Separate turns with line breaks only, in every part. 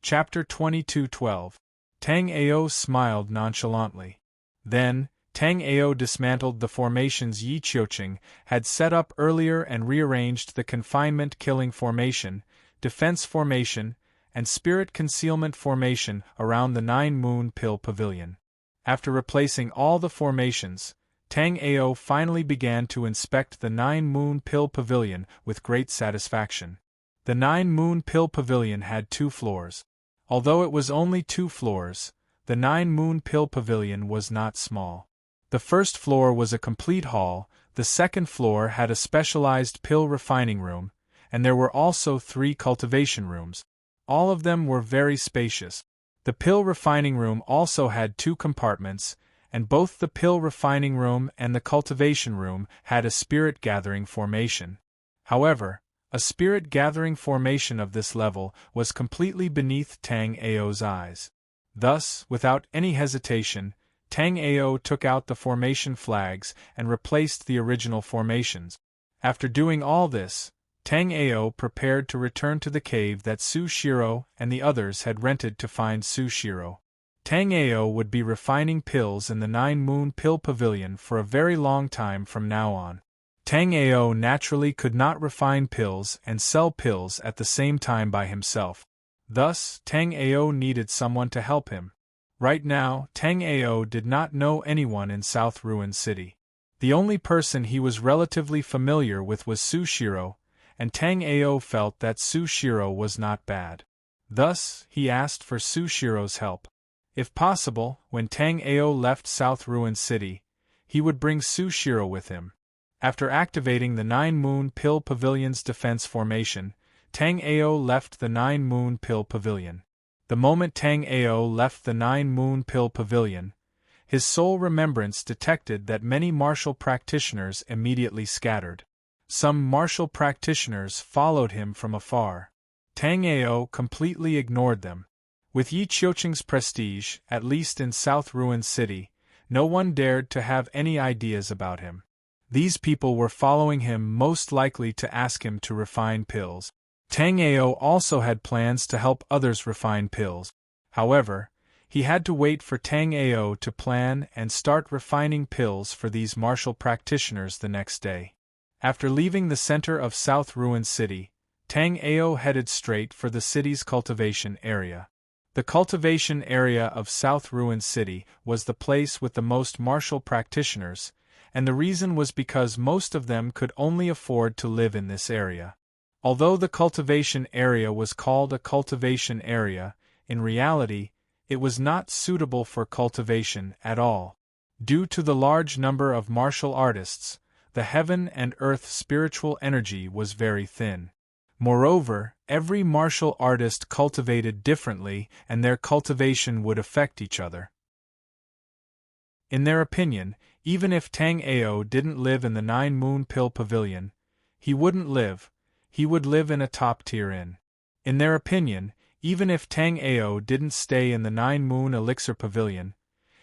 Chapter 22:12. Tang Ao smiled nonchalantly. Then, Tang Ao dismantled the formations Yi Qiuqing had set up earlier and rearranged the confinement-killing formation, defense formation, and spirit concealment formation around the 9-moon pill pavilion. After replacing all the formations, Tang Ao finally began to inspect the 9-moon pill pavilion with great satisfaction. The 9-moon pill pavilion had 2 floors. Although it was only 2 floors, the 9-moon pill pavilion was not small. The first floor was a complete hall, the second floor had a specialized pill refining room, and there were also 3 cultivation rooms. All of them were very spacious. The pill refining room also had 2 compartments, and both the pill refining room and the cultivation room had a spirit-gathering formation. However, a spirit-gathering formation of this level was completely beneath Tang Ao's eyes. Thus, without any hesitation, Tang Ao took out the formation flags and replaced the original formations. After doing all this, Tang Ao prepared to return to the cave that Su Shiro and the others had rented to find Su Shiro. Tang Ao would be refining pills in the 9-moon pill pavilion for a very long time from now on. Tang Ao naturally could not refine pills and sell pills at the same time by himself. Thus, Tang Ao needed someone to help him. Right now, Tang Ao did not know anyone in South Ruin City. The only person he was relatively familiar with was Su Shiro, and Tang Ao felt that Su Shiro was not bad. Thus, he asked for Su Shiro's help. If possible, when Tang Ao left South Ruin City, he would bring Su Shiro with him. After activating the 9-moon pill pavilion's defense formation, Tang Ao left the 9-moon pill pavilion. The moment Tang Ao left the 9-moon pill pavilion, his sole remembrance detected that many martial practitioners immediately scattered. Some martial practitioners followed him from afar. Tang Ao completely ignored them. With Yi Qiuqing's prestige, at least in South Ruin City, no one dared to have any ideas about him. These people were following him most likely to ask him to refine pills. Tang Ao also had plans to help others refine pills. However, he had to wait for Tang Ao to plan and start refining pills for these martial practitioners the next day. After leaving the center of South Ruin City, Tang Ao headed straight for the city's cultivation area. The cultivation area of South Ruin City was the place with the most martial practitioners, and the reason was because most of them could only afford to live in this area. Although the cultivation area was called a cultivation area, in reality, it was not suitable for cultivation at all. Due to the large number of martial artists, the heaven and earth spiritual energy was very thin. Moreover, every martial artist cultivated differently and their cultivation would affect each other. In their opinion, even if Tang Ao didn't live in the 9-moon pill pavilion, he would live in a top-tier inn. In their opinion, even if Tang Ao didn't stay in the 9-moon elixir pavilion,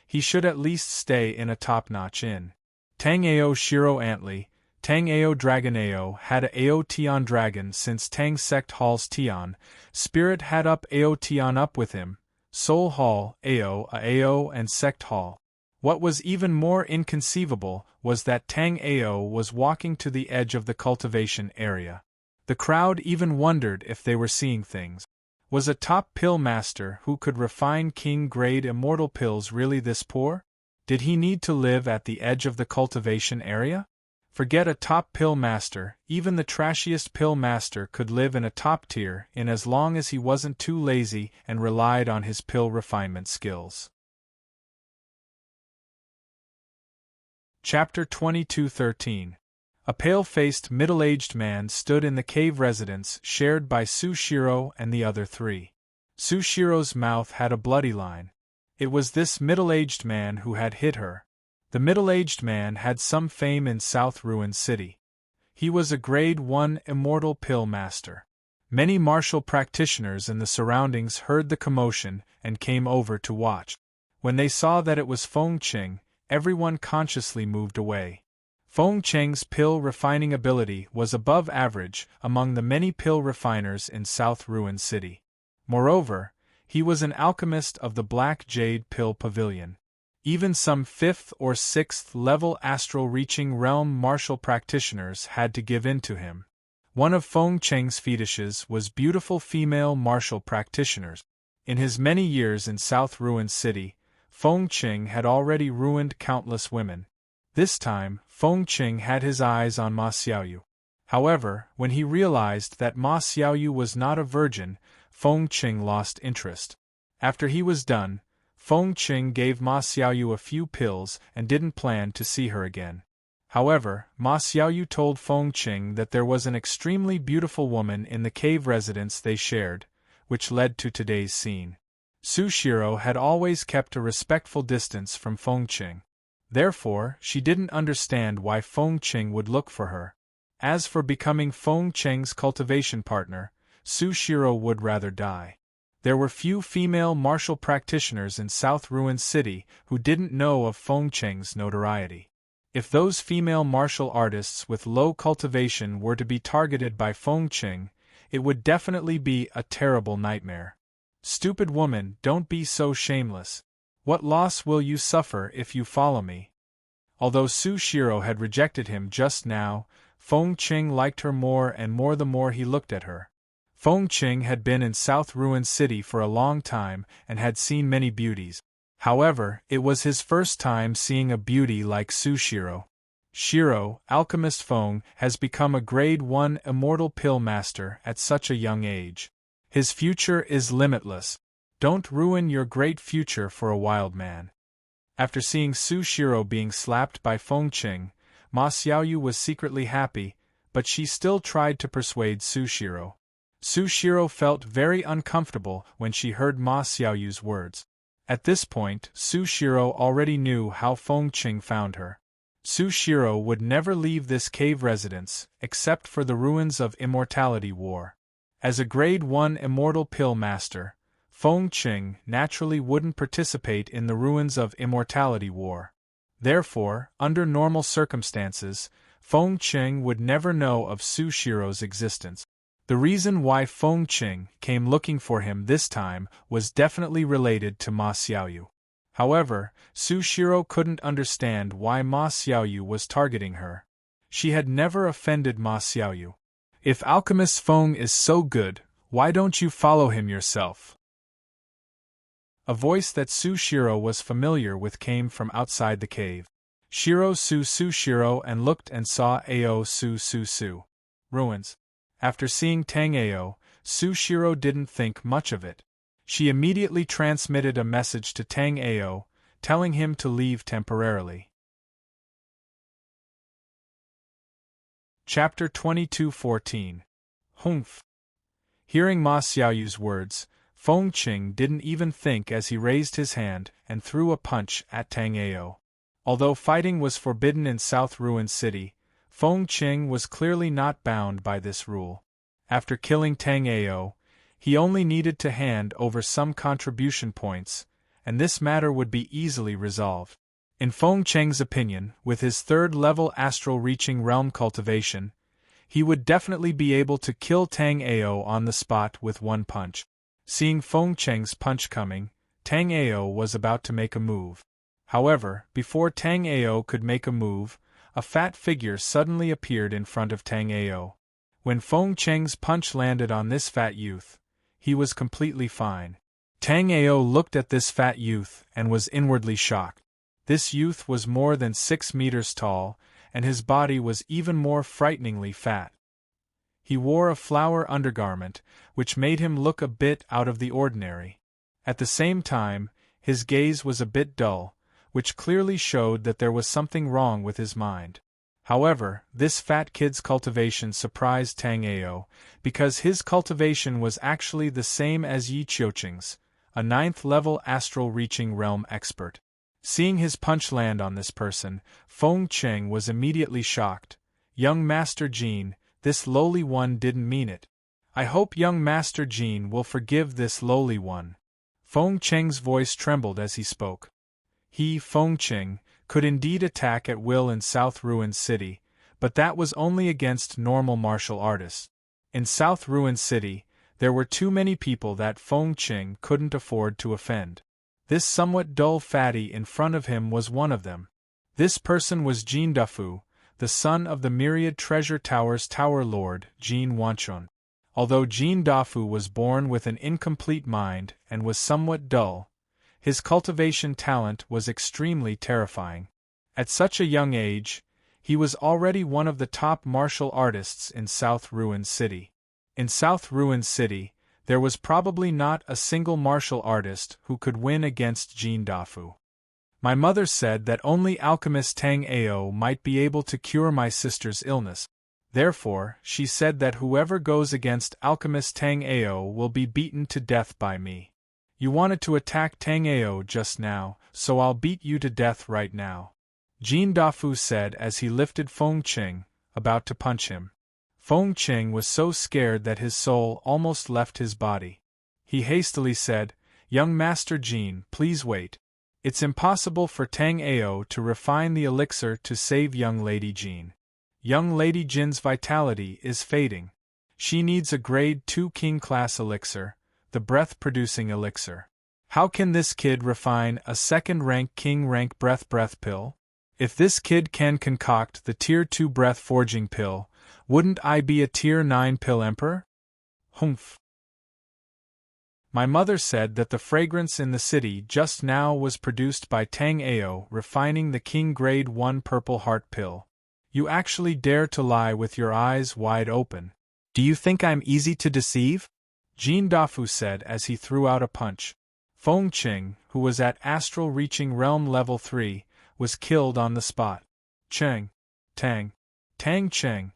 he should at least stay in a top-notch inn. Tang Ao Shiro Antli, Tang Ao Dragon Ao had a Ao Tian Dragon since Tang Sect Hall's Tian, Spirit had up Ao Tian up with him, Soul Hall, Ao, a Ao and Sect Hall. What was even more inconceivable was that Tang Ao was walking to the edge of the cultivation area. The crowd even wondered if they were seeing things. Was a top pill master who could refine king-grade immortal pills really this poor? Did he need to live at the edge of the cultivation area? Forget a top pill master, even the trashiest pill master could live in a top tier in as long as he wasn't too lazy and relied on his pill refinement skills. Chapter 22:13. A pale-faced middle-aged man stood in the cave residence shared by Su Shiro and the other 3. Su Shiro's mouth had a bloody line. It was this middle-aged man who had hit her. The middle-aged man had some fame in South Ruin City. He was a Grade 1 immortal pill master. Many martial practitioners in the surroundings heard the commotion and came over to watch. When they saw that it was Feng Qing, everyone consciously moved away. Feng Qing's pill refining ability was above average among the many pill refiners in South Ruin City. Moreover, He was an alchemist of the Black Jade Pill Pavilion. Even some 5th or 6th level astral reaching realm martial practitioners had to give in to him. One of Feng Cheng's fetishes was beautiful female martial practitioners. In his many years in South Ruin City, Feng Cheng had already ruined countless women. This time, Feng Cheng had his eyes on Ma Xiaoyu. However, when he realized that Ma Xiaoyu was not a virgin, Feng Cheng lost interest. After he was done, Feng Cheng gave Ma Xiaoyu a few pills and didn't plan to see her again. However, Ma Xiaoyu told Feng Cheng that there was an extremely beautiful woman in the cave residence they shared, which led to today's scene. Sushiro had always kept a respectful distance from Feng Cheng. Therefore, she didn't understand why Feng Cheng would look for her. As for becoming Feng Cheng's cultivation partner, Sushiro would rather die. There were few female martial practitioners in South Ruin City who didn't know of Feng Cheng's notoriety. If those female martial artists with low cultivation were to be targeted by Feng Cheng, it would definitely be a terrible nightmare. Stupid woman, don't be so shameless. What loss will you suffer if you follow me? Although Sushiro had rejected him just now, Feng Cheng liked her more and more the more he looked at her. Feng Cheng had been in South Ruin City for a long time and had seen many beauties. However, it was his first time seeing a beauty like Sushiro. Shiro, Alchemist Feng, has become a Grade 1 immortal pill master at such a young age. His future is limitless. Don't ruin your great future for a wild man. After seeing Sushiro being slapped by Feng Cheng, Ma Xiaoyu was secretly happy, but she still tried to persuade Sushiro. Sushiro felt very uncomfortable when she heard Ma Xiaoyu's words. At this point, Sushiro already knew how Feng Cheng found her. Sushiro would never leave this cave residence, except for the ruins of Immortality War. As a Grade 1 immortal pill master, Feng Cheng naturally wouldn't participate in the ruins of Immortality War. Therefore, under normal circumstances, Feng Cheng would never know of Sushiro's existence. The reason why Feng Cheng came looking for him this time was definitely related to Ma Xiaoyu. However, Sushiro couldn't understand why Ma Xiaoyu was targeting her. She had never offended Ma Xiaoyu. If Alchemist Feng is so good, why don't you follow him yourself? A voice that Sushiro was familiar with came from outside the cave. Shiro Sushiro and looked and saw Ao Su. Ruins. After seeing Tang Ao, Sushiro didn't think much of it. She immediately transmitted a message to Tang Ao, telling him to leave temporarily. Chapter 22:14. Humph. Hearing Ma Xiaoyu's words, Feng Cheng didn't even think as he raised his hand and threw a punch at Tang Ao. Although fighting was forbidden in South Ruin City, Feng Cheng was clearly not bound by this rule. After killing Tang Ao, he only needed to hand over some contribution points, and this matter would be easily resolved. In Feng Cheng's opinion, with his third-level astral-reaching realm cultivation, he would definitely be able to kill Tang Ao on the spot with one punch. Seeing Feng Cheng's punch coming, Tang Ao was about to make a move. However, before Tang Ao could make a move, a fat figure suddenly appeared in front of Tang Ao. When Feng Cheng's punch landed on this fat youth, he was completely fine. Tang Ao looked at this fat youth and was inwardly shocked. This youth was more than 6 meters tall, and his body was even more frighteningly fat. He wore a flower undergarment, which made him look a bit out of the ordinary. At the same time, his gaze was a bit dull, which clearly showed that there was something wrong with his mind. However, this fat kid's cultivation surprised Tang Ao, because his cultivation was actually the same as Yi Qiuqing's, a 9th-level astral-reaching realm expert. Seeing his punch land on this person, Feng Cheng was immediately shocked. Young Master Jin, this lowly one didn't mean it. I hope young Master Jin will forgive this lowly one. Feng Cheng's voice trembled as he spoke. He, Feng Cheng, could indeed attack at will in South Ruin City, but that was only against normal martial artists. In South Ruin City, There were too many people that Feng Qing couldn't afford to offend. This somewhat dull fatty in front of him was one of them. This person was Jin Dafu, the son of the Myriad Treasure Tower's Tower Lord, Jin Wanchun. Although Jin Dafu was born with an incomplete mind and was somewhat dull, his cultivation talent was extremely terrifying. At such a young age, he was already one of the top martial artists in South Ruin City. In South Ruin City, there was probably not a single martial artist who could win against Jin Dafu. My mother said that only alchemist Tang Ao might be able to cure my sister's illness. Therefore, she said that whoever goes against alchemist Tang Ao will be beaten to death by me. You wanted to attack Tang Ao just now, so I'll beat you to death right now, Jin Dafu said as he lifted Feng Qing, about to punch him. Feng Qing was so scared that his soul almost left his body. He hastily said, "Young Master Jin, please wait. It's impossible for Tang Ao to refine the elixir to save young Lady Jin. Young Lady Jin's vitality is fading. She needs a grade 2 king-class elixir, the breath-producing elixir. How can this kid refine a second-rank king-rank breath pill? If this kid can concoct the Tier 2 breath-forging pill, wouldn't I be a Tier 9 pill emperor? Humph." My mother said that the fragrance in the city just now was produced by Tang Ao refining the King Grade 1 Purple Heart pill. You actually dare to lie with your eyes wide open. Do you think I'm easy to deceive? Jin Dafu said as he threw out a punch. Feng Qing, who was at astral reaching realm level 3, was killed on the spot. Cheng. Tang. Tang Cheng.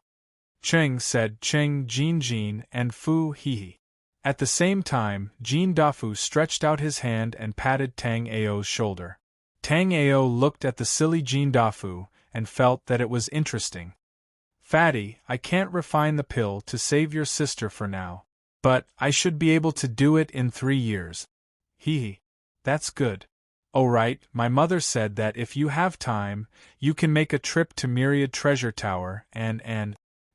Cheng said Cheng Jin and Fu He. At the same time, Jin Dafu stretched out his hand and patted Tang Ao's shoulder. Tang Ao looked at the silly Jin Dafu and felt that it was interesting. "Fatty, I can't refine the pill to save your sister for now. But I should be able to do it in 3 years. Hee. That's good. Oh right, my mother said that if you have time, you can make a trip to Myriad Treasure Tower and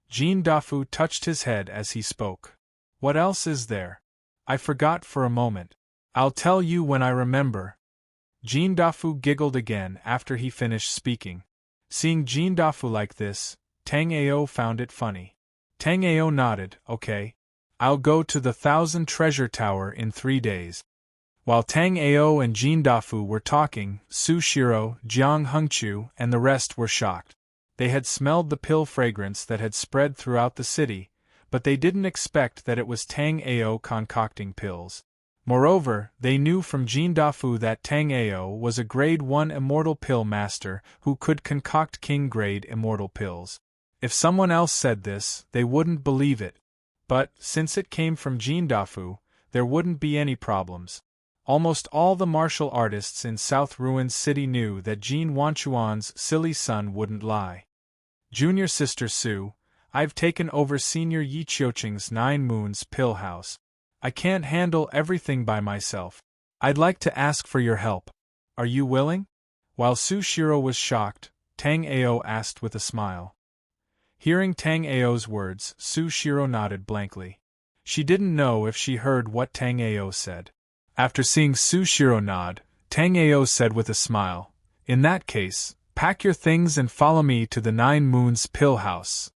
Jin Dafu touched his head as he spoke. What else is there? I forgot for a moment. I'll tell you when I remember. Jin Dafu giggled again after he finished speaking. Seeing Jin Dafu like this, Tang Ao found it funny. Tang Ao nodded, okay. I'll go to the 1,000 Treasure Tower in 3 days. While Tang Ao and Jin Dafu were talking, Su Shiro, Jiang Hengqiu, and the rest were shocked. They had smelled the pill fragrance that had spread throughout the city, but they didn't expect that it was Tang Ao concocting pills. Moreover, they knew from Jin Dafu that Tang Ao was a Grade 1 immortal pill master who could concoct king-grade immortal pills. If someone else said this, they wouldn't believe it. But, since it came from Jin Dafu, there wouldn't be any problems. Almost all the martial artists in South Ruin City knew that Jin Wanchuan's silly son wouldn't lie. Junior Sister Su, I've taken over Senior Yi Qiuqing's 9 Moons pill house. I can't handle everything by myself. I'd like to ask for your help. Are you willing? While Su Shiro was shocked, Tang Ao asked with a smile. Hearing Tang Ao's words, Su Shiro nodded blankly. She didn't know if she heard what Tang Ao said. After seeing Su Shiro nod, Tang Ao said with a smile, "In that case, pack your things and follow me to the 9 Moons pill house."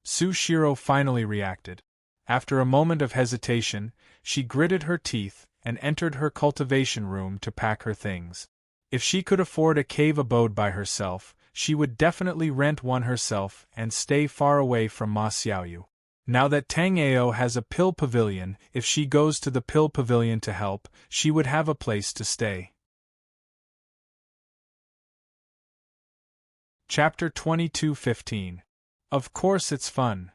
Su Shiro finally reacted. After a moment of hesitation, she gritted her teeth and entered her cultivation room to pack her things. If she could afford a cave abode by herself, she would definitely rent one herself and stay far away from Ma Xiaoyu. Now that Tang Ao has a pill pavilion, if she goes to the pill pavilion to help, she would have a place to stay. Chapter 22:15. Of course it's fun.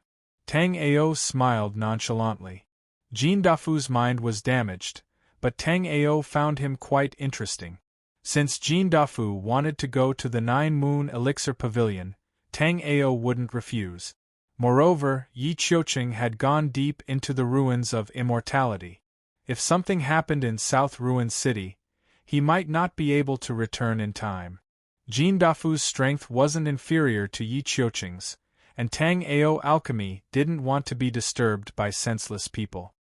Tang Ao smiled nonchalantly. Jin Dafu's mind was damaged, but Tang Ao found him quite interesting. Since Jin Dafu wanted to go to the 9 Moon Elixir Pavilion, Tang Ao wouldn't refuse. Moreover, Yi Qiuqing had gone deep into the ruins of immortality. If something happened in South Ruin City, he might not be able to return in time. Jin Dafu's strength wasn't inferior to Yi Qiuqing's, and Tang Ao alchemy didn't want to be disturbed by senseless people.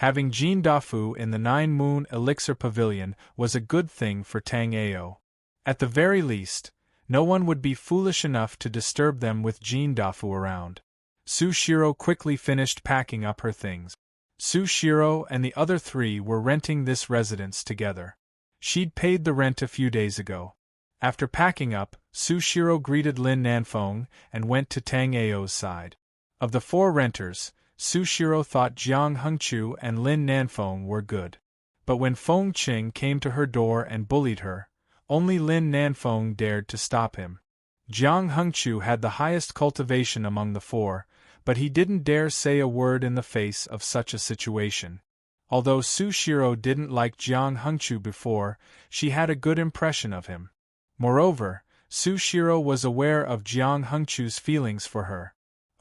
Having Jean Dafu in the 9-moon elixir pavilion was a good thing for Tang Ao. At the very least, no one would be foolish enough to disturb them with Jean Dafu around. Sushiro quickly finished packing up her things. Sushiro and the other 3 were renting this residence together. She'd paid the rent a few days ago. After packing up, Sushiro greeted Lin Nanfeng and went to Tang Ao's side. Of the 4 renters, Sushiro thought Jiang Hengqiu and Lin Nanfeng were good. But when Feng Qing came to her door and bullied her, only Lin Nanfeng dared to stop him. Jiang Hengqiu had the highest cultivation among the 4, but he didn't dare say a word in the face of such a situation. Although Sushiro didn't like Jiang Hengqiu before, she had a good impression of him. Moreover, Sushiro was aware of Jiang Hengqiu's feelings for her.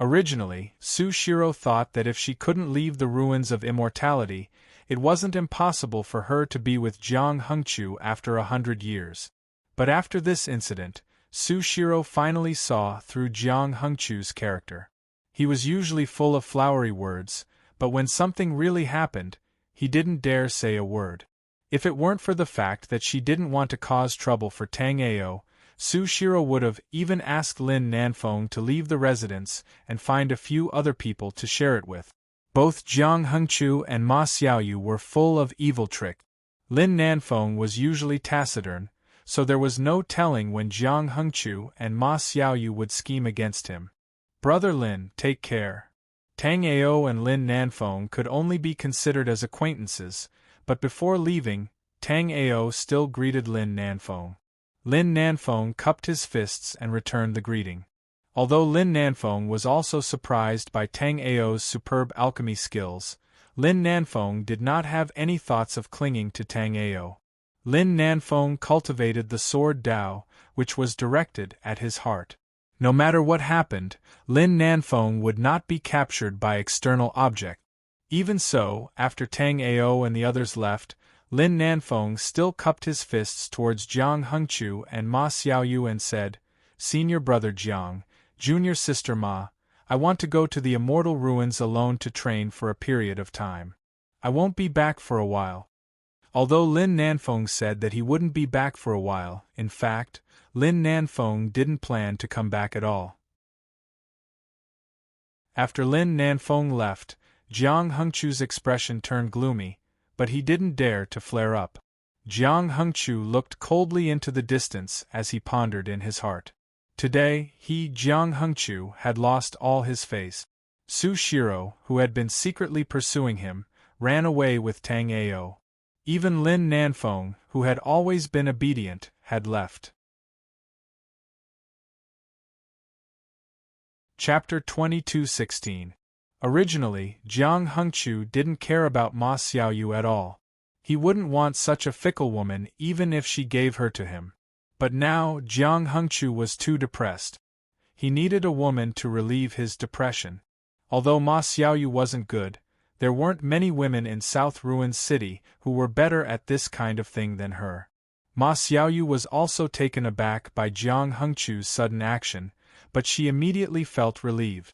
Originally, Sushiro thought that if she couldn't leave the ruins of immortality, it wasn't impossible for her to be with Jiang Hengqiu after 100 years. But after this incident, Sushiro finally saw through Jiang Hengqiu's character. He was usually full of flowery words, but when something really happened, he didn't dare say a word. If it weren't for the fact that she didn't want to cause trouble for Tang Ao, Sushiro would have even asked Lin Nanfeng to leave the residence and find a few other people to share it with. Both Jiang Hengqiu and Ma Xiaoyu were full of evil tricks. Lin Nanfeng was usually taciturn, so there was no telling when Jiang Hengqiu and Ma Xiaoyu would scheme against him. Brother Lin, take care. Tang Ao and Lin Nanfeng could only be considered as acquaintances, but before leaving, Tang Ao still greeted Lin Nanfeng. Lin Nanfeng cupped his fists and returned the greeting. Although Lin Nanfeng was also surprised by Tang Ao's superb alchemy skills, Lin Nanfeng did not have any thoughts of clinging to Tang Ao. Lin Nanfeng cultivated the sword Dao, which was directed at his heart. No matter what happened, Lin Nanfeng would not be captured by external objects. Even so, after Tang Ao and the others left, Lin Nanfeng still cupped his fists towards Jiang Hengqiu and Ma Xiaoyu and said, "Senior brother Jiang, junior sister Ma, I want to go to the immortal ruins alone to train for a period of time. I won't be back for a while." Although Lin Nanfeng said that he wouldn't be back for a while, in fact, Lin Nanfeng didn't plan to come back at all. After Lin Nanfeng left, Jiang Hengqiu's expression turned gloomy, but he didn't dare to flare up. Jiang Hengqiu looked coldly into the distance as he pondered in his heart. Today, Jiang Hengqiu, had lost all his face. Sushiro, who had been secretly pursuing him, ran away with Tang Ao. Even Lin Nanfeng, who had always been obedient, had left. Chapter 22:16. Originally, Jiang Hengqiu didn't care about Ma Xiaoyu at all. He wouldn't want such a fickle woman even if she gave her to him. But now Jiang Hengqiu was too depressed. He needed a woman to relieve his depression. Although Ma Xiaoyu wasn't good, there weren't many women in South Ruins City who were better at this kind of thing than her. Ma Xiaoyu was also taken aback by Jiang Hengqiu's sudden action, but she immediately felt relieved.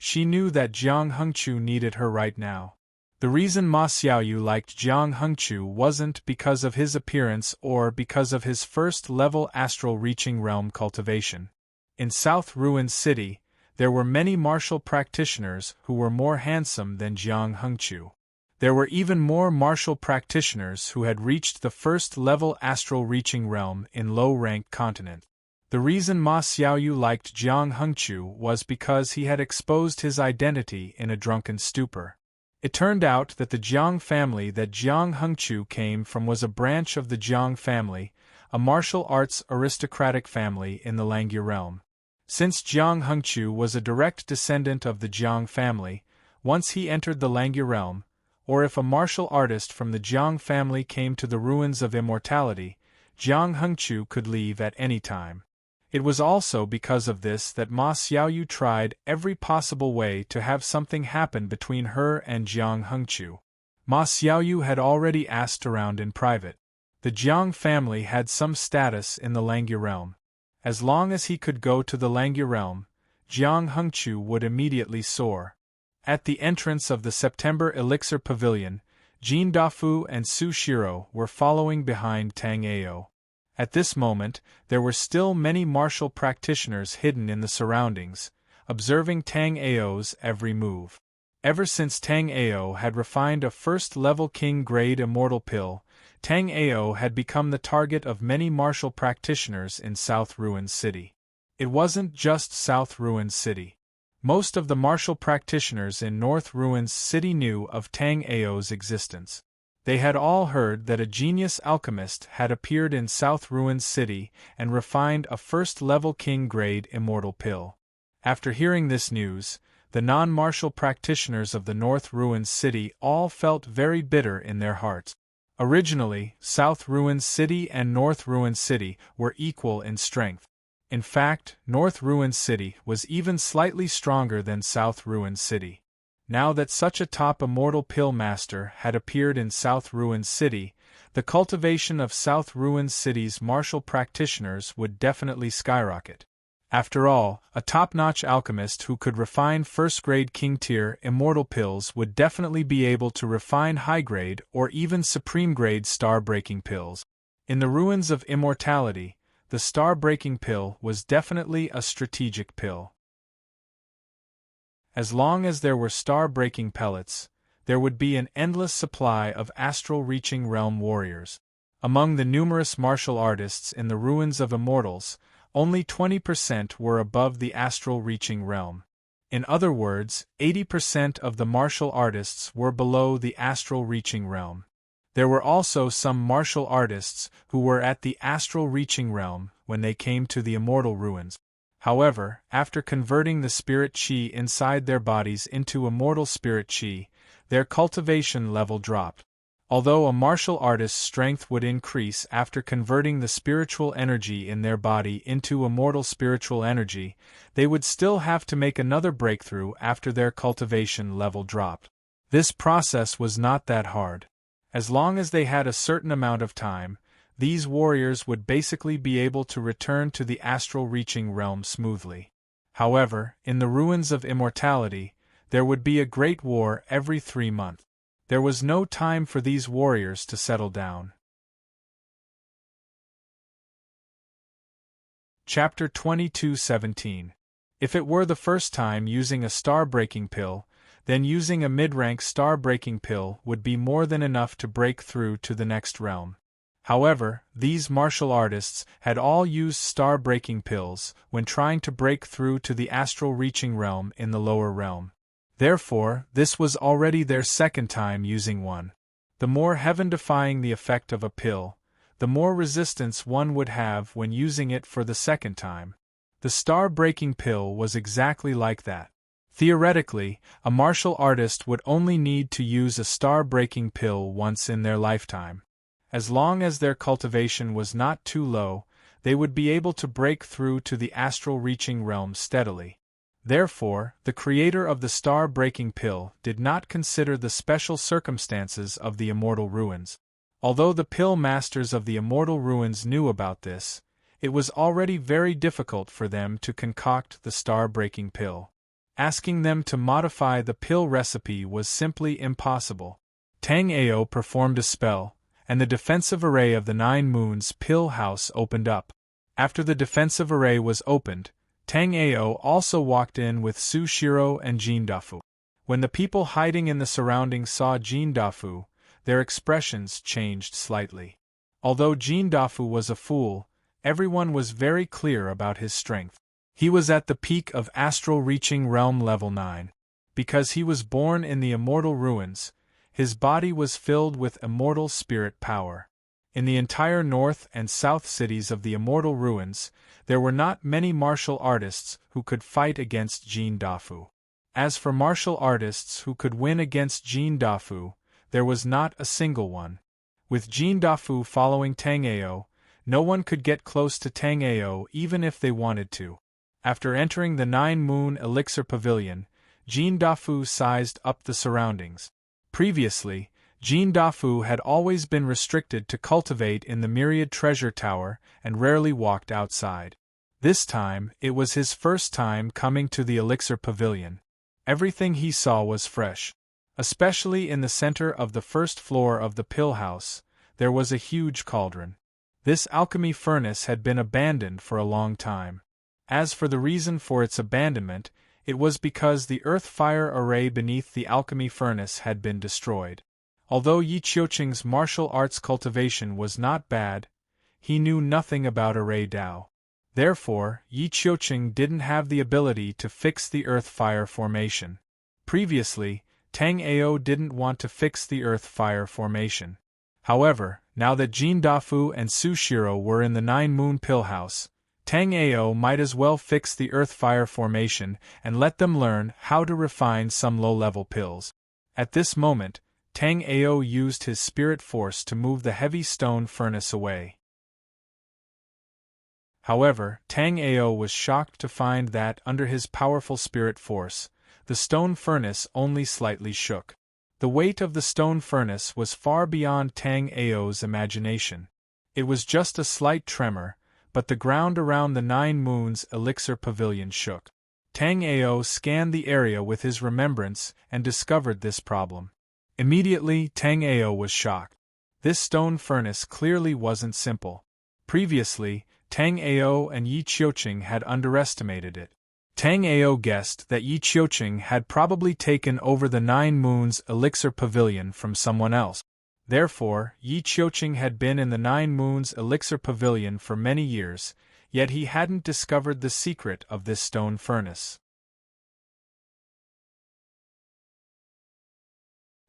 She knew that Jiang Hengqiu needed her right now. The reason Ma Xiaoyu liked Jiang Hengqiu wasn't because of his appearance or because of his first-level astral-reaching realm cultivation. In South Ruins City, there were many martial practitioners who were more handsome than Jiang Hengqiu. There were even more martial practitioners who had reached the first-level astral-reaching realm in low-ranked continents. The reason Ma Xiaoyu liked Jiang Hengqiu was because he had exposed his identity in a drunken stupor. It turned out that the Jiang family that Jiang Hengqiu came from was a branch of the Jiang family, a martial arts aristocratic family in the Langya realm. Since Jiang Hengqiu was a direct descendant of the Jiang family, once he entered the Langya realm, or if a martial artist from the Jiang family came to the ruins of immortality, Jiang Hengqiu could leave at any time. It was also because of this that Ma Xiaoyu tried every possible way to have something happen between her and Jiang Hengqiu. Ma Xiaoyu had already asked around in private. The Jiang family had some status in the Langya realm. As long as he could go to the Langya realm, Jiang Hengqiu would immediately soar. At the entrance of the September Elixir Pavilion, Jin Dafu and Su Shiro were following behind Tang Ao. At this moment, there were still many martial practitioners hidden in the surroundings, observing Tang Ao's every move. Ever since Tang Ao had refined a first-level king-grade immortal pill, Tang Ao had become the target of many martial practitioners in South Ruins City. It wasn't just South Ruins City. Most of the martial practitioners in North Ruins City knew of Tang Ao's existence. They had all heard that a genius alchemist had appeared in South Ruins City and refined a first-level king-grade immortal pill. After hearing this news, the non-martial practitioners of the North Ruins City all felt very bitter in their hearts. Originally, South Ruins City and North Ruins City were equal in strength. In fact, North Ruins City was even slightly stronger than South Ruins City. Now that such a top immortal pill master had appeared in South Ruins City, the cultivation of South Ruins City's martial practitioners would definitely skyrocket. After all, a top-notch alchemist who could refine first-grade king-tier immortal pills would definitely be able to refine high-grade or even supreme-grade star-breaking pills. In the ruins of immortality, the star-breaking pill was definitely a strategic pill. As long as there were star-breaking pellets, there would be an endless supply of astral-reaching realm warriors. Among the numerous martial artists in the ruins of immortals, only 20% were above the astral-reaching realm. In other words, 80% of the martial artists were below the astral-reaching realm. There were also some martial artists who were at the astral-reaching realm when they came to the immortal ruins. However, after converting the spirit chi inside their bodies into immortal spirit chi, their cultivation level dropped. Although a martial artist's strength would increase after converting the spiritual energy in their body into immortal spiritual energy, they would still have to make another breakthrough after their cultivation level dropped. This process was not that hard. As long as they had a certain amount of time, these warriors would basically be able to return to the astral-reaching realm smoothly. However, in the ruins of immortality, there would be a great war every 3 months. There was no time for these warriors to settle down. Chapter 22:17. If it were the first time using a star-breaking pill, then using a mid-rank star-breaking pill would be more than enough to break through to the next realm. However, these martial artists had all used star-breaking pills when trying to break through to the astral-reaching realm in the lower realm. Therefore, this was already their second time using one. The more heaven-defying the effect of a pill, the more resistance one would have when using it for the second time. The star-breaking pill was exactly like that. Theoretically, a martial artist would only need to use a star-breaking pill once in their lifetime. As long as their cultivation was not too low, they would be able to break through to the astral-reaching realm steadily. Therefore, the creator of the star-breaking pill did not consider the special circumstances of the immortal ruins. Although the pill masters of the immortal ruins knew about this, it was already very difficult for them to concoct the star-breaking pill. Asking them to modify the pill recipe was simply impossible. Tang Ao performed a spell, and the defensive array of the 9 Moons pill house opened up. After the defensive array was opened, Tang Ao also walked in with Su Shiro and Jin Dafu. When the people hiding in the surroundings saw Jin Dafu, their expressions changed slightly. Although Jin Dafu was a fool, everyone was very clear about his strength. He was at the peak of astral-reaching realm level 9. Because he was born in the immortal ruins, his body was filled with immortal spirit power. In the entire north and south cities of the immortal ruins, there were not many martial artists who could fight against Jin Dafu. As for martial artists who could win against Jin Dafu, there was not a single one. With Jin Dafu following Tang Ao, no one could get close to Tang Ao even if they wanted to. After entering the 9 Moon Elixir Pavilion, Jin Dafu sized up the surroundings. Previously, Jin Dafu had always been restricted to cultivate in the Myriad Treasure Tower and rarely walked outside. This time, it was his first time coming to the Elixir Pavilion. Everything he saw was fresh. Especially in the center of the first floor of the pill house, there was a huge cauldron. This alchemy furnace had been abandoned for a long time. As for the reason for its abandonment, it was because the earth-fire array beneath the alchemy furnace had been destroyed. Although Yi Qiuqing's martial arts cultivation was not bad, he knew nothing about array Dao. Therefore, Yi Qiuqing didn't have the ability to fix the earth-fire formation. Previously, Tang Ao didn't want to fix the earth-fire formation. However, now that Jin Dafu and Su Shiro were in the Nine-Moon Pill House, Tang Ao might as well fix the earth-fire formation and let them learn how to refine some low-level pills. At this moment, Tang Ao used his spirit force to move the heavy stone furnace away. However, Tang Ao was shocked to find that, under his powerful spirit force, the stone furnace only slightly shook. The weight of the stone furnace was far beyond Tang Ao's imagination. It was just a slight tremor, but the ground around the Nine Moons Elixir Pavilion shook. Tang Ao scanned the area with his remembrance and discovered this problem. Immediately, Tang Ao was shocked. This stone furnace clearly wasn't simple. Previously, Tang Ao and Yi Qiuqing had underestimated it. Tang Ao guessed that Yi Qiuqing had probably taken over the Nine Moons Elixir Pavilion from someone else. Therefore, Yi Qiuqing had been in the Nine Moons Elixir Pavilion for many years, yet he hadn't discovered the secret of this stone furnace.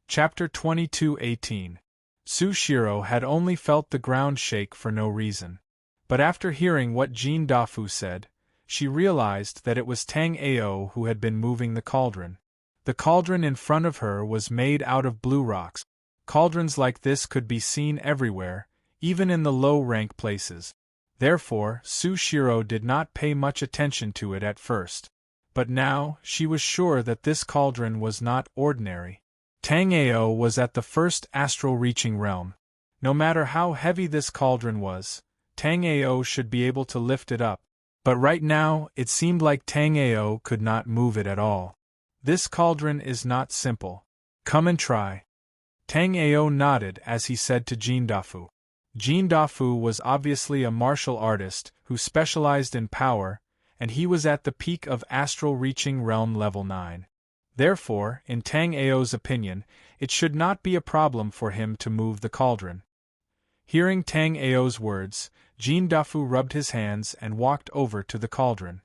Chapter 22:18. Su Shiro had only felt the ground shake for no reason. But after hearing what Jin Dafu said, she realized that it was Tang Ao who had been moving the cauldron. The cauldron in front of her was made out of blue rocks. Cauldrons like this could be seen everywhere, even in the low-rank places. Therefore, Su Shiro did not pay much attention to it at first. But now, she was sure that this cauldron was not ordinary. Tang Ao was at the first astral reaching realm. No matter how heavy this cauldron was, Tang Ao should be able to lift it up. But right now, it seemed like Tang Ao could not move it at all. This cauldron is not simple. Come and try. Tang Ao nodded as he said to Jin Dafu. Jin Dafu was obviously a martial artist who specialized in power, and he was at the peak of astral reaching realm level 9. Therefore, in Tang Ao's opinion, it should not be a problem for him to move the cauldron. Hearing Tang Ao's words, Jin Dafu rubbed his hands and walked over to the cauldron.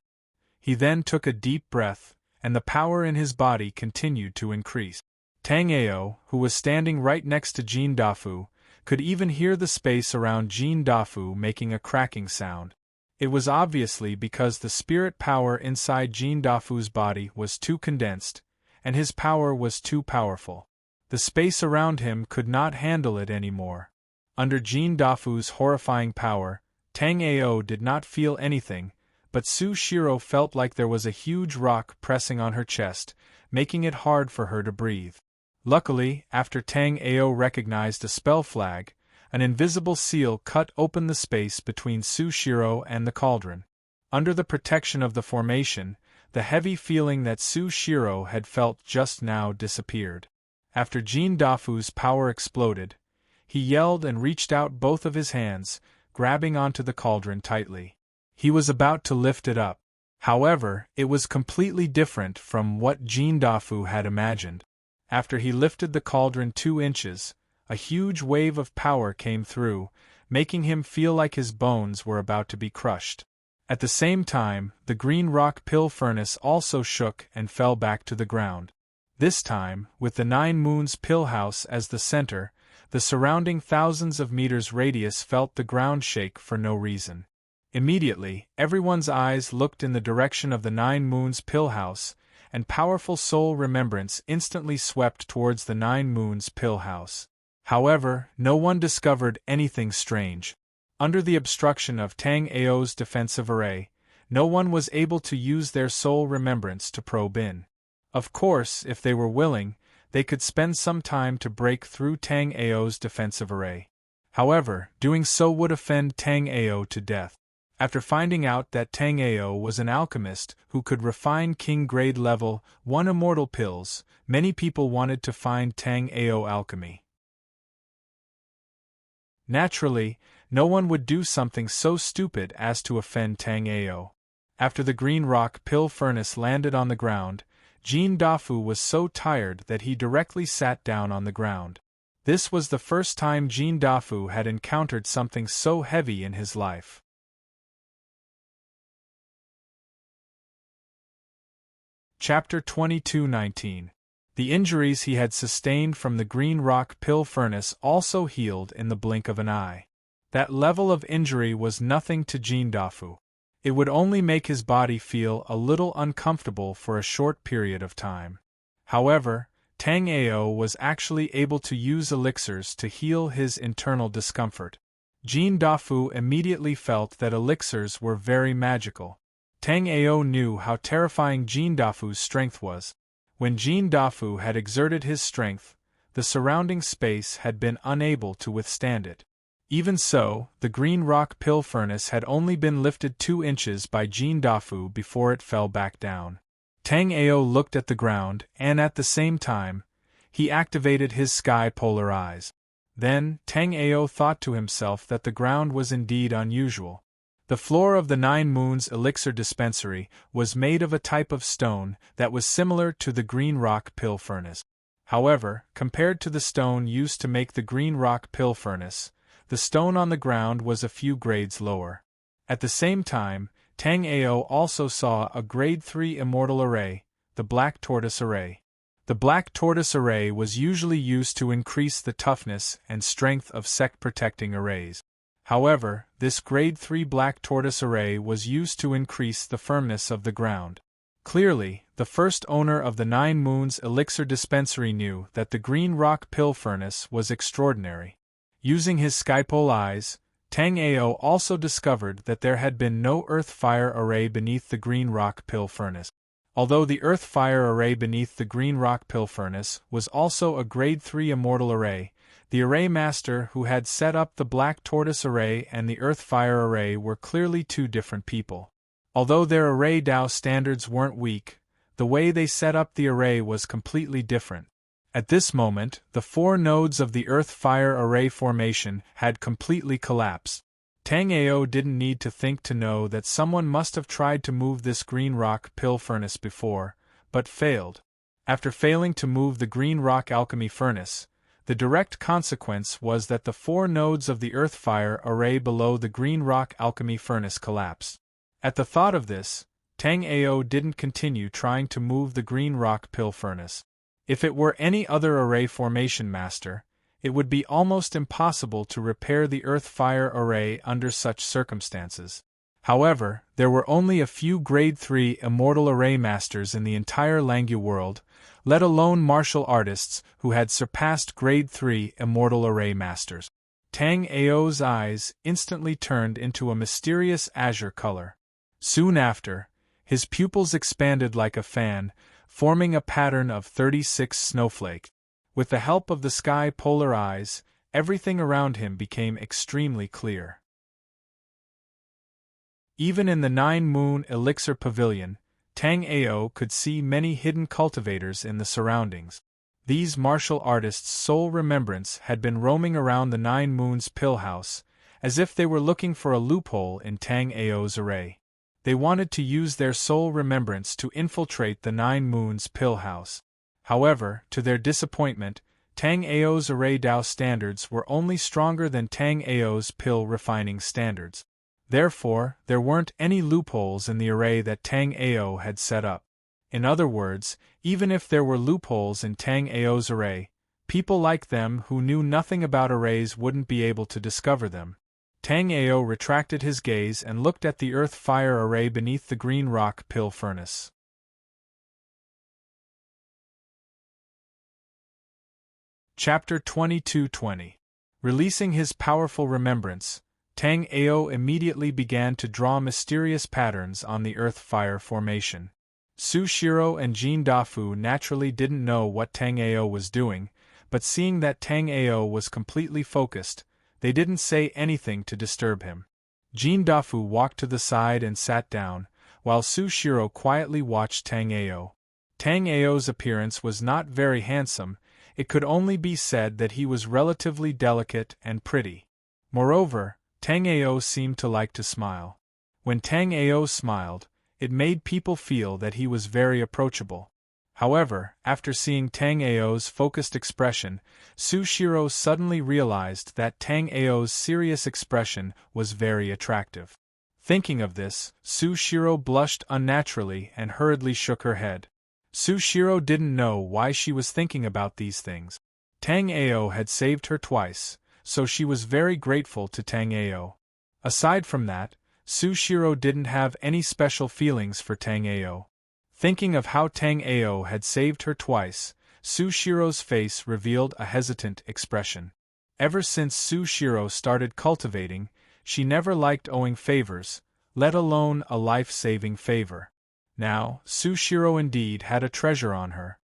He then took a deep breath, and the power in his body continued to increase. Tang Ao, who was standing right next to Jin Dafu, could even hear the space around Jin Dafu making a cracking sound. It was obviously because the spirit power inside Jin Dafu's body was too condensed, and his power was too powerful. The space around him could not handle it anymore. Under Jin Dafu's horrifying power, Tang Ao did not feel anything, but Su Shiro felt like there was a huge rock pressing on her chest, making it hard for her to breathe. Luckily, after Tang Ao recognized a spell flag, an invisible seal cut open the space between Su Shiro and the cauldron. Under the protection of the formation, the heavy feeling that Su Shiro had felt just now disappeared. After Jin Dafu's power exploded, he yelled and reached out both of his hands, grabbing onto the cauldron tightly. He was about to lift it up. However, it was completely different from what Jin Dafu had imagined. After he lifted the cauldron 2 inches, a huge wave of power came through, making him feel like his bones were about to be crushed. At the same time, the green rock pill furnace also shook and fell back to the ground. This time, with the Nine Moons Pill House as the center, the surrounding thousands of meters radius felt the ground shake for no reason. Immediately, everyone's eyes looked in the direction of the Nine Moons Pill House, and powerful soul remembrance instantly swept towards the Nine Moons Pill House. However, no one discovered anything strange. Under the obstruction of Tang Ao's defensive array, no one was able to use their soul remembrance to probe in. Of course, if they were willing, they could spend some time to break through Tang Ao's defensive array. However, doing so would offend Tang Ao to death. After finding out that Tang Ao was an alchemist who could refine king grade level 1 immortal pills, many people wanted to find Tang Ao alchemy. Naturally, no one would do something so stupid as to offend Tang Ao. After the green rock pill furnace landed on the ground, Jin Dafu was so tired that he directly sat down on the ground. This was the first time Jin Dafu had encountered something so heavy in his life. Chapter 22:19. The injuries he had sustained from the green rock pill furnace also healed in the blink of an eye. That level of injury was nothing to Jin Dafu. It would only make his body feel a little uncomfortable for a short period of time. However, Tang Ao was actually able to use elixirs to heal his internal discomfort. Jin Dafu immediately felt that elixirs were very magical. Tang Ao knew how terrifying Jin Dafu's strength was. When Jin Dafu had exerted his strength, the surrounding space had been unable to withstand it. Even so, the green rock pill furnace had only been lifted 2 inches by Jin Dafu before it fell back down. Tang Ao looked at the ground, and at the same time, he activated his sky polar eyes. Then, Tang Ao thought to himself that the ground was indeed unusual. The floor of the 9 Moons elixir dispensary was made of a type of stone that was similar to the green rock pill furnace. However, compared to the stone used to make the green rock pill furnace, the stone on the ground was a few grades lower. At the same time, Tang Ao also saw a grade 3 immortal array, the black tortoise array. The black tortoise array was usually used to increase the toughness and strength of sect-protecting arrays. However, this grade 3 black tortoise array was used to increase the firmness of the ground. Clearly, the first owner of the 9 Moons elixir dispensary knew that the green rock pill furnace was extraordinary. Using his skypole eyes, Tang Ao also discovered that there had been no earth-fire array beneath the green rock pill furnace. Although the earth-fire array beneath the green rock pill furnace was also a grade 3 immortal array, the array master who had set up the black tortoise array and the earth-fire array were clearly 2 different people. Although their array Dao standards weren't weak, the way they set up the array was completely different. At this moment, the 4 nodes of the earth-fire array formation had completely collapsed. Tang Ao didn't need to think to know that someone must have tried to move this green rock pill furnace before, but failed. After failing to move the green rock alchemy furnace, the direct consequence was that the 4 nodes of the earth-fire array below the green rock alchemy furnace collapsed. At the thought of this, Tang Ao didn't continue trying to move the green rock pill furnace. If it were any other array formation master, it would be almost impossible to repair the earth-fire array under such circumstances. However, there were only a few grade 3 immortal array masters in the entire Langyu world, let alone martial artists who had surpassed grade 3 immortal array masters. Tang Ao's eyes instantly turned into a mysterious azure color. Soon after, his pupils expanded like a fan, forming a pattern of 36 snowflakes. With the help of the sky polar eyes, everything around him became extremely clear. Even in the 9 Moon elixir pavilion, Tang Ao could see many hidden cultivators in the surroundings. These martial artists' sole remembrance had been roaming around the 9 Moons pill house, as if they were looking for a loophole in Tang Ao's array. They wanted to use their sole remembrance to infiltrate the 9 Moons pill house. However, to their disappointment, Tang Ao's array Dao standards were only stronger than Tang Ao's pill refining standards. Therefore, there weren't any loopholes in the array that Tang Ao had set up. In other words, even if there were loopholes in Tang Ao's array, people like them who knew nothing about arrays wouldn't be able to discover them. Tang Ao retracted his gaze and looked at the earth-fire array beneath the green rock pill furnace. Chapter 22:20. Releasing his powerful remembrance, Tang Ao immediately began to draw mysterious patterns on the earth-fire formation. Su Shiro and Jin Dafu naturally didn't know what Tang Ao was doing, but seeing that Tang Ao was completely focused, they didn't say anything to disturb him. Jin Dafu walked to the side and sat down, while Sushiro quietly watched Tang Ao. Tang Ao's appearance was not very handsome, it could only be said that he was relatively delicate and pretty. Moreover, Tang Ao seemed to like to smile. When Tang Ao smiled, it made people feel that he was very approachable. However, after seeing Tang Ao's focused expression, Sushiro suddenly realized that Tang Ao's serious expression was very attractive. Thinking of this, Sushiro blushed unnaturally and hurriedly shook her head. Sushiro didn't know why she was thinking about these things. Tang Ao had saved her twice, so she was very grateful to Tang Ao. Aside from that, Sushiro didn't have any special feelings for Tang Ao. Thinking of how Tang Ao had saved her twice, Sushiro's face revealed a hesitant expression. Ever since Sushiro started cultivating, she never liked owing favors, let alone a life-saving favor. Now, Sushiro indeed had a treasure on her.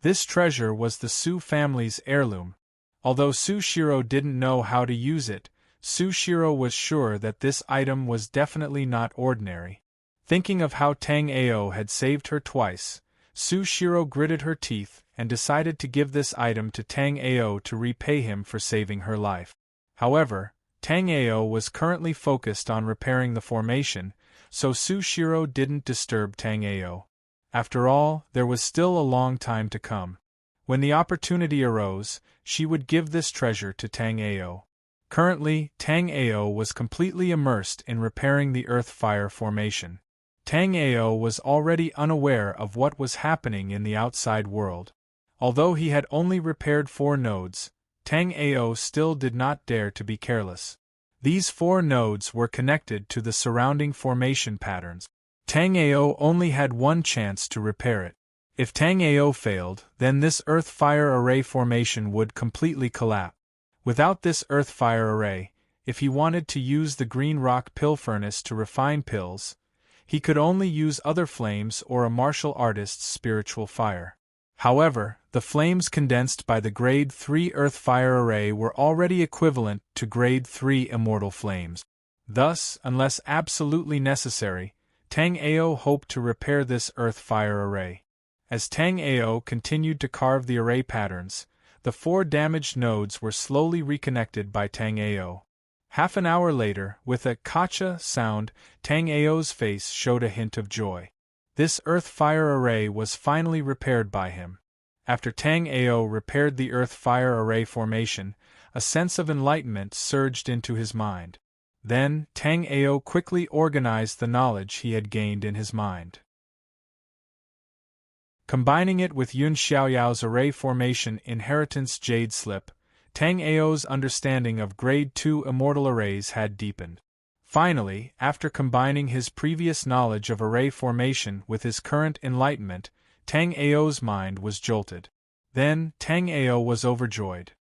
This treasure was the Su family's heirloom. Although Sushiro didn't know how to use it, Sushiro was sure that this item was definitely not ordinary. Thinking of how Tang Ao had saved her twice, Sushiro gritted her teeth and decided to give this item to Tang Ao to repay him for saving her life. However, Tang Ao was currently focused on repairing the formation, so Sushiro didn't disturb Tang Ao. After all, there was still a long time to come. When the opportunity arose, she would give this treasure to Tang Ao. Currently, Tang Ao was completely immersed in repairing the Earth-Fire formation. Tang Ao was already unaware of what was happening in the outside world. Although he had only repaired 4 nodes, Tang Ao still did not dare to be careless. These 4 nodes were connected to the surrounding formation patterns. Tang Ao only had one chance to repair it. If Tang Ao failed, then this Earth-Fire array formation would completely collapse. Without this Earth-Fire array, if he wanted to use the green rock pill furnace to refine pills, he could only use other flames or a martial artist's spiritual fire. However, the flames condensed by the Grade 3 Earth-Fire array were already equivalent to Grade 3 immortal flames. Thus, unless absolutely necessary, Tang Ao hoped to repair this Earth-Fire array. As Tang Ao continued to carve the array patterns, the 4 damaged nodes were slowly reconnected by Tang Ao. Half an hour later, with a "kacha" sound, Tang Ao's face showed a hint of joy. This Earth-Fire array was finally repaired by him. After Tang Ao repaired the Earth-Fire array formation, a sense of enlightenment surged into his mind. Then, Tang Ao quickly organized the knowledge he had gained in his mind. Combining it with Yun Xiaoyao's array formation inheritance jade slip, Tang Ao's understanding of Grade 2 immortal arrays had deepened. Finally, after combining his previous knowledge of array formation with his current enlightenment, Tang Ao's mind was jolted. Then, Tang Ao was overjoyed.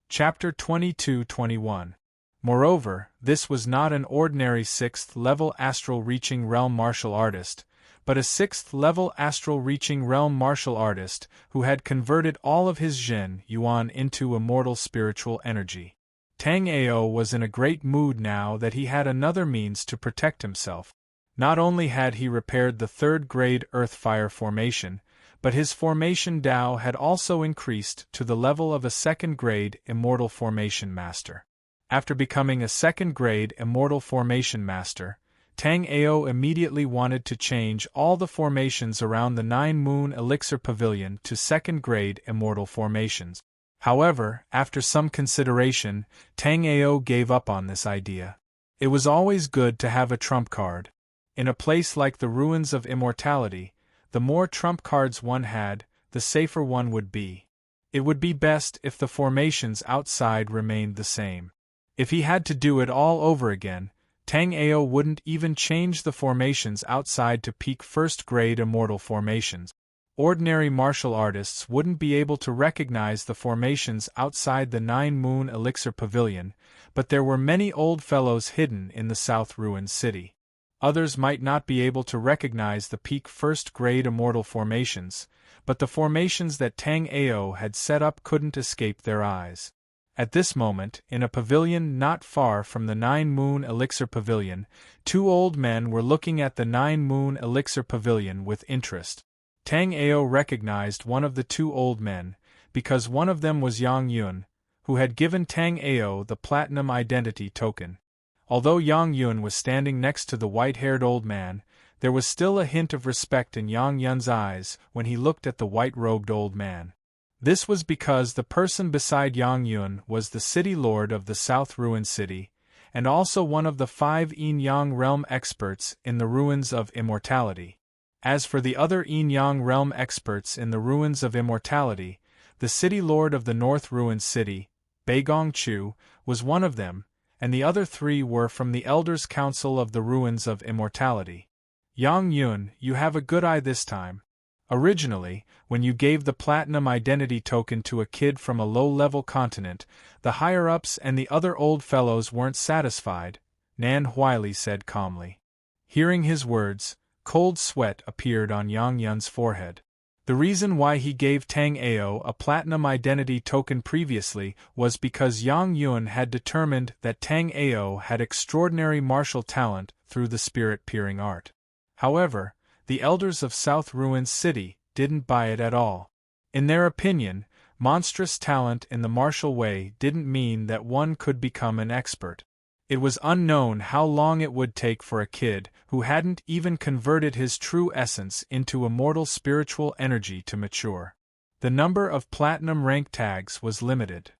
Chapter 22-21. Moreover, this was not an ordinary 6th-level astral-reaching realm martial artist, but a 6th-level astral-reaching realm martial artist who had converted all of his Zhen Yuan into immortal spiritual energy. Tang Ao was in a great mood now that he had another means to protect himself. Not only had he repaired the 3rd-grade Earth-Fire formation, but his formation Dao had also increased to the level of a 2nd-grade Immortal Formation Master. After becoming a 2nd-grade Immortal Formation Master, Tang Ao immediately wanted to change all the formations around the 9-moon elixir pavilion to 2nd-grade immortal formations. However, after some consideration, Tang Ao gave up on this idea. It was always good to have a trump card. In a place like the ruins of immortality, the more trump cards one had, the safer one would be. It would be best if the formations outside remained the same. If he had to do it all over again, Tang Ao wouldn't even change the formations outside to peak 1st-grade immortal formations. Ordinary martial artists wouldn't be able to recognize the formations outside the 9-moon elixir pavilion, but there were many old fellows hidden in the South Ruined City. Others might not be able to recognize the peak 1st-grade immortal formations, but the formations that Tang Ao had set up couldn't escape their eyes. At this moment, in a pavilion not far from the Nine-Moon Elixir Pavilion, two old men were looking at the Nine-Moon Elixir Pavilion with interest. Tang Ao recognized one of the two old men, because one of them was Yang Yun, who had given Tang Ao the platinum identity token. Although Yang Yun was standing next to the white-haired old man, there was still a hint of respect in Yang Yun's eyes when he looked at the white-robed old man. This was because the person beside Yang Yun was the city lord of the South Ruin City, and also one of the 5 Yin-Yang realm experts in the Ruins of Immortality. As for the other Yin-Yang realm experts in the Ruins of Immortality, the city lord of the North Ruin City, Beigong Chu, was one of them, and the other 3 were from the Elders' Council of the Ruins of Immortality. Yang Yun, you have a good eye this time. Originally, when you gave the platinum identity token to a kid from a low-level continent, the higher-ups and the other old fellows weren't satisfied, Nan Huili said calmly. Hearing his words, cold sweat appeared on Yang Yun's forehead. The reason why he gave Tang Ao a platinum identity token previously was because Yang Yun had determined that Tang Ao had extraordinary martial talent through the spirit-peering art. However, the elders of South Ruin City didn't buy it at all. In their opinion, monstrous talent in the martial way didn't mean that one could become an expert. It was unknown how long it would take for a kid who hadn't even converted his true essence into immortal spiritual energy to mature. The number of platinum rank tags was limited.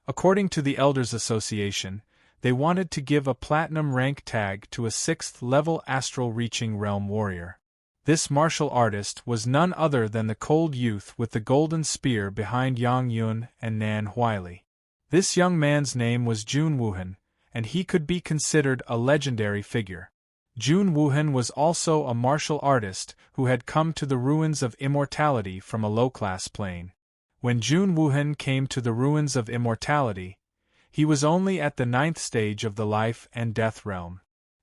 According to the Elders Association, they wanted to give a platinum rank tag to a 6th-level astral-reaching realm warrior. This martial artist was none other than the cold youth with the golden spear behind Yang Yun and Nan Huili. This young man's name was Jun Wuhan, and he could be considered a legendary figure. Jun Wuhan was also a martial artist who had come to the Ruins of Immortality from a low-class plane. When Jun Wuhan came to the Ruins of Immortality, he was only at the 9th stage of the life and death realm.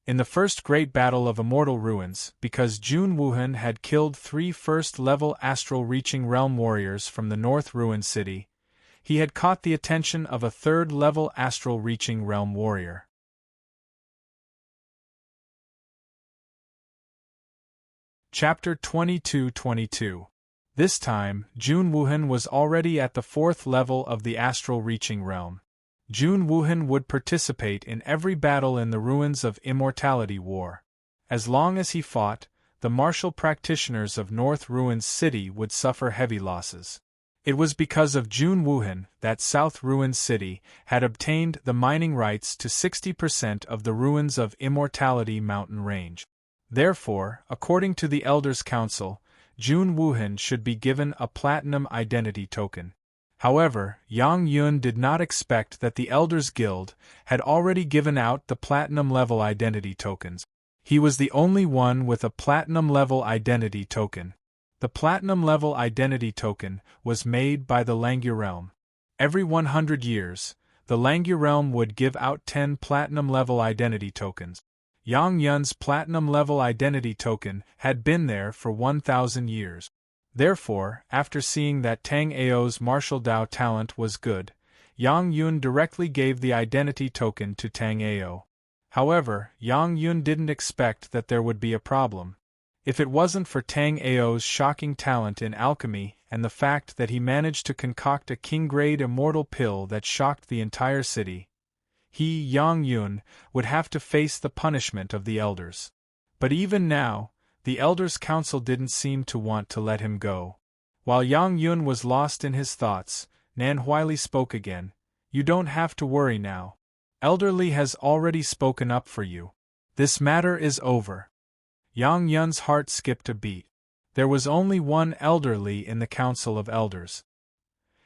In the first great battle of Immortal Ruins, because Jun Wuhan had killed 3 first-level astral-reaching realm warriors from the North Ruin City, he had caught the attention of a 3rd-level astral-reaching realm warrior. Chapter 22-22. This time, Jun Wuhan was already at the 4th level of the astral-reaching realm. Jun Wuhan would participate in every battle in the Ruins of Immortality War. As long as he fought, the martial practitioners of North Ruins City would suffer heavy losses. It was because of Jun Wuhan that South Ruins City had obtained the mining rights to 60% of the Ruins of Immortality mountain range. Therefore, according to the Elders' Council, Jun Wuhan should be given a platinum identity token. However, Yang Yun did not expect that the Elders Guild had already given out the platinum-level identity tokens. He was the only one with a platinum-level identity token. The platinum-level identity token was made by the Langya realm. Every 100 years, the Langya realm would give out 10 platinum-level identity tokens. Yang Yun's platinum-level identity token had been there for 1,000 years. Therefore, after seeing that Tang Ao's martial Dao talent was good, Yang Yun directly gave the identity token to Tang Ao. However, Yang Yun didn't expect that there would be a problem. If it wasn't for Tang Ao's shocking talent in alchemy and the fact that he managed to concoct a king-grade immortal pill that shocked the entire city, he, Yang Yun, would have to face the punishment of the elders. But even now, the Elders' Council didn't seem to want to let him go. While Yang Yun was lost in his thoughts, Nan Huili spoke again. You don't have to worry now. Elderly has already spoken up for you. This matter is over. Yang Yun's heart skipped a beat. There was only one elderly in the Council of Elders.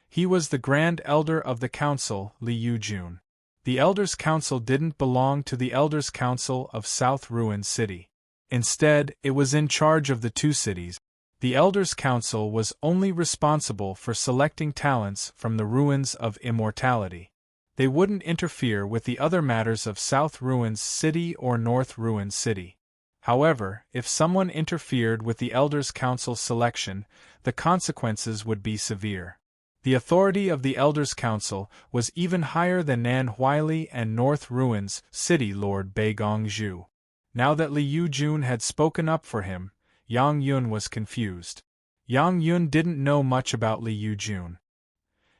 He was the Grand Elder of the Council, Li Yujun. The Elders' Council didn't belong to the Elders' Council of South Ruin City. Instead, it was in charge of the 2 cities. The Elders' Council was only responsible for selecting talents from the Ruins of Immortality. They wouldn't interfere with the other matters of South Ruins City or North Ruins City. However, if someone interfered with the Elders' Council selection, the consequences would be severe. The authority of the Elders' Council was even higher than Nan Huili and North Ruins City Lord Beigong Zhu. Now that Liu Jun had spoken up for him, Yang Yun was confused. Yang Yun didn't know much about Liu Jun.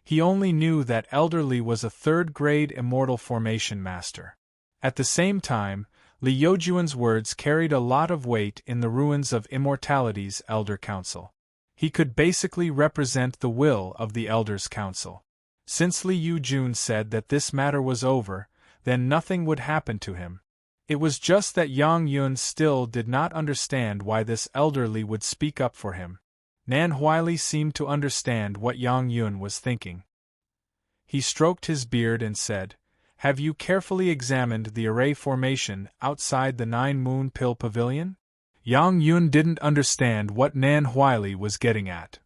He only knew that Elder Li was a third-grade immortal formation master. At the same time, Liu Jun's words carried a lot of weight in the Ruins of Immortality's Elder Council. He could basically represent the will of the Elders' Council. Since Liu Jun said that this matter was over, then nothing would happen to him. It was just that Yang Yun still did not understand why this Elder Li would speak up for him. Nan Huili seemed to understand what Yang Yun was thinking. He stroked his beard and said, "Have you carefully examined the array formation outside the 9-moon pill pavilion?" Yang Yun didn't understand what Nan Huili was getting at.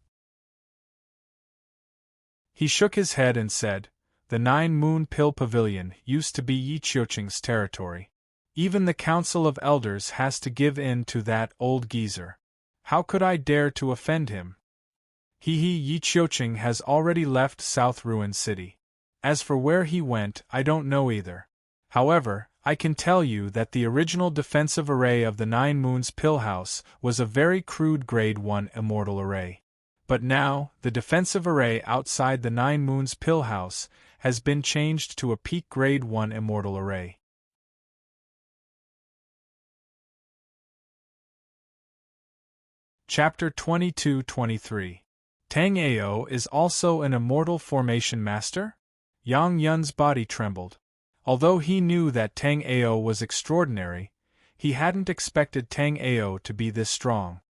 He shook his head and said, "The 9-moon pill pavilion used to be Yi Qiuqing's territory. Even the Council of Elders has to give in to that old geezer. How could I dare to offend him? Yi Qiuqing has already left South Ruin City. As for where he went, I don't know either. However, I can tell you that the original defensive array of the 9 Moons Pill House was a very crude Grade 1 immortal array. But now, the defensive array outside the 9 Moons Pill House has been changed to a peak Grade 1 immortal array." Chapter 22-23. Tang Ao is also an immortal formation master? Yang Yun's body trembled. Although he knew that Tang Ao was extraordinary, he hadn't expected Tang Ao to be this strong.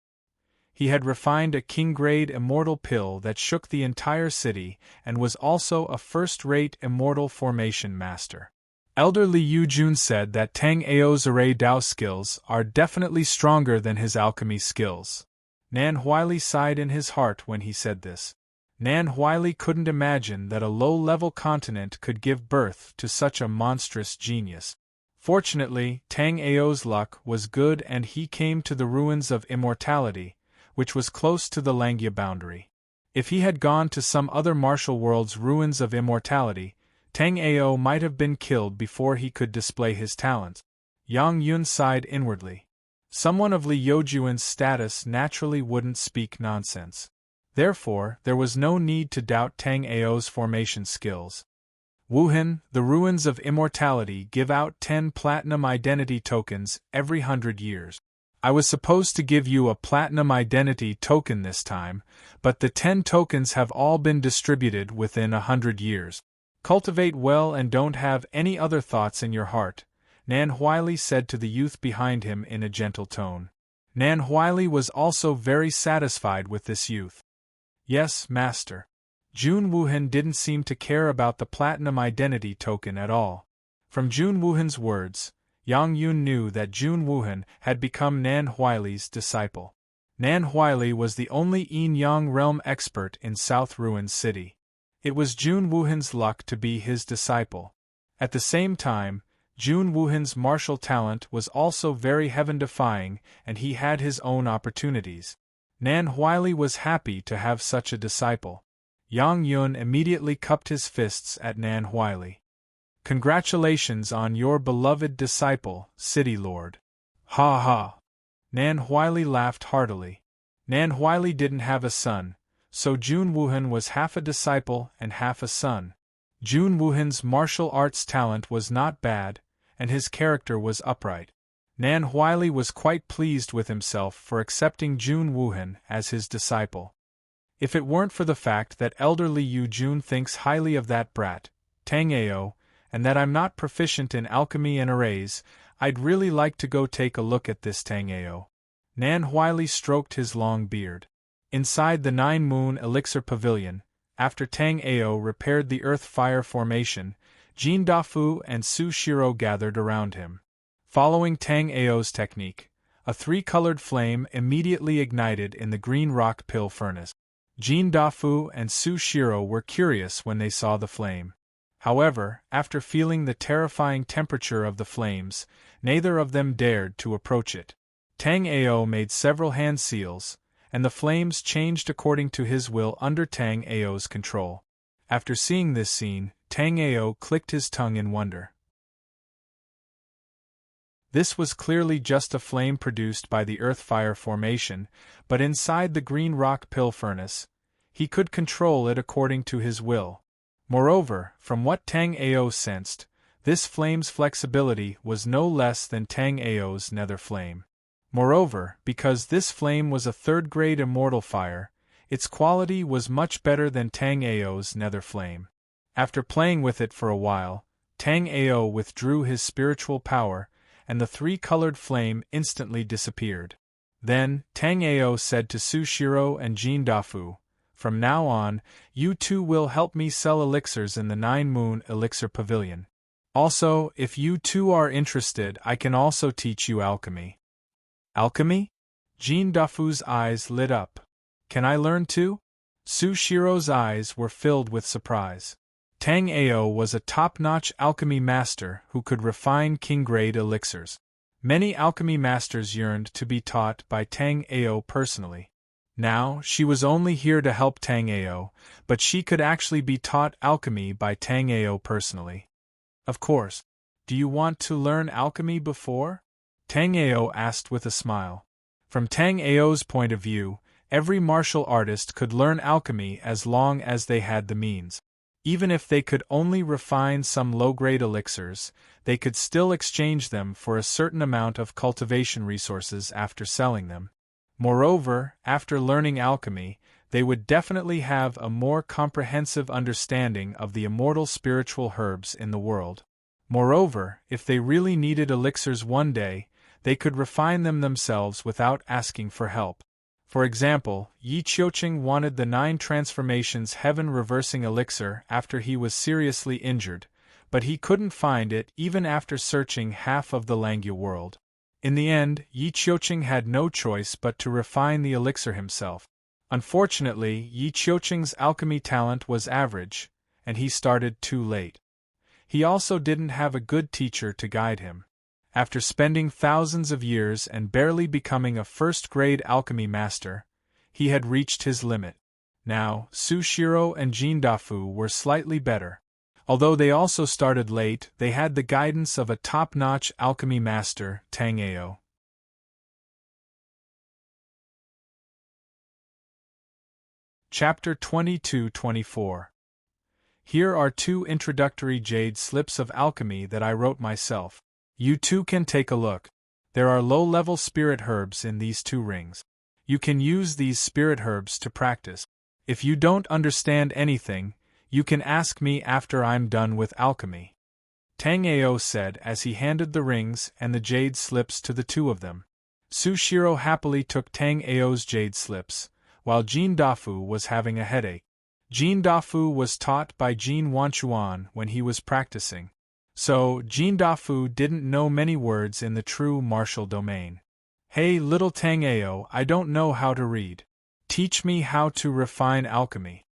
He had refined a king-grade immortal pill that shook the entire city and was also a first-rate immortal formation master. Elder Liu Jun said that Tang Ao's array Dao skills are definitely stronger than his alchemy skills. Nan Huili sighed in his heart when he said this. Nan Huili couldn't imagine that a low-level continent could give birth to such a monstrous genius. Fortunately, Tang Ao's luck was good and he came to the Ruins of Immortality, which was close to the Langya boundary. If he had gone to some other martial world's Ruins of Immortality, Tang Ao might have been killed before he could display his talents. Yang Yun sighed inwardly. Someone of Liu Jun's status naturally wouldn't speak nonsense. Therefore, there was no need to doubt Tang Ao's formation skills. Wuhan, the Ruins of Immortality give out 10 platinum identity tokens every 100 years. I was supposed to give you a platinum identity token this time, but the 10 tokens have all been distributed within 100 years. Cultivate well and don't have any other thoughts in your heart, Nan Huili said to the youth behind him in a gentle tone. Nan Huili was also very satisfied with this youth. Yes, master. Jun Wuhan didn't seem to care about the platinum identity token at all. From Jun Wuhan's words, Yang Yun knew that Jun Wuhan had become Nan Huili's disciple. Nan Huili was the only yin-yang realm expert in South Ruin City. It was Jun Wuhan's luck to be his disciple. At the same time, Jun Wuhan's martial talent was also very heaven-defying and he had his own opportunities. Nan Huili was happy to have such a disciple. Yang Yun immediately cupped his fists at Nan Huili. Congratulations on your beloved disciple, City Lord. Ha ha. Nan Huili laughed heartily. Nan Huili didn't have a son, so Jun Wuhan was half a disciple and half a son. Jun Wuhan's martial arts talent was not bad, and his character was upright. Nan Huili was quite pleased with himself for accepting Jun Wuhan as his disciple. If it weren't for the fact that Elder Liu Jun thinks highly of that brat, Tang Ao, and that I'm not proficient in alchemy and arrays, I'd really like to go take a look at this Tang Ao. Nan Huili stroked his long beard. Inside the 9-moon elixir pavilion, after Tang Ao repaired the earth-fire formation, Jin Dafu and Su Shiro gathered around him. Following Tang Ao's technique, a 3-colored flame immediately ignited in the green rock pill furnace. Jin Dafu and Su Shiro were curious when they saw the flame. However, after feeling the terrifying temperature of the flames, neither of them dared to approach it. Tang Ao made several hand seals, and the flames changed according to his will under Tang Ao's control. After seeing this scene, Tang Ao clicked his tongue in wonder. This was clearly just a flame produced by the earth fire formation, but inside the green rock pill furnace, he could control it according to his will. Moreover, from what Tang Ao sensed, this flame's flexibility was no less than Tang Ao's nether flame. Moreover, because this flame was a third-grade immortal fire, its quality was much better than Tang Ao's nether flame. After playing with it for a while, Tang Ao withdrew his spiritual power, and the three-colored flame instantly disappeared. Then, Tang Ao said to Sushiro and Jin Dafu, "From now on, you two will help me sell elixirs in the Nine-Moon Elixir Pavilion. Also, if you two are interested, I can also teach you alchemy." "Alchemy?" Jin Dafu's eyes lit up. "Can I learn too?" Sushiro's eyes were filled with surprise. Tang Ao was a top-notch alchemy master who could refine king-grade elixirs. Many alchemy masters yearned to be taught by Tang Ao personally. Now, she was only here to help Tang Ao, but she could actually be taught alchemy by Tang Ao personally. "Of course. Do you want to learn alchemy before?" Tang Ao asked with a smile. From Tang Ao's point of view, every martial artist could learn alchemy as long as they had the means. Even if they could only refine some low-grade elixirs, they could still exchange them for a certain amount of cultivation resources after selling them. Moreover, after learning alchemy, they would definitely have a more comprehensive understanding of the immortal spiritual herbs in the world. Moreover, if they really needed elixirs one day, they could refine them themselves without asking for help. For example, Yi Qiuqing wanted the 9 transformations heaven-reversing elixir after he was seriously injured, but he couldn't find it even after searching half of the Langya world. In the end, Yi Qiuqing had no choice but to refine the elixir himself. Unfortunately, Yi Qiuqing's alchemy talent was average, and he started too late. He also didn't have a good teacher to guide him. After spending thousands of years and barely becoming a first-grade alchemy master, he had reached his limit. Now, Sushiro and Jin Dafu were slightly better. Although they also started late, they had the guidance of a top-notch alchemy master, Tang Ao. Chapter 22-24. Here are 2 introductory jade slips of alchemy that I wrote myself. You too can take a look. There are low-level spirit herbs in these 2 rings. You can use these spirit herbs to practice. If you don't understand anything, you can ask me after I'm done with alchemy. Tang Ao said as he handed the rings and the jade slips to the 2 of them. Sushiro happily took Tang Ao's jade slips, while Jin Dafu was having a headache. Jin Dafu was taught by Jin Wanchuan when he was practicing. So, Jin Dafu didn't know many words in the true martial domain. "Hey little Tang Ao, I don't know how to read. Teach me how to refine alchemy."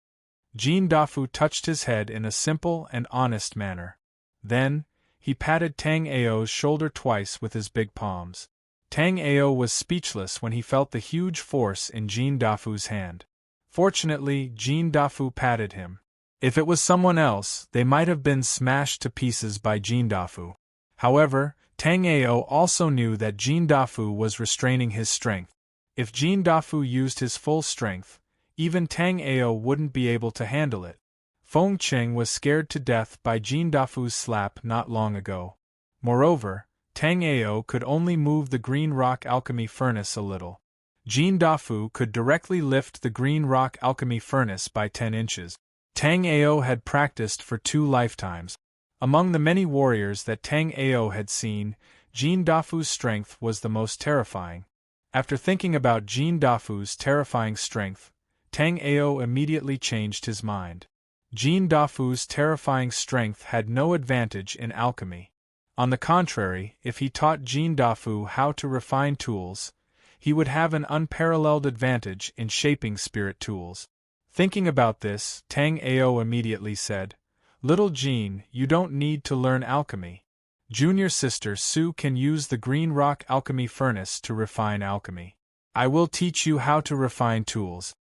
Jin Dafu touched his head in a simple and honest manner. Then, he patted Tang Ao's shoulder twice with his big palms. Tang Ao was speechless when he felt the huge force in Jin Dafu's hand. Fortunately, Jin Dafu patted him. If it was someone else, they might have been smashed to pieces by Jin Dafu. However, Tang Ao also knew that Jin Dafu was restraining his strength. If Jin Dafu used his full strength, even Tang Ao wouldn't be able to handle it. Feng Qing was scared to death by Jin Dafu's slap not long ago. Moreover, Tang Ao could only move the green rock alchemy furnace a little. Jin Dafu could directly lift the green rock alchemy furnace by 10 inches. Tang Ao had practiced for 2 lifetimes. Among the many warriors that Tang Ao had seen, Jin Dafu's strength was the most terrifying. After thinking about Jin Dafu's terrifying strength, Tang Ao immediately changed his mind. Jin Dafu's terrifying strength had no advantage in alchemy. On the contrary, if he taught Jin Dafu how to refine tools, he would have an unparalleled advantage in shaping spirit tools. Thinking about this, Tang Ao immediately said, "Little Jin, you don't need to learn alchemy. Junior sister Su can use the green rock alchemy furnace to refine alchemy." I will teach you how to refine tools.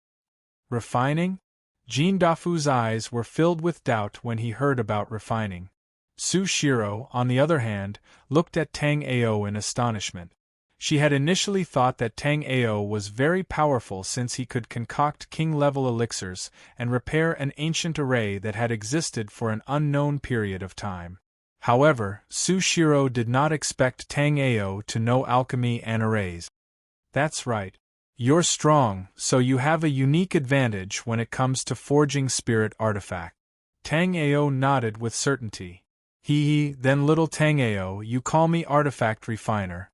Refining? Jin Dafu's eyes were filled with doubt when he heard about refining. Su Shiro, on the other hand, looked at Tang Ao in astonishment. She had initially thought that Tang Ao was very powerful since he could concoct king-level elixirs and repair an ancient array that had existed for an unknown period of time. However, Su Shiro did not expect Tang Ao to know alchemy and arrays. That's right. You're strong, so you have a unique advantage when it comes to forging spirit artifact. Tang Ao nodded with certainty. Then little Tang Ao, you call me artifact refiner.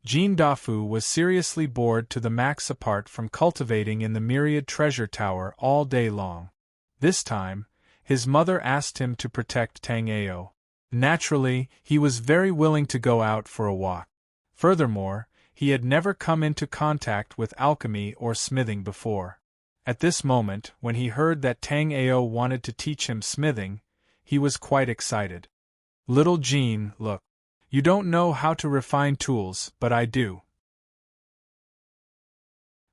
Jin Dafu was seriously bored to the max apart from cultivating in the myriad treasure tower all day long. This time, his mother asked him to protect Tang Ao. Naturally, he was very willing to go out for a walk. Furthermore, he had never come into contact with alchemy or smithing before. At this moment, when he heard that Tang Ao wanted to teach him smithing, he was quite excited. Little Jean, look. You don't know how to refine tools, but I do.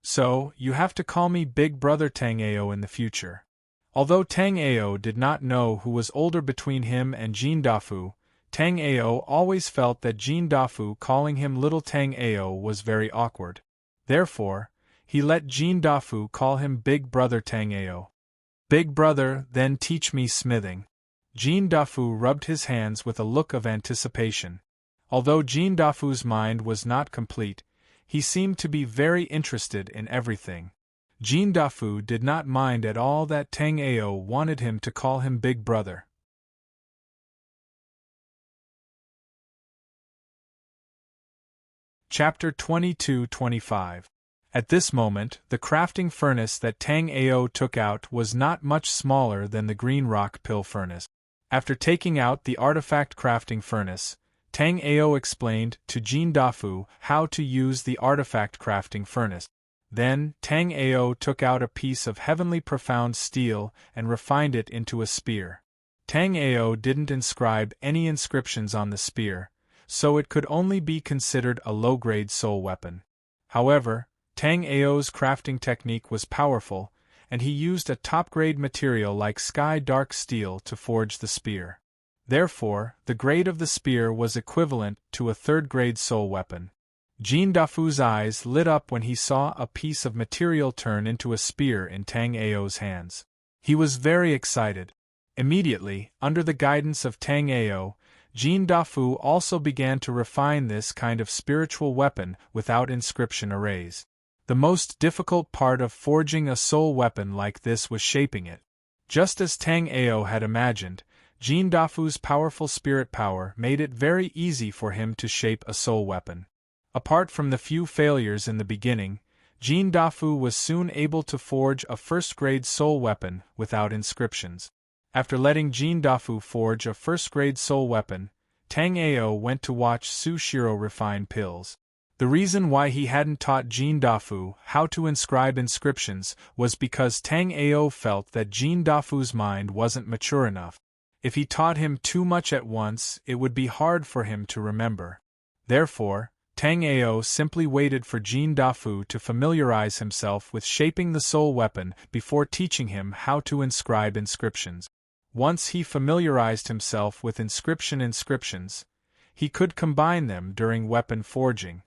So, you have to call me Big Brother Tang Ao in the future. Although Tang Ao did not know who was older between him and Jin Dafu, Tang Ao always felt that Jin Dafu calling him Little Tang Ao was very awkward. Therefore, he let Jin Dafu call him Big Brother Tang Ao. Big Brother, then teach me smithing. Jin Dafu rubbed his hands with a look of anticipation. Although Jin Dafu's mind was not complete, he seemed to be very interested in everything. Jin Dafu did not mind at all that Tang Ao wanted him to call him Big Brother. Chapter 22-25. At this moment, the crafting furnace that Tang Ao took out was not much smaller than the green rock pill furnace. After taking out the artifact crafting furnace, Tang Ao explained to Jin Dafu how to use the artifact crafting furnace. Then, Tang Ao took out a piece of heavenly profound steel and refined it into a spear. Tang Ao didn't inscribe any inscriptions on the spear, so it could only be considered a low-grade soul weapon. However, Tang Ao's crafting technique was powerful, and he used a top-grade material like sky-dark steel to forge the spear. Therefore, the grade of the spear was equivalent to a third-grade soul weapon. Jin Dafu's eyes lit up when he saw a piece of material turn into a spear in Tang Ao's hands. He was very excited. Immediately, under the guidance of Tang Ao, Jin Dafu also began to refine this kind of spiritual weapon without inscription arrays. The most difficult part of forging a soul weapon like this was shaping it. Just as Tang Ao had imagined, Jin Dafu's powerful spirit power made it very easy for him to shape a soul weapon. Apart from the few failures in the beginning, Jin Dafu was soon able to forge a first-grade soul weapon without inscriptions. After letting Jin Dafu forge a first-grade soul weapon, Tang Ao went to watch Su Shiro refine pills. The reason why he hadn't taught Jin Dafu how to inscribe inscriptions was because Tang Ao felt that Jin Dafu's mind wasn't mature enough. If he taught him too much at once, it would be hard for him to remember. Therefore, Tang Ao simply waited for Jin Dafu to familiarize himself with shaping the soul weapon before teaching him how to inscribe inscriptions. Once he familiarized himself with inscriptions, he could combine them during weapon forging.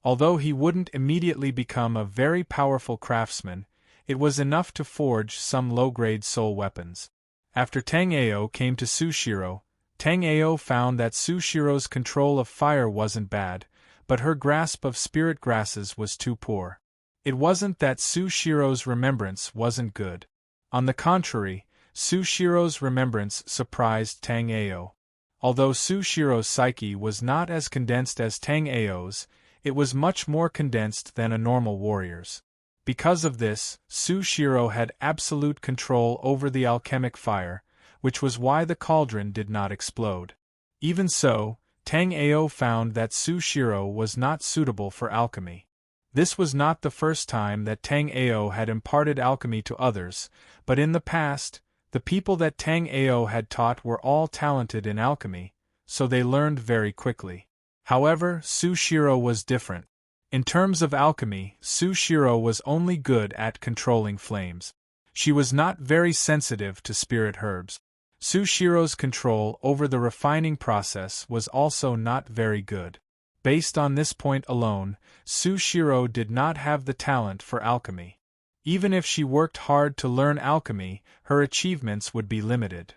Although he wouldn't immediately become a very powerful craftsman, it was enough to forge some low-grade soul weapons. After Tang Ao came to Su Shiro, Tang Ao found that Su Shiro's control of fire wasn't bad, but her grasp of spirit grasses was too poor. It wasn't that Su Shiro's remembrance wasn't good. On the contrary, Su Shiro's remembrance surprised Tang Ao. Although Su Shiro's psyche was not as condensed as Tang Ao's, it was much more condensed than a normal warrior's. Because of this, Su Shiro had absolute control over the alchemic fire, which was why the cauldron did not explode. Even so, Tang Ao found that Su Shiro was not suitable for alchemy. This was not the first time that Tang Ao had imparted alchemy to others, but in the past, the people that Tang Ao had taught were all talented in alchemy, so they learned very quickly. However, Su Shiro was different. In terms of alchemy, Sushiro was only good at controlling flames. She was not very sensitive to spirit herbs. Sushiro's control over the refining process was also not very good. Based on this point alone, Sushiro did not have the talent for alchemy. Even if she worked hard to learn alchemy, her achievements would be limited.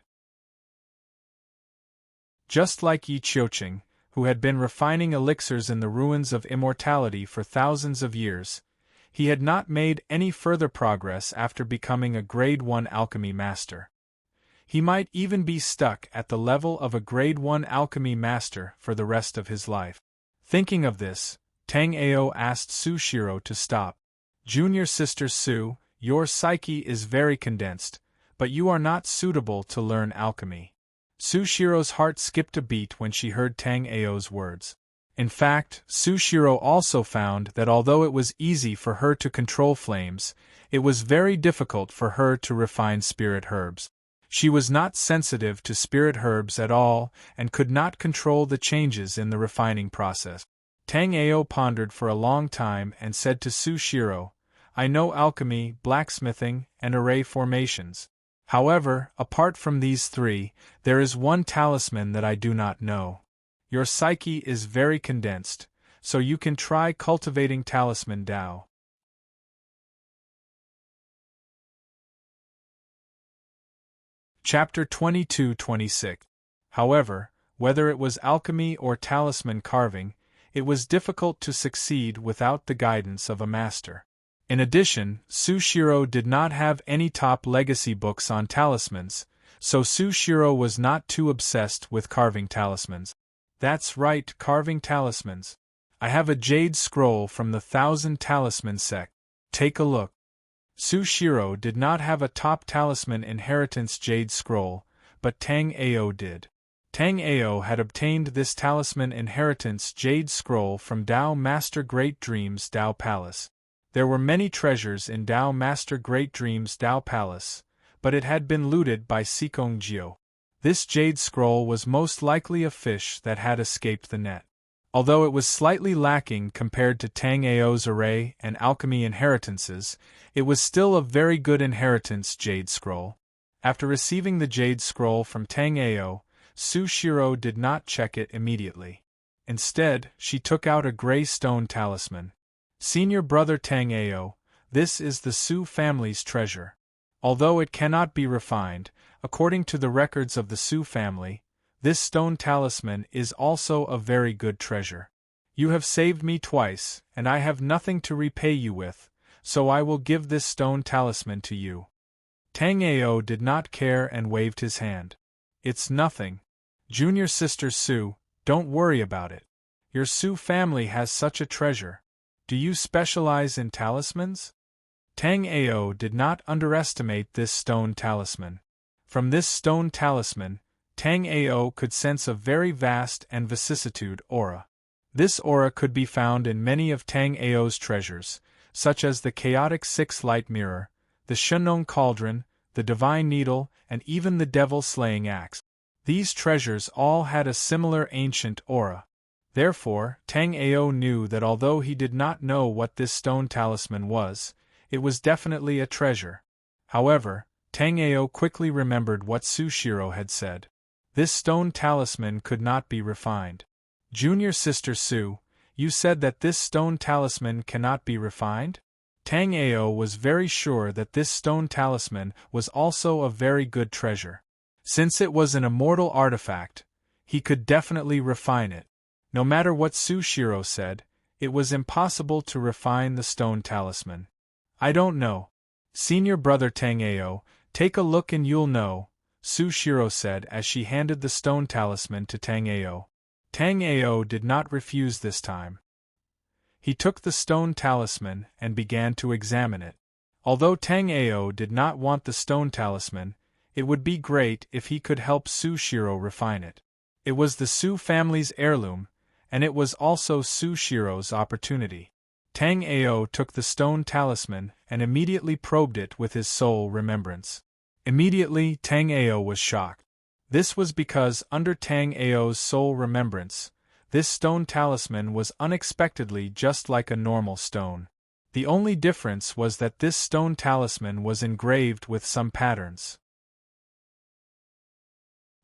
Just like Yi Qiuqing, who had been refining elixirs in the ruins of immortality for thousands of years, he had not made any further progress after becoming a Grade 1 alchemy master. He might even be stuck at the level of a Grade 1 alchemy master for the rest of his life. Thinking of this, Tang Ao asked Sushiro to stop. "Junior sister Su, your psyche is very condensed, but you are not suitable to learn alchemy." Sushiro's heart skipped a beat when she heard Tang Ao's words. In fact, Sushiro also found that although it was easy for her to control flames, it was very difficult for her to refine spirit herbs. She was not sensitive to spirit herbs at all and could not control the changes in the refining process. Tang Ao pondered for a long time and said to Sushiro, "I know alchemy, blacksmithing, and array formations. However, apart from these three, there is one talisman that I do not know. Your psyche is very condensed, so you can try cultivating talisman Dao." Chapter 22-26. However, whether it was alchemy or talisman carving, it was difficult to succeed without the guidance of a master. In addition, Sushiro did not have any top legacy books on talismans, so Sushiro was not too obsessed with carving talismans. "That's right, carving talismans. I have a jade scroll from the 1,000 Talisman sect. Take a look." Sushiro did not have a top talisman inheritance jade scroll, but Tang Ao did. Tang Ao had obtained this talisman inheritance jade scroll from Dao Master Great Dreams Dao Palace. There were many treasures in Dao Master Great Dreams Dao Palace, but it had been looted by Sikong Jiu. This jade scroll was most likely a fish that had escaped the net. Although it was slightly lacking compared to Tang Ao's array and alchemy inheritances, it was still a very good inheritance jade scroll. After receiving the jade scroll from Tang Ao, Sushiro did not check it immediately. Instead, she took out a gray stone talisman. "Senior brother Tang Ao, this is the Su family's treasure. Although it cannot be refined, according to the records of the Su family, this stone talisman is also a very good treasure. You have saved me twice, and I have nothing to repay you with, so I will give this stone talisman to you." Tang Ao did not care and waved his hand. "It's nothing. Junior sister Su, don't worry about it. Your Su family has such a treasure. Do you specialize in talismans?" Tang Ao did not underestimate this stone talisman. From this stone talisman, Tang Ao could sense a very vast and vicissitude aura. This aura could be found in many of Tang Ao's treasures, such as the chaotic six-light mirror, the Shenong cauldron, the divine needle, and even the devil-slaying axe. These treasures all had a similar ancient aura. Therefore, Tang Ao knew that although he did not know what this stone talisman was, it was definitely a treasure. However, Tang Ao quickly remembered what Sushiro had said. This stone talisman could not be refined. "Junior sister Su, you said that this stone talisman cannot be refined?" Tang Ao was very sure that this stone talisman was also a very good treasure. Since it was an immortal artifact, he could definitely refine it. No matter what Sushiro said, it was impossible to refine the stone talisman. "I don't know. Senior brother Tang Ao, take a look and you'll know," Sushiro said as she handed the stone talisman to Tang Ao. Tang Ao did not refuse this time. He took the stone talisman and began to examine it. Although Tang Ao did not want the stone talisman, it would be great if he could help Sushiro refine it. It was the Su family's heirloom, and it was also Sushiro's opportunity. Tang Ao took the stone talisman and immediately probed it with his soul remembrance. Immediately, Tang Ao was shocked. This was because under Tang Ao's soul remembrance, This stone talisman was unexpectedly just like a normal stone. The only difference was that this stone talisman was engraved with some patterns.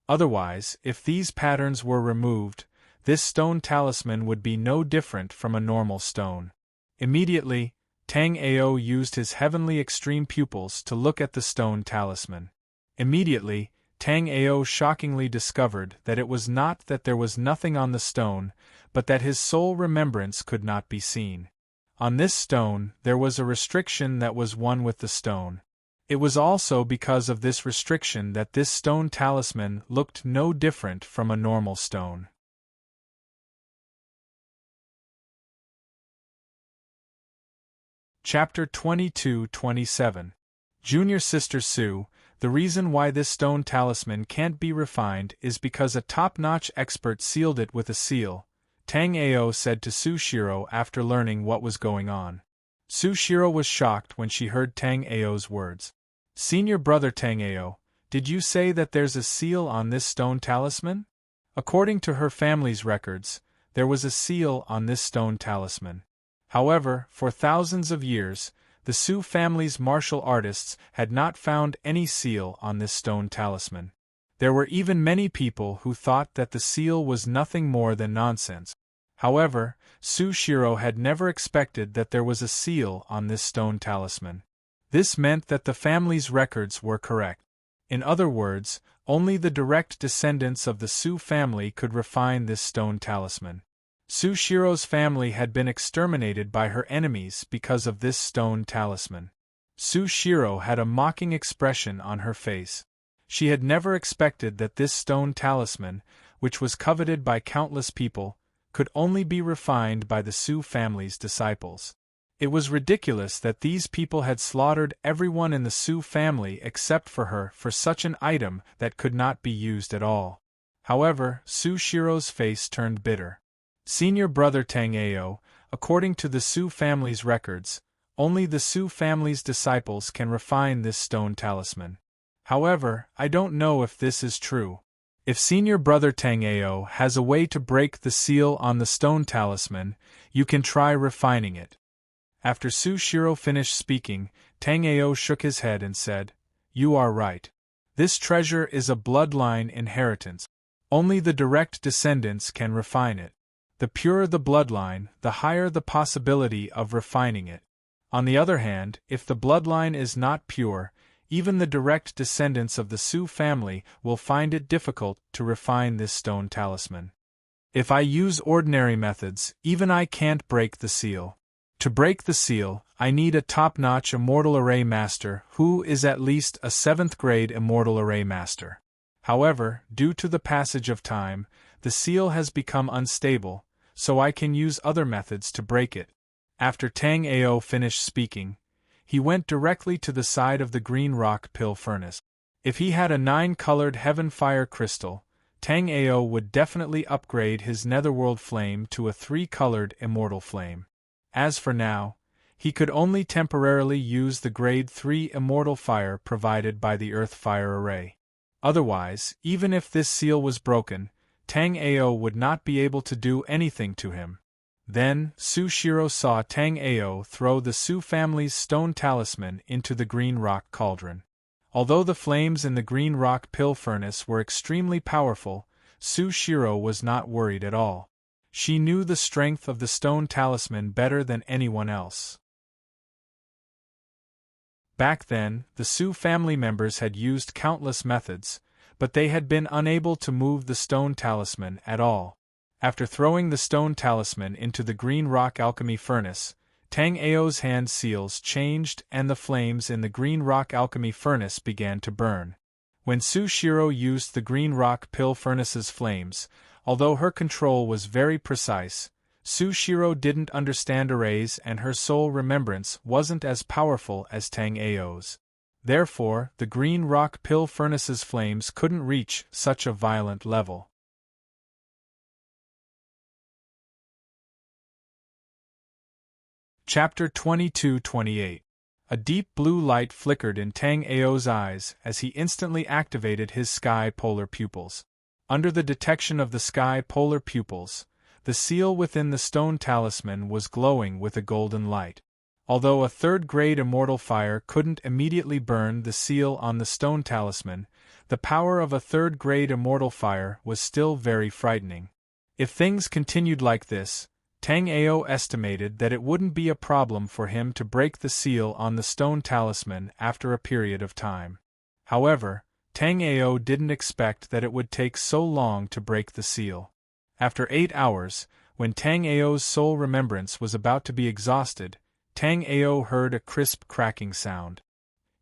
Otherwise, if these patterns were removed, this stone talisman would be no different from a normal stone. Immediately, Tang Ao used his heavenly extreme pupils to look at the stone talisman. Immediately, Tang Ao shockingly discovered that it was not that there was nothing on the stone, but that his soul remembrance could not be seen. On this stone, there was a restriction that was one with the stone. It was also because of this restriction that this stone talisman looked no different from a normal stone. Chapter 22-27. Junior Sister Sue, the reason why this stone talisman can't be refined is because a top-notch expert sealed it with a seal, Tang Ao said to Sushiro after learning what was going on. Sushiro was shocked when she heard Tang Ao's words. Senior brother Tang Ao, did you say that there's a seal on this stone talisman? According to her family's records, there was a seal on this stone talisman. However, for thousands of years, the Su family's martial artists had not found any seal on this stone talisman. There were even many people who thought that the seal was nothing more than nonsense. However, Sushiro had never expected that there was a seal on this stone talisman. This meant that the family's records were correct. In other words, only the direct descendants of the Su family could refine this stone talisman. Sushiro's family had been exterminated by her enemies because of this stone talisman. Sushiro had a mocking expression on her face. She had never expected that this stone talisman, which was coveted by countless people, could only be refined by the Su family's disciples. It was ridiculous that these people had slaughtered everyone in the Su family except for her for such an item that could not be used at all. However, Sushiro's face turned bitter. Senior brother Tang Ao, according to the Su family's records, only the Su family's disciples can refine this stone talisman. However, I don't know if this is true. If senior brother Tang Ao has a way to break the seal on the stone talisman, you can try refining it. After Sushiro finished speaking, Tang Ao shook his head and said, You are right. This treasure is a bloodline inheritance. Only the direct descendants can refine it. The purer the bloodline, the higher the possibility of refining it. On the other hand, if the bloodline is not pure, even the direct descendants of the Su family will find it difficult to refine this stone talisman. If I use ordinary methods, even I can't break the seal. To break the seal, I need a top-notch Immortal Array Master who is at least a 7th grade Immortal Array Master. However, due to the passage of time, the seal has become unstable, so I can use other methods to break it. After Tang Ao finished speaking, he went directly to the side of the green rock pill furnace. If he had a 9-colored heaven fire crystal, Tang Ao would definitely upgrade his netherworld flame to a 3-colored immortal flame. As for now, he could only temporarily use the grade 3 immortal fire provided by the earth fire array. Otherwise, even if this seal was broken, Tang Ao would not be able to do anything to him. Then, Sushiro saw Tang Ao throw the Su family's stone talisman into the green rock cauldron. Although the flames in the green rock pill furnace were extremely powerful, Sushiro was not worried at all. She knew the strength of the stone talisman better than anyone else. Back then, the Su family members had used countless methods, but they had been unable to move the stone talisman at all. After throwing the stone talisman into the green rock alchemy furnace, Tang Ao's hand seals changed and the flames in the green rock alchemy furnace began to burn. When Sushiro used the green rock pill furnace's flames, although her control was very precise, Sushiro didn't understand arrays and her soul remembrance wasn't as powerful as Tang Ao's. Therefore, the green rock pill furnace's flames couldn't reach such a violent level. Chapter 22-28. A deep blue light flickered in Tang Ao's eyes as he instantly activated his sky polar pupils. Under the detection of the sky polar pupils, The seal within the stone talisman was glowing with a golden light. Although a third-grade immortal fire couldn't immediately burn the seal on the stone talisman, the power of a third-grade immortal fire was still very frightening. If things continued like this, Tang Ao estimated that it wouldn't be a problem for him to break the seal on the stone talisman after a period of time. However, Tang Ao didn't expect that it would take so long to break the seal. After 8 hours, when Tang Ao's soul remembrance was about to be exhausted, Tang Ao heard a crisp cracking sound.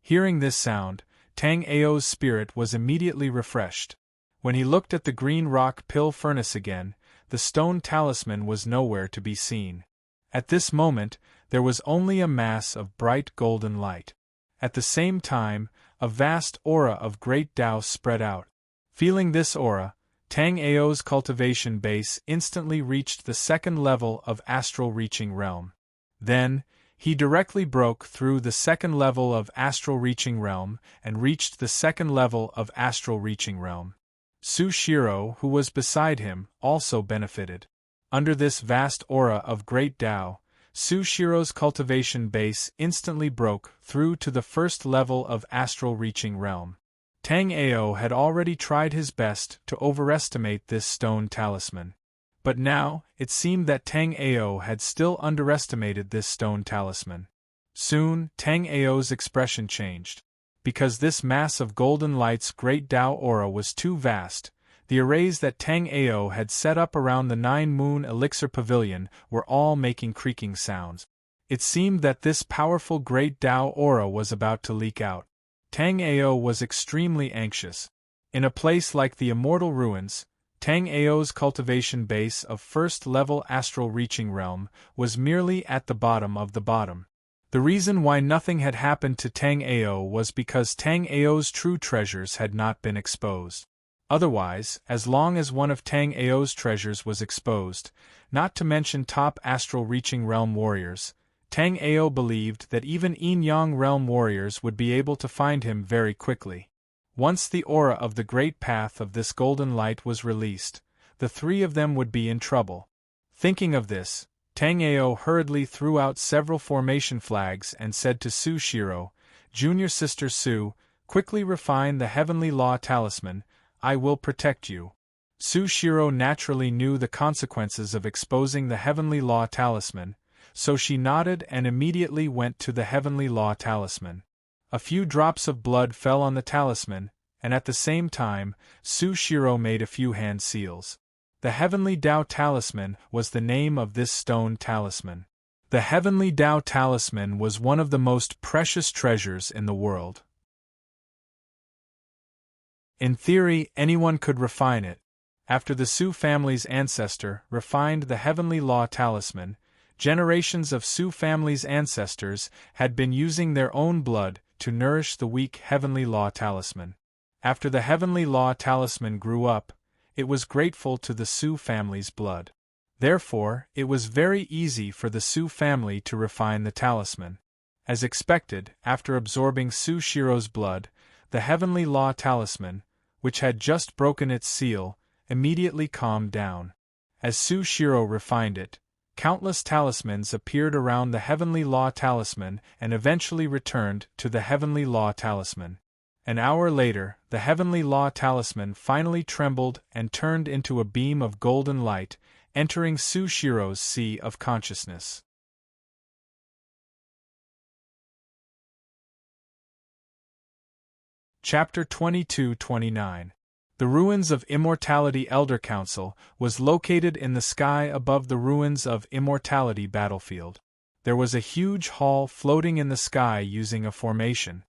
Hearing this sound, Tang Ao's spirit was immediately refreshed. When he looked at the green rock pill furnace again, the stone talisman was nowhere to be seen. At this moment, there was only a mass of bright golden light. At the same time, a vast aura of great Tao spread out. Feeling this aura, Tang Ao's cultivation base instantly reached the second level of astral reaching realm. Then, he directly broke through the second level of astral reaching realm and reached the second level of astral reaching realm. Su Shiro, who was beside him, also benefited. Under this vast aura of great Tao, Su Shiro's cultivation base instantly broke through to the first level of astral reaching realm. Tang Ao had already tried his best to overestimate this stone talisman. But now, it seemed that Tang Ao had still underestimated this stone talisman. Soon, Tang Ao's expression changed. Because this mass of golden light's great Tao aura was too vast, the arrays that Tang Ao had set up around the 9-moon elixir pavilion were all making creaking sounds. It seemed that this powerful great Tao aura was about to leak out. Tang Ao was extremely anxious. In a place like the Immortal Ruins, Tang Ao's cultivation base of first-level astral reaching realm was merely at the bottom of the bottom. The reason why nothing had happened to Tang Ao was because Tang Ao's true treasures had not been exposed. Otherwise, as long as one of Tang Ao's treasures was exposed, not to mention top astral reaching realm warriors, Tang Ao believed that even Yin-Yang realm warriors would be able to find him very quickly. Once the aura of the great path of this golden light was released, the three of them would be in trouble. Thinking of this, Tang Ao hurriedly threw out several formation flags and said to Su Shiro, "Junior sister Su, quickly refine the heavenly law talisman, I will protect you." Su Shiro naturally knew the consequences of exposing the heavenly law talisman, so she nodded and immediately went to the heavenly law talisman. A few drops of blood fell on the talisman, and at the same time, Su Shiro made a few hand seals. The Heavenly Tao Talisman was the name of this stone talisman. The Heavenly Tao Talisman was one of the most precious treasures in the world. In theory, anyone could refine it. After the Su family's ancestor refined the Heavenly Law Talisman, generations of Su family's ancestors had been using their own blood to nourish the weak Heavenly Law Talisman. After the Heavenly Law Talisman grew up, it was grateful to the Su family's blood. Therefore, it was very easy for the Su family to refine the talisman. As expected, after absorbing Su Shiro's blood, the Heavenly Law Talisman, which had just broken its seal, immediately calmed down. As Su Shiro refined it, countless talismans appeared around the Heavenly Law Talisman and eventually returned to the Heavenly Law Talisman. An hour later, the Heavenly Law Talisman finally trembled and turned into a beam of golden light, entering Su Shiro's sea of consciousness. Chapter 22-29. The ruins of Immortality Elder Council was located in the sky above the ruins of Immortality Battlefield. There was a huge hall floating in the sky using a formation.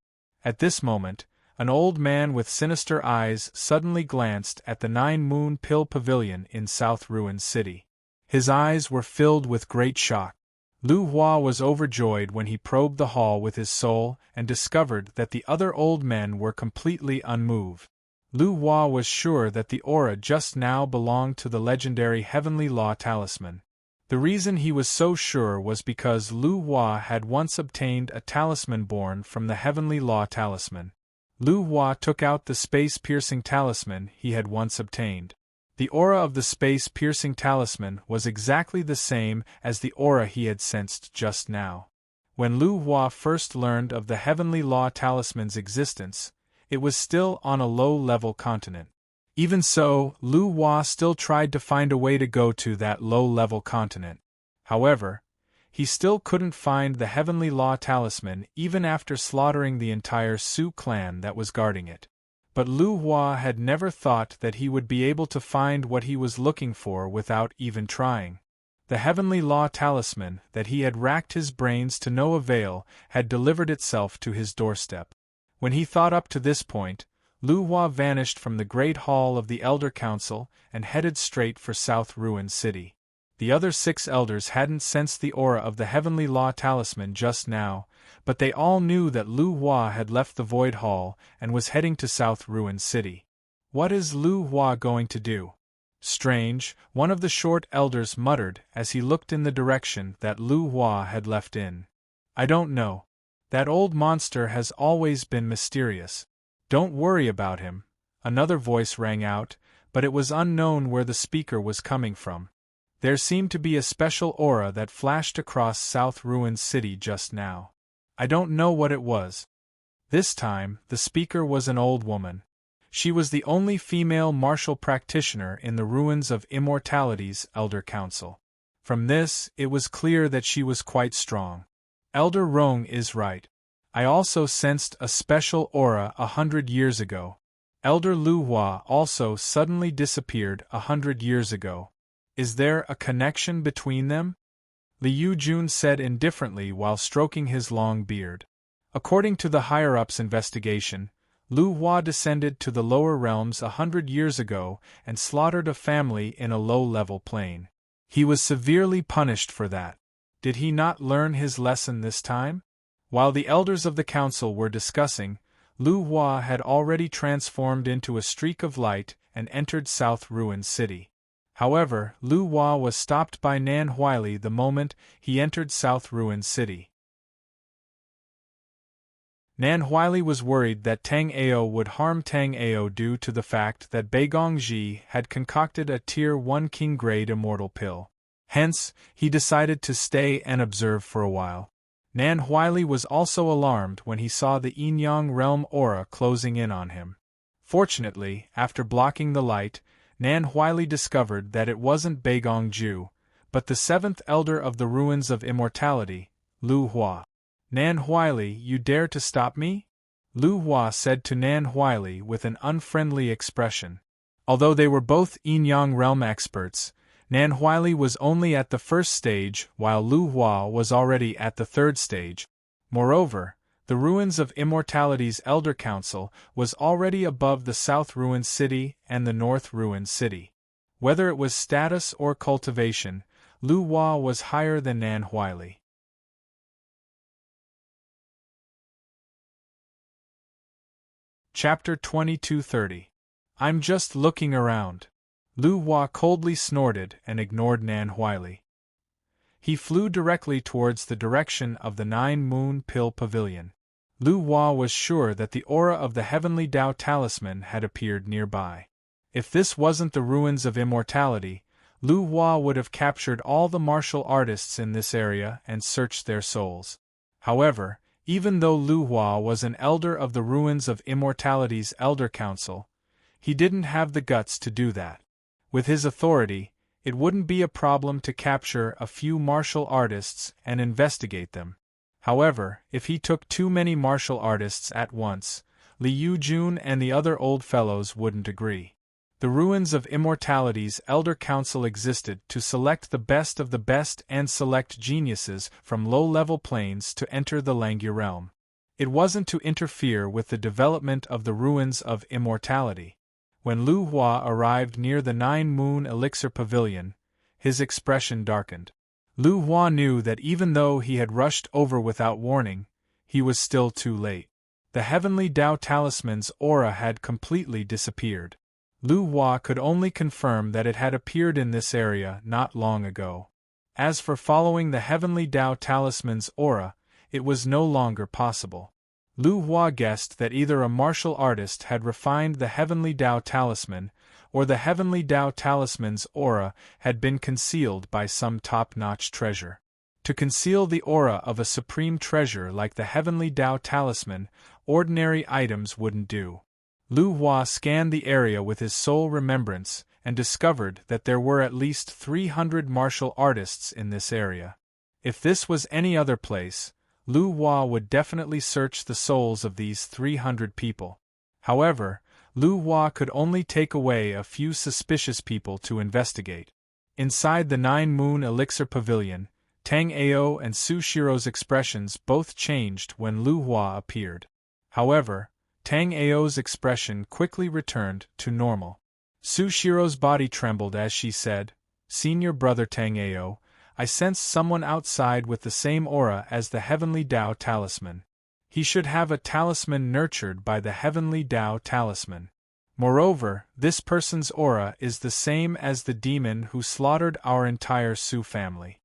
At this moment, an old man with sinister eyes suddenly glanced at the 9-moon pill pavilion in South Ruin City. His eyes were filled with great shock. Lu Hua was overjoyed when he probed the hall with his soul and discovered that the other old men were completely unmoved. Lu Hua was sure that the aura just now belonged to the legendary Heavenly Law Talisman. The reason he was so sure was because Lu Hua had once obtained a talisman born from the Heavenly Law Talisman. Lu Hua took out the space-piercing talisman he had once obtained. The aura of the space-piercing talisman was exactly the same as the aura he had sensed just now. When Lu Hua first learned of the Heavenly Law Talisman's existence, it was still on a low-level continent. Even so, Lu Hua still tried to find a way to go to that low-level continent. However, he still couldn't find the Heavenly Law Talisman even after slaughtering the entire Su clan that was guarding it. But Lu Hua had never thought that he would be able to find what he was looking for without even trying. The Heavenly Law Talisman that he had racked his brains to no avail had delivered itself to his doorstep. When he thought up to this point, Lu Hua vanished from the Great Hall of the Elder Council and headed straight for South Ruin City. The other 6 elders hadn't sensed the aura of the Heavenly Law Talisman just now, but they all knew that Lu Hua had left the Void Hall and was heading to South Ruin City. What is Lu Hua going to do? Strange, one of the short elders muttered as he looked in the direction that Lu Hua had left in. I don't know. That old monster has always been mysterious. Don't worry about him, another voice rang out, but it was unknown where the speaker was coming from. There seemed to be a special aura that flashed across South Ruin City just now. I don't know what it was. This time, the speaker was an old woman. She was the only female martial practitioner in the Ruins of Immortality's Elder Council. From this, it was clear that she was quite strong. Elder Rong is right. I also sensed a special aura 100 years ago. Elder Lu Hua also suddenly disappeared 100 years ago. Is there a connection between them? Liu Jun said indifferently while stroking his long beard. According to the higher-ups' investigation, Lu Hua descended to the lower realms 100 years ago and slaughtered a family in a low-level plane. He was severely punished for that. Did he not learn his lesson this time? While the elders of the council were discussing, Lu Hua had already transformed into a streak of light and entered South Ruin City. However, Lu Hua was stopped by Nan Huili the moment he entered South Ruin City. Nan Huili was worried that Tang Ao would harm Tang Ao due to the fact that Beigong Ji had concocted a Tier 1 King-grade immortal pill. Hence, he decided to stay and observe for a while. Nan Huili was also alarmed when he saw the Yin-Yang realm aura closing in on him. Fortunately, after blocking the light, Nan Huili discovered that it wasn't Beigong Ju, but the 7th Elder of the Ruins of Immortality, Lu Hua. Nan Huili, you dare to stop me? Lu Hua said to Nan Huili with an unfriendly expression. Although they were both Yin-Yang realm experts, Nan Huili was only at the 1st stage while Lu Hua was already at the 3rd stage. Moreover, the Ruins of Immortality's Elder Council was already above the South Ruin City and the North Ruin City. Whether it was status or cultivation, Lu Hua was higher than Nan Huili. Chapter 2230. I'm just looking around. Lu Hua coldly snorted and ignored Nan Huili. He flew directly towards the direction of the 9-Moon Pill Pavilion. Lu Hua was sure that the aura of the Heavenly Tao Talisman had appeared nearby. If this wasn't the Ruins of Immortality, Lu Hua would have captured all the martial artists in this area and searched their souls. However, even though Lu Hua was an elder of the Ruins of Immortality's Elder Council, he didn't have the guts to do that. With his authority, it wouldn't be a problem to capture a few martial artists and investigate them. However, if he took too many martial artists at once, Liu Jun and the other old fellows wouldn't agree. The Ruins of Immortality's Elder Council existed to select the best of the best and select geniuses from low-level planes to enter the Langya realm. It wasn't to interfere with the development of the Ruins of Immortality. When Lu Hua arrived near the 9-Moon Elixir Pavilion, his expression darkened. Lu Hua knew that even though he had rushed over without warning, he was still too late. The Heavenly Tao Talisman's aura had completely disappeared. Lu Hua could only confirm that it had appeared in this area not long ago. As for following the Heavenly Tao Talisman's aura, it was no longer possible. Lu Hua guessed that either a martial artist had refined the Heavenly Tao Talisman, or the heavenly Tao talisman's aura had been concealed by some top-notch treasure. To conceal the aura of a supreme treasure like the heavenly Tao talisman, ordinary items wouldn't do. Lu Hua scanned the area with his soul remembrance and discovered that there were at least 300 martial artists in this area. If this was any other place, Lu Hua would definitely search the souls of these 300 people. However, Lu Hua could only take away a few suspicious people to investigate. Inside the Nine Moon Elixir Pavilion, Tang Ao and Su Shiro's expressions both changed when Lu Hua appeared. However, Tang Ao's expression quickly returned to normal. Su Shiro's body trembled as she said, "Senior brother Tang Ao, I sense someone outside with the same aura as the heavenly Tao talisman. He should have a talisman nurtured by the heavenly Tao talisman. Moreover, this person's aura is the same as the demon who slaughtered our entire Su family."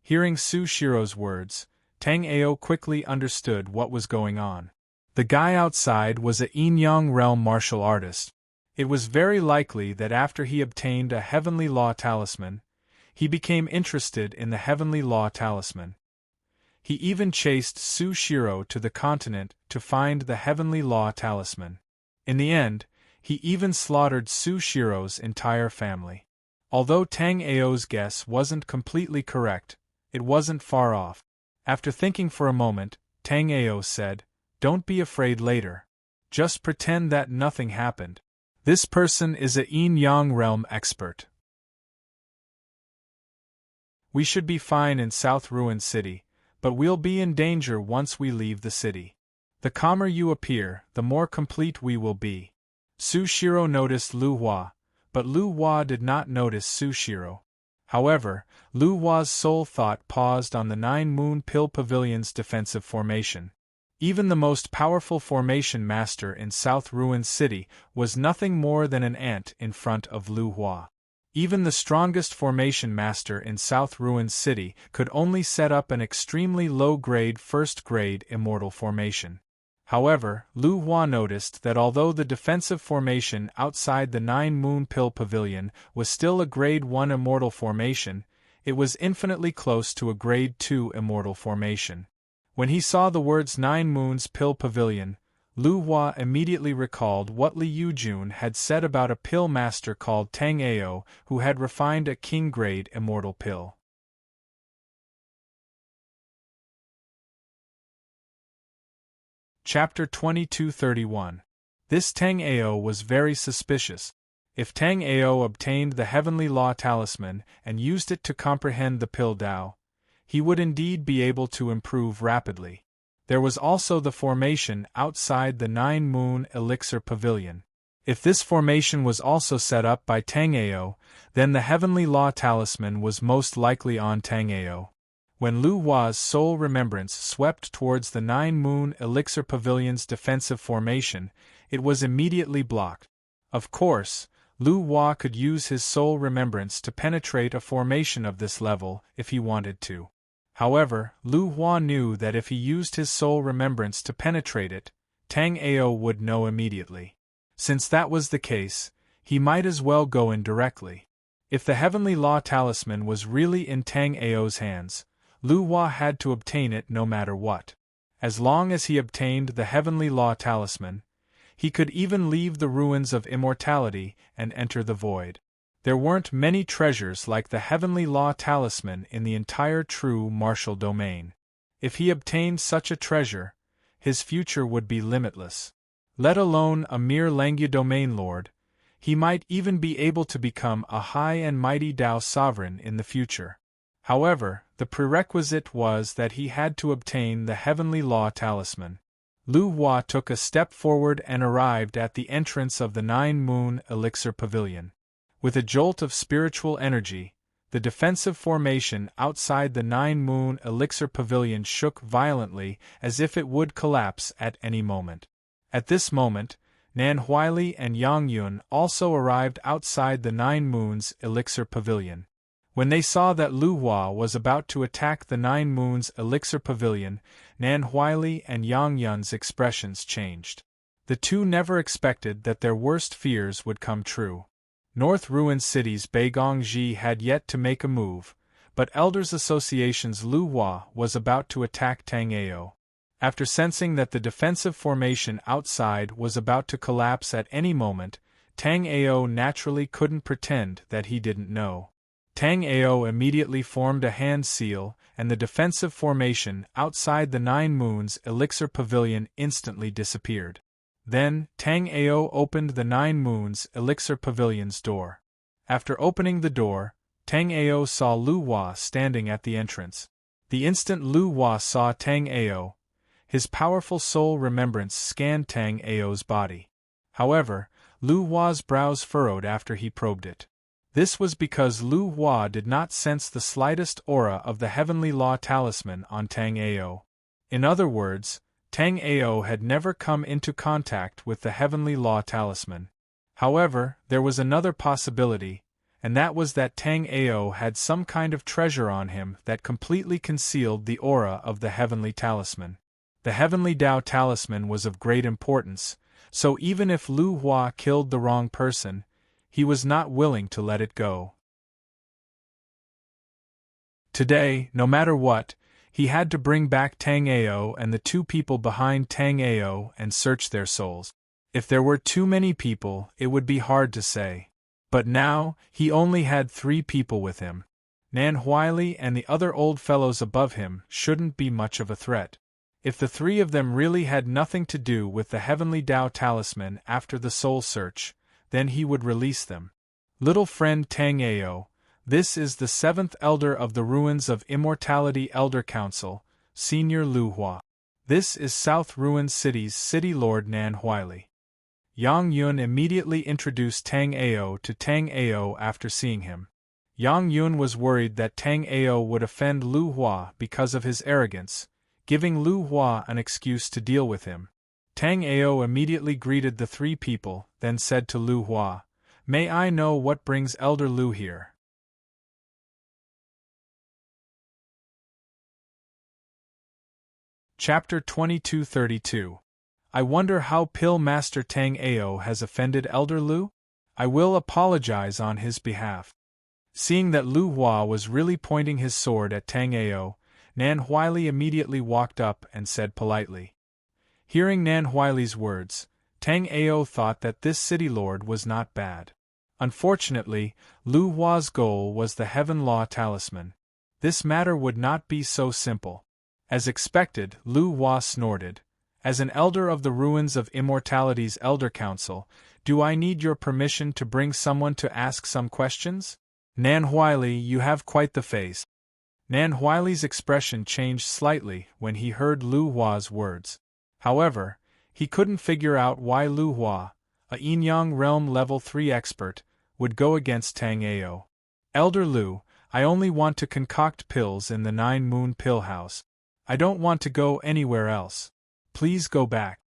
Hearing Su Shiro's words, Tang Ao quickly understood what was going on. The guy outside was a Yin-Yang realm martial artist. It was very likely that after he obtained a heavenly law talisman, he became interested in the heavenly law talisman. He even chased Su Shiro to the continent to find the heavenly law talisman. In the end, he even slaughtered Su Shiro's entire family. Although Tang Ao's guess wasn't completely correct, it wasn't far off. After thinking for a moment, Tang Ao said, "Don't be afraid later. Just pretend that nothing happened. This person is a Yin-Yang realm expert. We should be fine in South Ruin City, but we'll be in danger once we leave the city. The calmer you appear, the more complete we will be." Su Shiro noticed Lu Hua, but Lu Hua did not notice Su Shiro. However, Lu Hua's sole thought paused on the Nine Moon Pill Pavilion's defensive formation. Even the most powerful formation master in South Ruin City was nothing more than an ant in front of Lu Hua. Even the strongest formation master in South Ruin City could only set up an extremely low-grade first-grade immortal formation. However, Lu Hua noticed that although the defensive formation outside the Nine Moon Pill Pavilion was still a Grade 1 immortal formation, it was infinitely close to a Grade 2 immortal formation. When he saw the words Nine Moons Pill Pavilion, Lu Hua immediately recalled what Li Yujun had said about a pill master called Tang Ao who had refined a king-grade immortal pill. Chapter 2231. This Tang Ao was very suspicious. If Tang Ao obtained the heavenly law talisman and used it to comprehend the pill Tao, he would indeed be able to improve rapidly. There was also the formation outside the Nine Moon Elixir Pavilion. If this formation was also set up by Tang Ao, then the heavenly law talisman was most likely on Tang Ao. When Lu Hua's soul remembrance swept towards the Nine Moon Elixir Pavilion's defensive formation, it was immediately blocked. Of course, Lu Hua could use his soul remembrance to penetrate a formation of this level if he wanted to. However, Lu Hua knew that if he used his soul remembrance to penetrate it, Tang Ao would know immediately. Since that was the case, he might as well go in directly. If the heavenly law talisman was really in Tang Ao's hands, Lu Hua had to obtain it no matter what. As long as he obtained the heavenly law talisman, he could even leave the ruins of immortality and enter the void. There weren't many treasures like the heavenly law talisman in the entire true martial domain. If he obtained such a treasure, his future would be limitless. Let alone a mere Langya domain lord, he might even be able to become a high and mighty Tao sovereign in the future. However, the prerequisite was that he had to obtain the heavenly law talisman. Lu Hua took a step forward and arrived at the entrance of the Nine Moon Elixir Pavilion. With a jolt of spiritual energy, the defensive formation outside the Nine Moon Elixir Pavilion shook violently as if it would collapse at any moment. At this moment, Nan Huili and Yang Yun also arrived outside the Nine Moons Elixir Pavilion. When they saw that Lu Hua was about to attack the Nine Moons Elixir Pavilion, Nan Huili and Yang Yun's expressions changed. The two never expected that their worst fears would come true. North Ruined City's Beigong Ji had yet to make a move, but Elders Association's Lu Hua was about to attack Tang Ao. After sensing that the defensive formation outside was about to collapse at any moment, Tang Ao naturally couldn't pretend that he didn't know. Tang Ao immediately formed a hand seal, and the defensive formation outside the Nine Moons Elixir Pavilion instantly disappeared. Then, Tang Ao opened the Nine Moons Elixir Pavilion's door. After opening the door, Tang Ao saw Lu Hua standing at the entrance. The instant Lu Hua saw Tang Ao, his powerful soul remembrance scanned Tang Ao's body. However, Lu Hua's brows furrowed after he probed it. This was because Lu Hua did not sense the slightest aura of the Heavenly Law Talisman on Tang Ao. In other words, Tang Ao had never come into contact with the Heavenly Law Talisman. However, there was another possibility, and that was that Tang Ao had some kind of treasure on him that completely concealed the aura of the Heavenly Talisman. The Heavenly Tao Talisman was of great importance, so even if Lu Hua killed the wrong person, he was not willing to let it go. Today, no matter what, he had to bring back Tang Ao and the two people behind Tang Ao and search their souls. If there were too many people, it would be hard to say. But now, he only had 3 people with him. Nan Huili and the other old fellows above him shouldn't be much of a threat. If the 3 of them really had nothing to do with the Heavenly Tao Talisman after the soul search, then he would release them. Little friend Tang Ao, this is the 7th Elder of the Ruins of Immortality Elder Council, Senior Lu Hua. This is South Ruined City's City Lord Nan Huili. Yang Yun immediately introduced Tang Ao to Tang Ao after seeing him. Yang Yun was worried that Tang Ao would offend Lu Hua because of his arrogance, giving Lu Hua an excuse to deal with him. Tang Ao immediately greeted the 3 people, then said to Lu Hua, "May I know what brings Elder Lu here?" Chapter 2232. I wonder how Pill Master Tang Ao has offended Elder Lu? I will apologize on his behalf. Seeing that Lu Hua was really pointing his sword at Tang Ao, Nan Huili immediately walked up and said politely. Hearing Nan Huili's words, Tang Ao thought that this city lord was not bad. Unfortunately, Lu Hua's goal was the Heaven Law Talisman. This matter would not be so simple. As expected, Lu Hua snorted. As an elder of the Ruins of Immortality's Elder Council, do I need your permission to bring someone to ask some questions? Nan Huili, you have quite the face. Nan Huili's expression changed slightly when he heard Lu Hua's words. However, he couldn't figure out why Lu Hua, a Yin-Yang Realm Level 3 expert, would go against Tang Ao. Elder Lu, I only want to concoct pills in the 9 Moon Pill House. I don't want to go anywhere else. Please go back.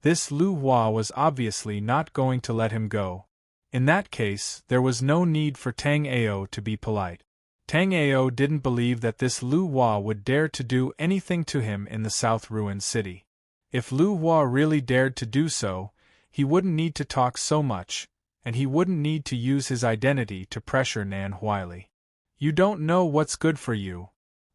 This Lu Hua was obviously not going to let him go. In that case, there was no need for Tang Ao to be polite. Tang Ao didn't believe that this Lu Hua would dare to do anything to him in the South Ruined City. If Lu Hua really dared to do so, he wouldn't need to talk so much, and he wouldn't need to use his identity to pressure Nan Huili. You don't know what's good for you.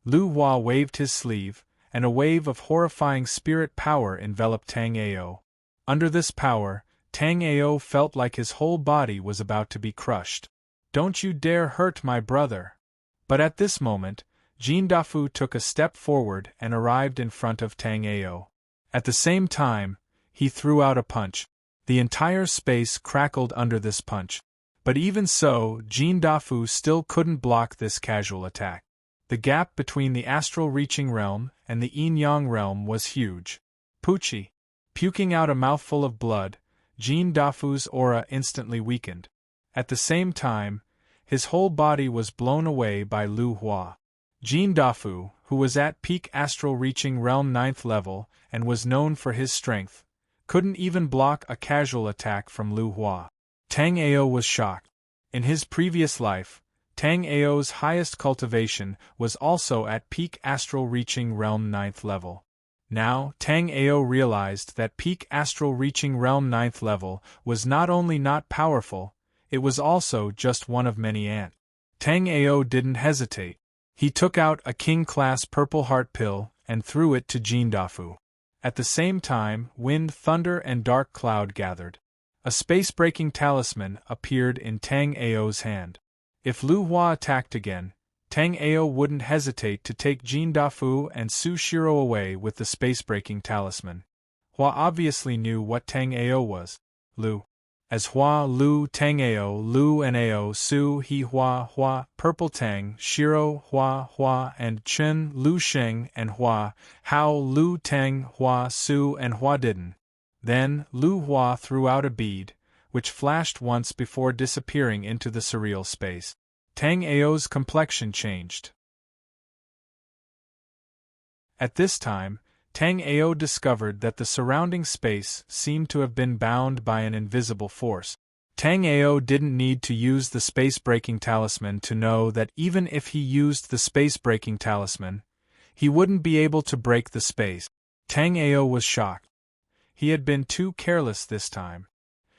Lu Hua waved his sleeve, and a wave of horrifying spirit power enveloped Tang Ao. Under this power, Tang Ao felt like his whole body was about to be crushed. Don't you dare hurt my brother. But at this moment, Jin Dafu took a step forward and arrived in front of Tang Ao. At the same time, he threw out a punch. The entire space crackled under this punch. But even so, Jin Dafu still couldn't block this casual attack. The gap between the astral reaching realm and the yin-yang realm was huge. Poochie. Puking out a mouthful of blood, Jin Dafu's aura instantly weakened. At the same time, his whole body was blown away by Lu Hua. Jin Dafu, who was at peak astral reaching realm 9th level and was known for his strength, couldn't even block a casual attack from Lu Hua. Tang Ao was shocked. In his previous life, Tang Ao's highest cultivation was also at peak astral reaching realm 9th level. Now, Tang Ao realized that peak astral reaching realm 9th level was not only not powerful, it was also just one of many ants. Tang Ao didn't hesitate. He took out a king-class purple heart pill and threw it to Jindafu. At the same time, wind, thunder, and dark cloud gathered. A space-breaking talisman appeared in Tang Ao's hand. If Lu Hua attacked again, Tang Ao wouldn't hesitate to take Jindafu and Su Shiro away with the space-breaking talisman. Hua obviously knew what Tang Ao was. Lu. As Hua, Lu, Tang Ao, Lu and Ao, Su, He, Hua, Hua, Purple Tang, Shiro, Hua, Hua, and Chen, Lu Sheng, and Hua, Hao, Lu, Tang, Hua, Su, and Hua didn't. Then, Lu Hua threw out a bead, which flashed once before disappearing into the surreal space. Tang Ao's complexion changed. At this time, Tang Ao discovered that the surrounding space seemed to have been bound by an invisible force. Tang Ao didn't need to use the space-breaking talisman to know that even if he used the space-breaking talisman, he wouldn't be able to break the space. Tang Ao was shocked. He had been too careless this time.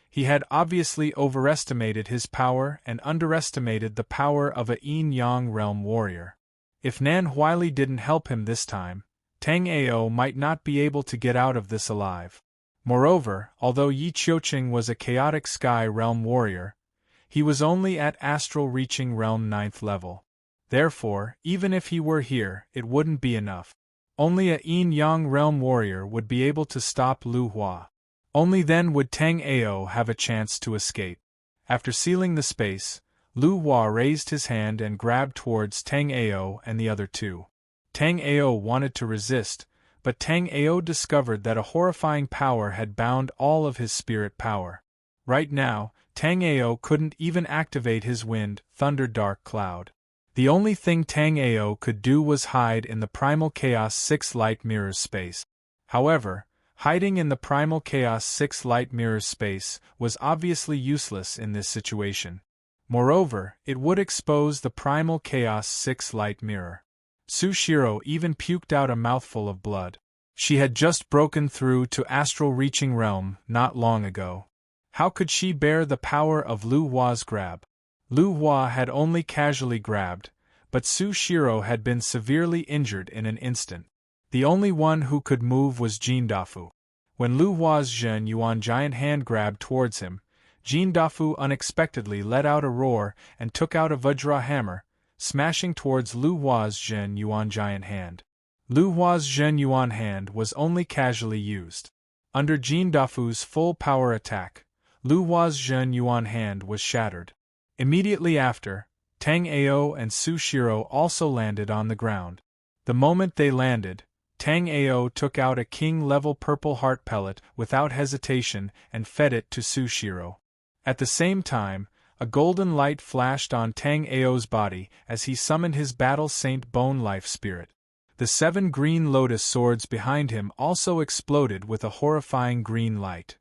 He had obviously overestimated his power and underestimated the power of a yin-yang realm warrior. If Nan Huili didn't help him this time, Tang Ao might not be able to get out of this alive. Moreover, although Yi Qiuqing was a chaotic sky realm warrior, he was only at astral reaching realm 9th level. Therefore, even if he were here, it wouldn't be enough. Only a yin-yang realm warrior would be able to stop Lu Hua. Only then would Tang Ao have a chance to escape. After sealing the space, Lu Hua raised his hand and grabbed towards Tang Ao and the other two. Tang Ao wanted to resist, but Tang Ao discovered that a horrifying power had bound all of his spirit power. Right now, Tang Ao couldn't even activate his wind, thunder dark cloud. The only thing Tang Ao could do was hide in the Primal Chaos 6 Light Mirrors space. However, hiding in the Primal Chaos 6 Light Mirrors space was obviously useless in this situation. Moreover, it would expose the Primal Chaos 6 Light Mirror. Su Shiro even puked out a mouthful of blood. She had just broken through to astral reaching realm not long ago. How could she bear the power of Lu Hua's grab? Lu Hua had only casually grabbed, but Su Shiro had been severely injured in an instant. The only one who could move was Jindafu. When Lu Hua's Zhen Yuan giant hand grabbed towards him, Jindafu unexpectedly let out a roar and took out a Vajra hammer, smashing towards Lu Hua's Zhen Yuan giant hand. Lu Hua's Zhen Yuan hand was only casually used. Under Jindafu's full power attack, Lu Hua's Zhen Yuan hand was shattered. Immediately after, Tang Ao and Su Shiro also landed on the ground. The moment they landed, Tang Ao took out a king-level purple heart pellet without hesitation and fed it to Su Shiro. At the same time, a golden light flashed on Tang Ao's body as he summoned his Battle Saint Bone Life Spirit. The 7 green lotus swords behind him also exploded with a horrifying green light.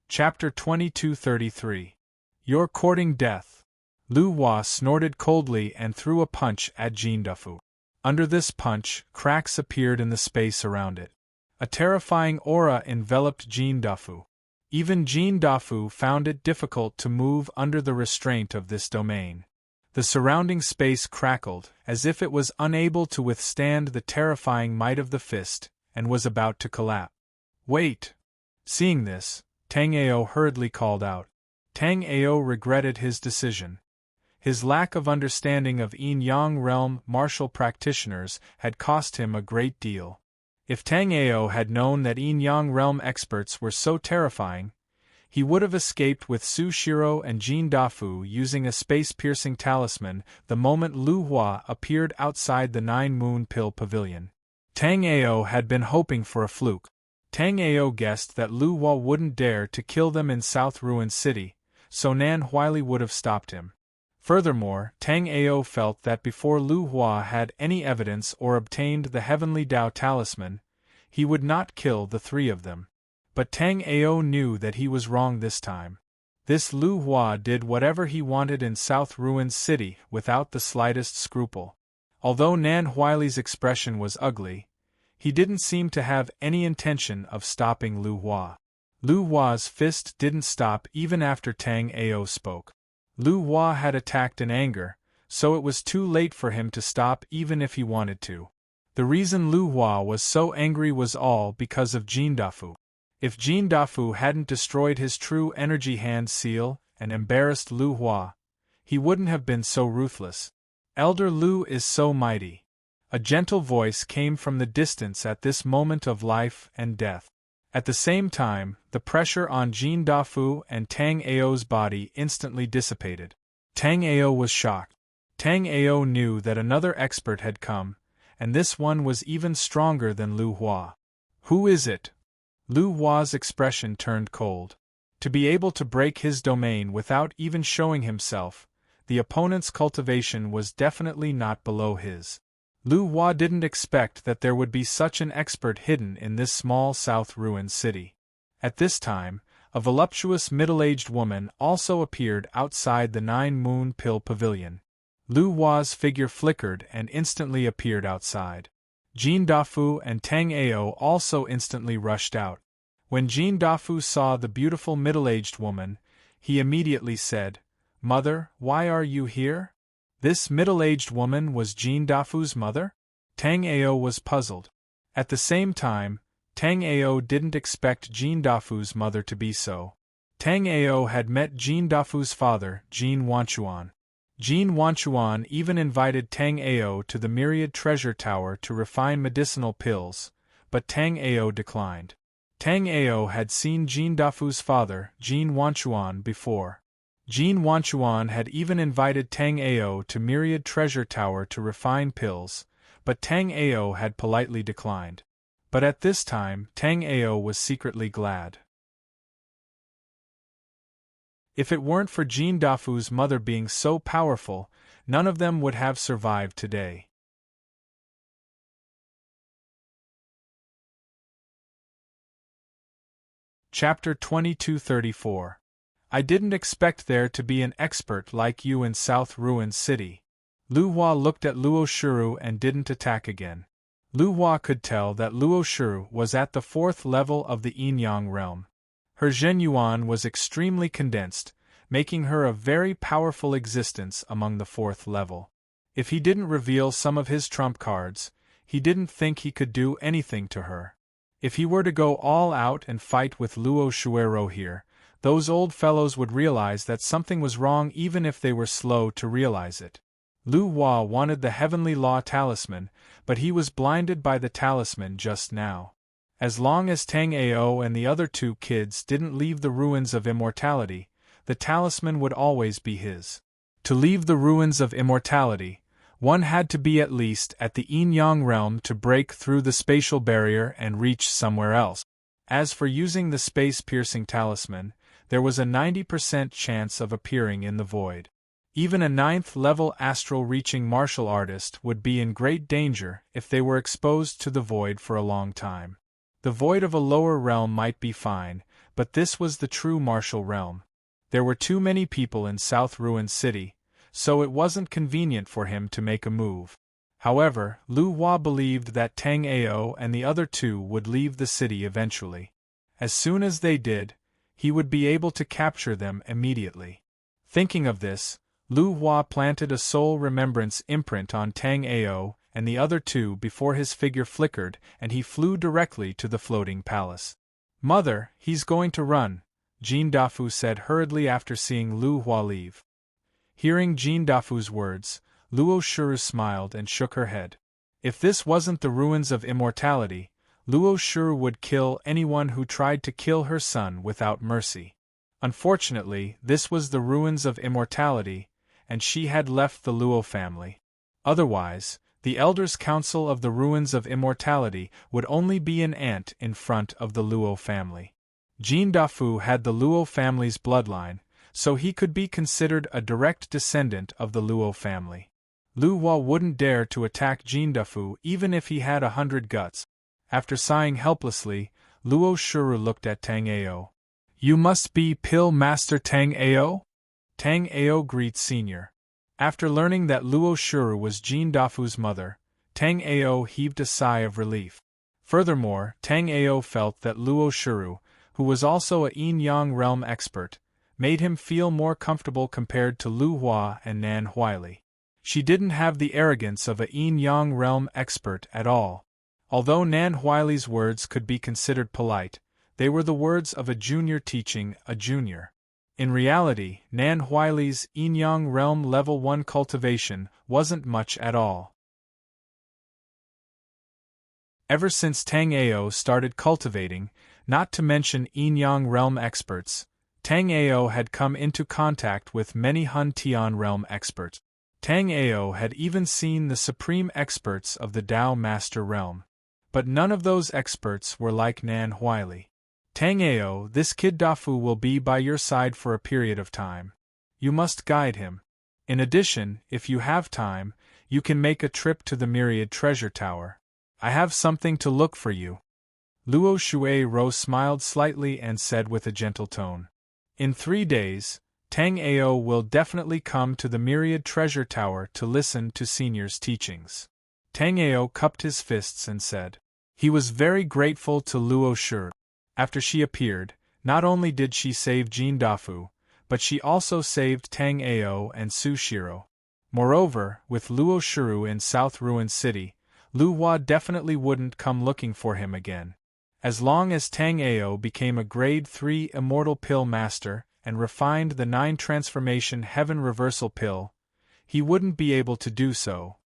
Chapter 2233. You're courting death. Lu Hua snorted coldly and threw a punch at Jindafu. Under this punch, cracks appeared in the space around it. A terrifying aura enveloped Jindafu. Even Jindafu found it difficult to move under the restraint of this domain. The surrounding space crackled, as if it was unable to withstand the terrifying might of the fist, and was about to collapse. Wait! Seeing this, Tang Ao hurriedly called out. Tang Ao regretted his decision. His lack of understanding of yin-yang realm martial practitioners had cost him a great deal. If Tang Ao had known that yin-yang realm experts were so terrifying, he would have escaped with Su Shiro and Jindafu using a space-piercing talisman the moment Lu Hua appeared outside the 9-moon pill pavilion. Tang Ao had been hoping for a fluke. Tang Ao guessed that Lu Hua wouldn't dare to kill them in South Ruin City, so Nan Huili would have stopped him. Furthermore, Tang Ao felt that before Lu Hua had any evidence or obtained the Heavenly Tao Talisman, he would not kill the 3 of them. But Tang Ao knew that he was wrong this time. This Lu Hua did whatever he wanted in South Ruins City without the slightest scruple. Although Nan Huili's expression was ugly, he didn't seem to have any intention of stopping Lu Hua. Lu Hua's fist didn't stop even after Tang Ao spoke. Lu Hua had attacked in anger, so it was too late for him to stop even if he wanted to. The reason Lu Hua was so angry was all because of Jin Dafu. If Jin Dafu hadn't destroyed his true energy hand seal and embarrassed Lu Hua, he wouldn't have been so ruthless. Elder Lu is so mighty. A gentle voice came from the distance at this moment of life and death. At the same time, the pressure on Jin Dafu and Tang Ao's body instantly dissipated. Tang Ao was shocked. Tang Ao knew that another expert had come, and this one was even stronger than Lu Hua. Who is it? Lu Hua's expression turned cold. To be able to break his domain without even showing himself, the opponent's cultivation was definitely not below his. Lu Hua didn't expect that there would be such an expert hidden in this small South Ruins city. At this time, a voluptuous middle-aged woman also appeared outside the 9-Moon Pill Pavilion. Lu Hua's figure flickered and instantly appeared outside. Jin Dafu and Tang Ao also instantly rushed out. When Jin Dafu saw the beautiful middle-aged woman, he immediately said, "Mother, why are you here?" This middle-aged woman was Jin Dafu's mother? Tang Ao was puzzled. At the same time, Tang Ao didn't expect Jin Dafu's mother to be so. Tang Ao had met Jin Dafu's father, Jin Wanchuan. Jin Wanchuan even invited Tang Ao to the Myriad Treasure Tower to refine medicinal pills, but Tang Ao declined. Tang Ao had seen Jin Dafu's father, Jin Wanchuan, before. Jin Wanchuan had even invited Tang Ao to Myriad Treasure Tower to refine pills, but Tang Ao had politely declined. But at this time, Tang Ao was secretly glad. If it weren't for Jin Dafu's mother being so powerful, none of them would have survived today. Chapter 2234. I didn't expect there to be an expert like you in South Ruins City. Lu Hua looked at Luo Shiru and didn't attack again. Lu Hua could tell that Luo Shiru was at the 4th level of the Yin-Yang realm. Her Zhenyuan was extremely condensed, making her a very powerful existence among the 4th level. If he didn't reveal some of his trump cards, he didn't think he could do anything to her. If he were to go all out and fight with Luo Shuero here, those old fellows would realize that something was wrong even if they were slow to realize it. Lu Hua wanted the Heavenly Law Talisman, but he was blinded by the talisman just now. As long as Tang Ao and the other 2 kids didn't leave the ruins of immortality, the talisman would always be his. To leave the ruins of immortality, one had to be at least at the Yin-Yang realm to break through the spatial barrier and reach somewhere else. As for using the space-piercing talisman, there was a 90% chance of appearing in the void. Even a 9th-level astral-reaching martial artist would be in great danger if they were exposed to the void for a long time. The void of a lower realm might be fine, but this was the true martial realm. There were too many people in South Ruins City, so it wasn't convenient for him to make a move. However, Lu Hua believed that Tang Ao and the other 2 would leave the city eventually. As soon as they did, he would be able to capture them immediately. Thinking of this, Lu Hua planted a soul remembrance imprint on Tang Ao and the other 2 before his figure flickered and he flew directly to the floating palace. "Mother, he's going to run," Jin Dafu said hurriedly after seeing Lu Hua leave. Hearing Jin Dafu's words, Luo Shiru smiled and shook her head. If this wasn't the ruins of immortality, Luo Shiru would kill anyone who tried to kill her son without mercy. Unfortunately, this was the ruins of immortality, and she had left the Luo family. Otherwise, the Elders' Council of the Ruins of Immortality would only be an ant in front of the Luo family. Jin Dafu had the Luo family's bloodline, so he could be considered a direct descendant of the Luo family. Lu Hua wouldn't dare to attack Jin Dafu even if he had 100 guts. After sighing helplessly, Luo Shiru looked at Tang Ao. You must be Pill Master Tang Ao? Tang Ao greets Senior. After learning that Luo Shuru was Jin Dafu's mother, Tang Ao heaved a sigh of relief. Furthermore, Tang Ao felt that Luo Shuru, who was also a yin-yang realm expert, made him feel more comfortable compared to Lu Hua and Nan Huili. She didn't have the arrogance of a yin-yang realm expert at all. Although Nan Huili's words could be considered polite, they were the words of a junior teaching a junior. In reality, Nan Huili's yin-yang realm level 1 cultivation wasn't much at all. Ever since Tang Ao started cultivating, not to mention yin-yang realm experts, Tang Ao had come into contact with many Hun Tian realm experts. Tang Ao had even seen the supreme experts of the Tao Master realm. But none of those experts were like Nan Huili. Tang Ao, this kid Dafu will be by your side for a period of time. You must guide him. In addition, if you have time, you can make a trip to the Myriad Treasure Tower. I have something to look for you. Luo Shuai smiled slightly and said with a gentle tone. In 3 days, Tang Ao will definitely come to the Myriad Treasure Tower to listen to Senior's teachings. Tang Ao cupped his fists and said. He was very grateful to Luo Shuru. After she appeared, not only did she save Jin Dafu, but she also saved Tang Ao and Su Shiro. Moreover, with Luo Shuru in South Ruin City, Lu Hua definitely wouldn't come looking for him again. As long as Tang Ao became a Grade 3 Immortal Pill Master and refined the 9 Transformation Heaven Reversal Pill, he wouldn't be able to do so.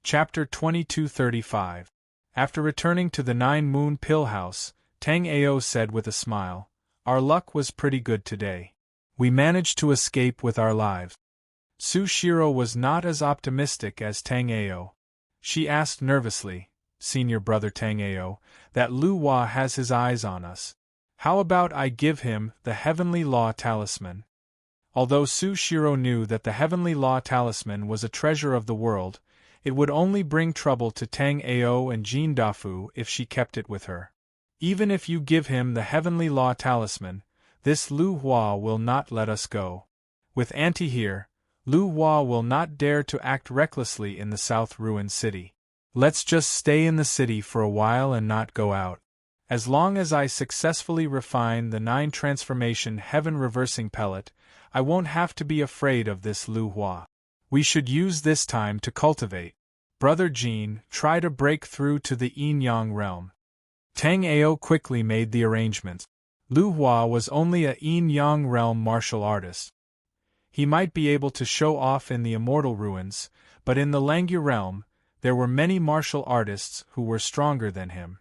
Chapter 2235. After returning to the 9 Moon Pill House, Tang Ao said with a smile, Our luck was pretty good today. We managed to escape with our lives. Su Shiro was not as optimistic as Tang Ao. She asked nervously, Senior brother Tang Ao, that Lu Hua has his eyes on us. How about I give him the Heavenly Law Talisman? Although Su Shiro knew that the Heavenly Law Talisman was a treasure of the world, it would only bring trouble to Tang Ao and Jin Dafu if she kept it with her. Even if you give him the Heavenly Law Talisman, this Lu Hua will not let us go. With Auntie here, Lu Hua will not dare to act recklessly in the South Ruin City. Let's just stay in the city for a while and not go out. As long as I successfully refine the 9 Transformation Heaven Reversing Pellet, I won't have to be afraid of this Lu Hua. We should use this time to cultivate. Brother Jin, try to break through to the yin-yang realm. Tang Ao quickly made the arrangements. Lu Hua was only a yin-yang realm martial artist. He might be able to show off in the immortal ruins, but in the Langya realm, there were many martial artists who were stronger than him.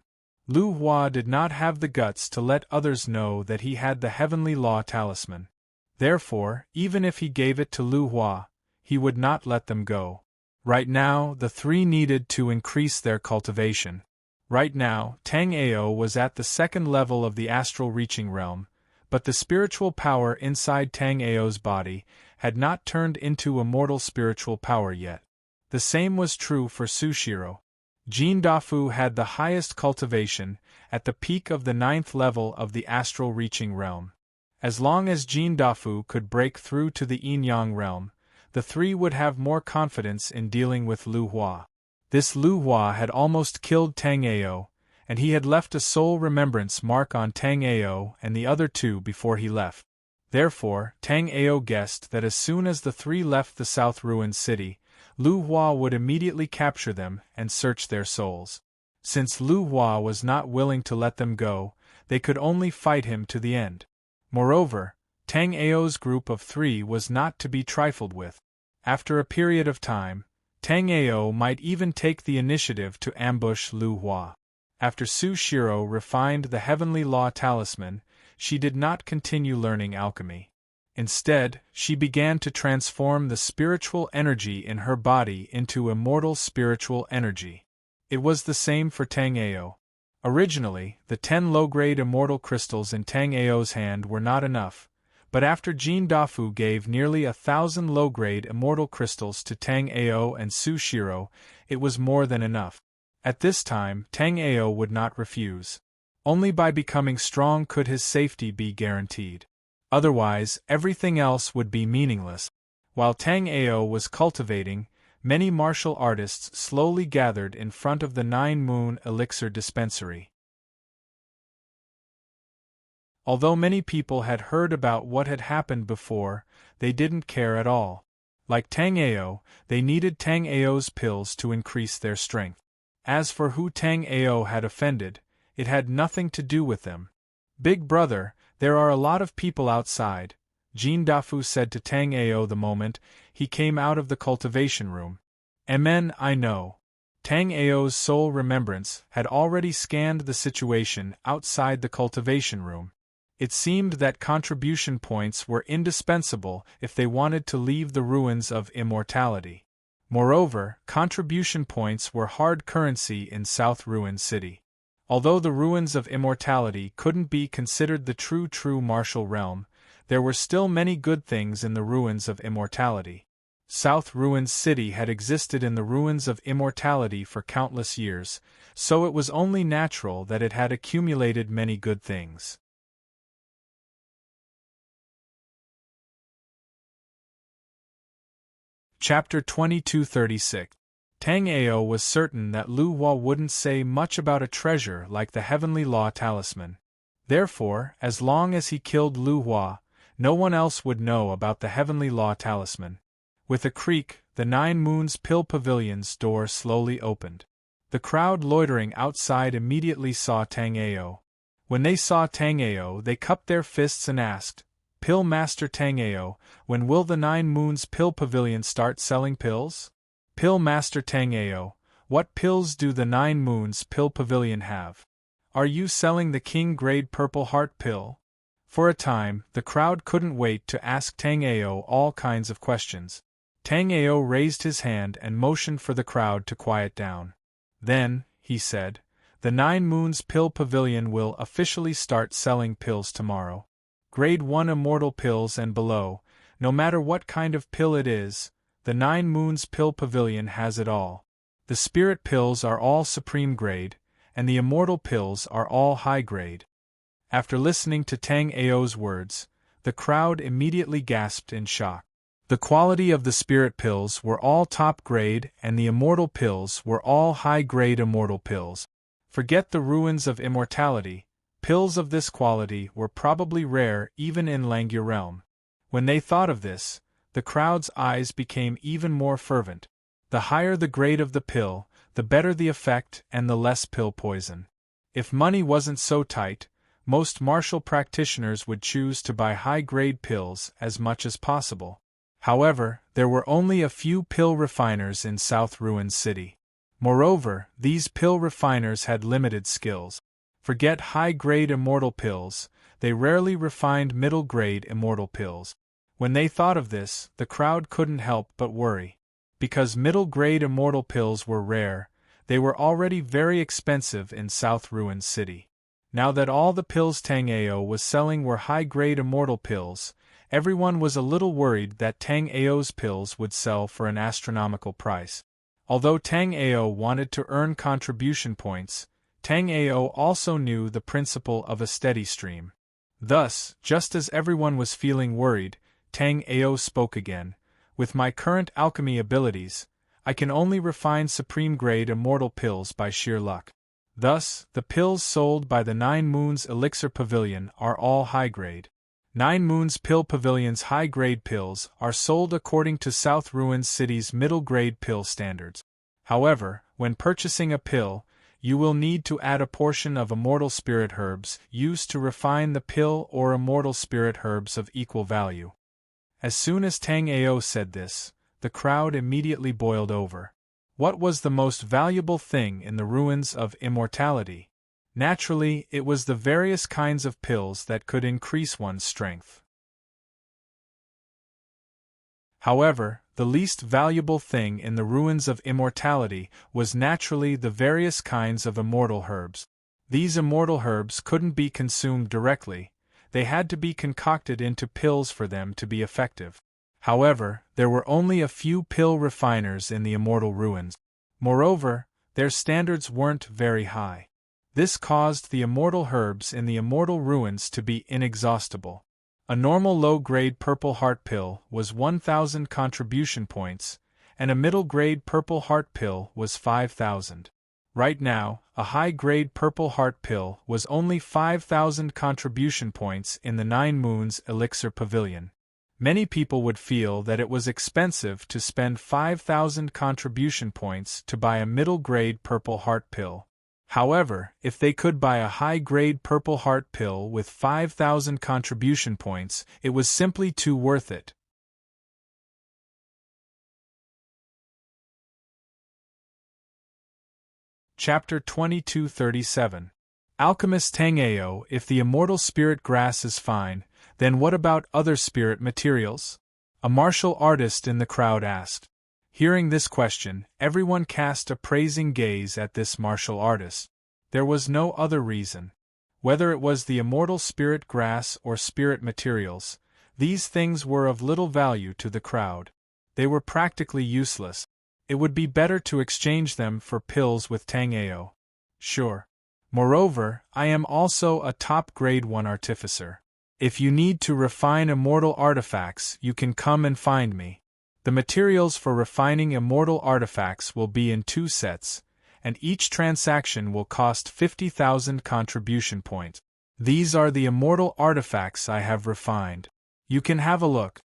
Lu Hua did not have the guts to let others know that he had the Heavenly Law Talisman. Therefore, even if he gave it to Lu Hua, he would not let them go. Right now, the 3 needed to increase their cultivation. Right now, Tang Ao was at the 2nd level of the astral reaching realm, but the spiritual power inside Tang Ao's body had not turned into immortal spiritual power yet. The same was true for Su Shiro. Jin Dafu had the highest cultivation, at the peak of the 9th level of the astral reaching realm. As long as Jin Dafu could break through to the yin-yang realm, the 3 would have more confidence in dealing with Lu Hua. This Lu Hua had almost killed Tang Ao, and he had left a soul remembrance mark on Tang Ao and the other 2 before he left. Therefore, Tang Ao guessed that as soon as the 3 left the South Ruin City, Lu Hua would immediately capture them and search their souls. Since Lu Hua was not willing to let them go, they could only fight him to the end. Moreover, Tang Ao's group of 3 was not to be trifled with. After a period of time, Tang Ao might even take the initiative to ambush Lu Hua. After Su Shiro refined the Heavenly Law Talisman, she did not continue learning alchemy. Instead, she began to transform the spiritual energy in her body into immortal spiritual energy. It was the same for Tang Ao. Originally, the 10 low-grade immortal crystals in Tang Ao's hand were not enough, but after Jin Dafu gave nearly 1,000 low-grade immortal crystals to Tang Ao and Su Shiro, it was more than enough. At this time, Tang Ao would not refuse. Only by becoming strong could his safety be guaranteed. Otherwise, everything else would be meaningless. While Tang Ao was cultivating, many martial artists slowly gathered in front of the Nine-Moon Elixir dispensary. Although many people had heard about what had happened before, they didn't care at all. Like Tang Ao, they needed Tang Ao's pills to increase their strength. As for who Tang Ao had offended, it had nothing to do with them. "Big brother, there are a lot of people outside," Jin Dafu said to Tang Ao the moment he came out of the cultivation room. "Amen, I know." Tang Ao's sole remembrance had already scanned the situation outside the cultivation room. It seemed that contribution points were indispensable if they wanted to leave the ruins of immortality. Moreover, contribution points were hard currency in South Ruin City. Although the ruins of immortality couldn't be considered the true martial realm, there were still many good things in the ruins of immortality. South Ruin City had existed in the ruins of immortality for countless years, so it was only natural that it had accumulated many good things. Chapter 2236. Tang Ao was certain that Lu Hua wouldn't say much about a treasure like the Heavenly Law Talisman. Therefore, as long as he killed Lu Hua, no one else would know about the Heavenly Law Talisman. With a creak, the Nine Moons Pill Pavilion's door slowly opened. The crowd loitering outside immediately saw Tang Ao. When they saw Tang Ao, they cupped their fists and asked, "Pill Master Tang Ao, when will the Nine Moons Pill Pavilion start selling pills?" "Pill Master Tang Ao, what pills do the Nine Moons Pill Pavilion have? Are you selling the King Grade Purple Heart Pill?" For a time, the crowd couldn't wait to ask Tang Ao all kinds of questions. Tang Ao raised his hand and motioned for the crowd to quiet down. Then, he said, "The Nine Moons Pill Pavilion will officially start selling pills tomorrow. Grade 1 immortal pills and below, no matter what kind of pill it is, the Nine Moons Pill Pavilion has it all. The spirit pills are all supreme grade, and the immortal pills are all high grade." After listening to Tang Ao's words, the crowd immediately gasped in shock. The quality of the spirit pills were all top grade and the immortal pills were all high grade immortal pills. Forget the ruins of immortality, pills of this quality were probably rare even in Langya realm. When they thought of this, the crowd's eyes became even more fervent. The higher the grade of the pill, the better the effect and the less pill poison. If money wasn't so tight, most martial practitioners would choose to buy high-grade pills as much as possible. However, there were only a few pill refiners in South Ruin City. Moreover, these pill refiners had limited skills. Forget high-grade immortal pills, they rarely refined middle-grade immortal pills. When they thought of this, the crowd couldn't help but worry. Because middle-grade immortal pills were rare, they were already very expensive in South Ruin City. Now that all the pills Tang Ao was selling were high-grade immortal pills, everyone was a little worried that Tang Ao's pills would sell for an astronomical price. Although Tang Ao wanted to earn contribution points, Tang Ao also knew the principle of a steady stream. Thus, just as everyone was feeling worried, Tang Ao spoke again. "With my current alchemy abilities, I can only refine supreme-grade immortal pills by sheer luck. Thus, the pills sold by the Nine Moons Elixir Pavilion are all high-grade. Nine Moons Pill Pavilion's high-grade pills are sold according to South Ruin City's middle-grade pill standards. However, when purchasing a pill, you will need to add a portion of immortal spirit herbs used to refine the pill or immortal spirit herbs of equal value." As soon as Tang Ao said this, the crowd immediately boiled over. What was the most valuable thing in the ruins of immortality? Naturally, it was the various kinds of pills that could increase one's strength. However, the least valuable thing in the ruins of immortality was naturally the various kinds of immortal herbs. These immortal herbs couldn't be consumed directly, they had to be concocted into pills for them to be effective. However, there were only a few pill refiners in the immortal ruins. Moreover, Their standards weren't very high. This caused the immortal herbs in the immortal ruins to be inexhaustible. A normal low-grade purple heart pill was 1,000 contribution points, and a middle-grade purple heart pill was 5,000. Right now, a high-grade purple heart pill was only 5,000 contribution points in the 9 Moons Elixir Pavilion. Many people would feel that it was expensive to spend 5,000 contribution points to buy a middle-grade purple heart pill. However, if they could buy a high-grade purple heart pill with 5,000 contribution points, it was simply too worth it. Chapter 2237. Alchemist Tang Ao. If the immortal spirit grass is fine, then what about other spirit materials? A martial artist in the crowd asked. Hearing this question, everyone cast a praising gaze at this martial artist. There was no other reason. Whether it was the immortal spirit grass or spirit materials, these things were of little value to the crowd. They were practically useless. It would be better to exchange them for pills with Tang Ao. Sure. Moreover, I am also a top grade 1 artificer. If you need to refine immortal artifacts, you can come and find me. The materials for refining immortal artifacts will be in 2 sets, and each transaction will cost 50,000 contribution points. These are the immortal artifacts I have refined. You can have a look.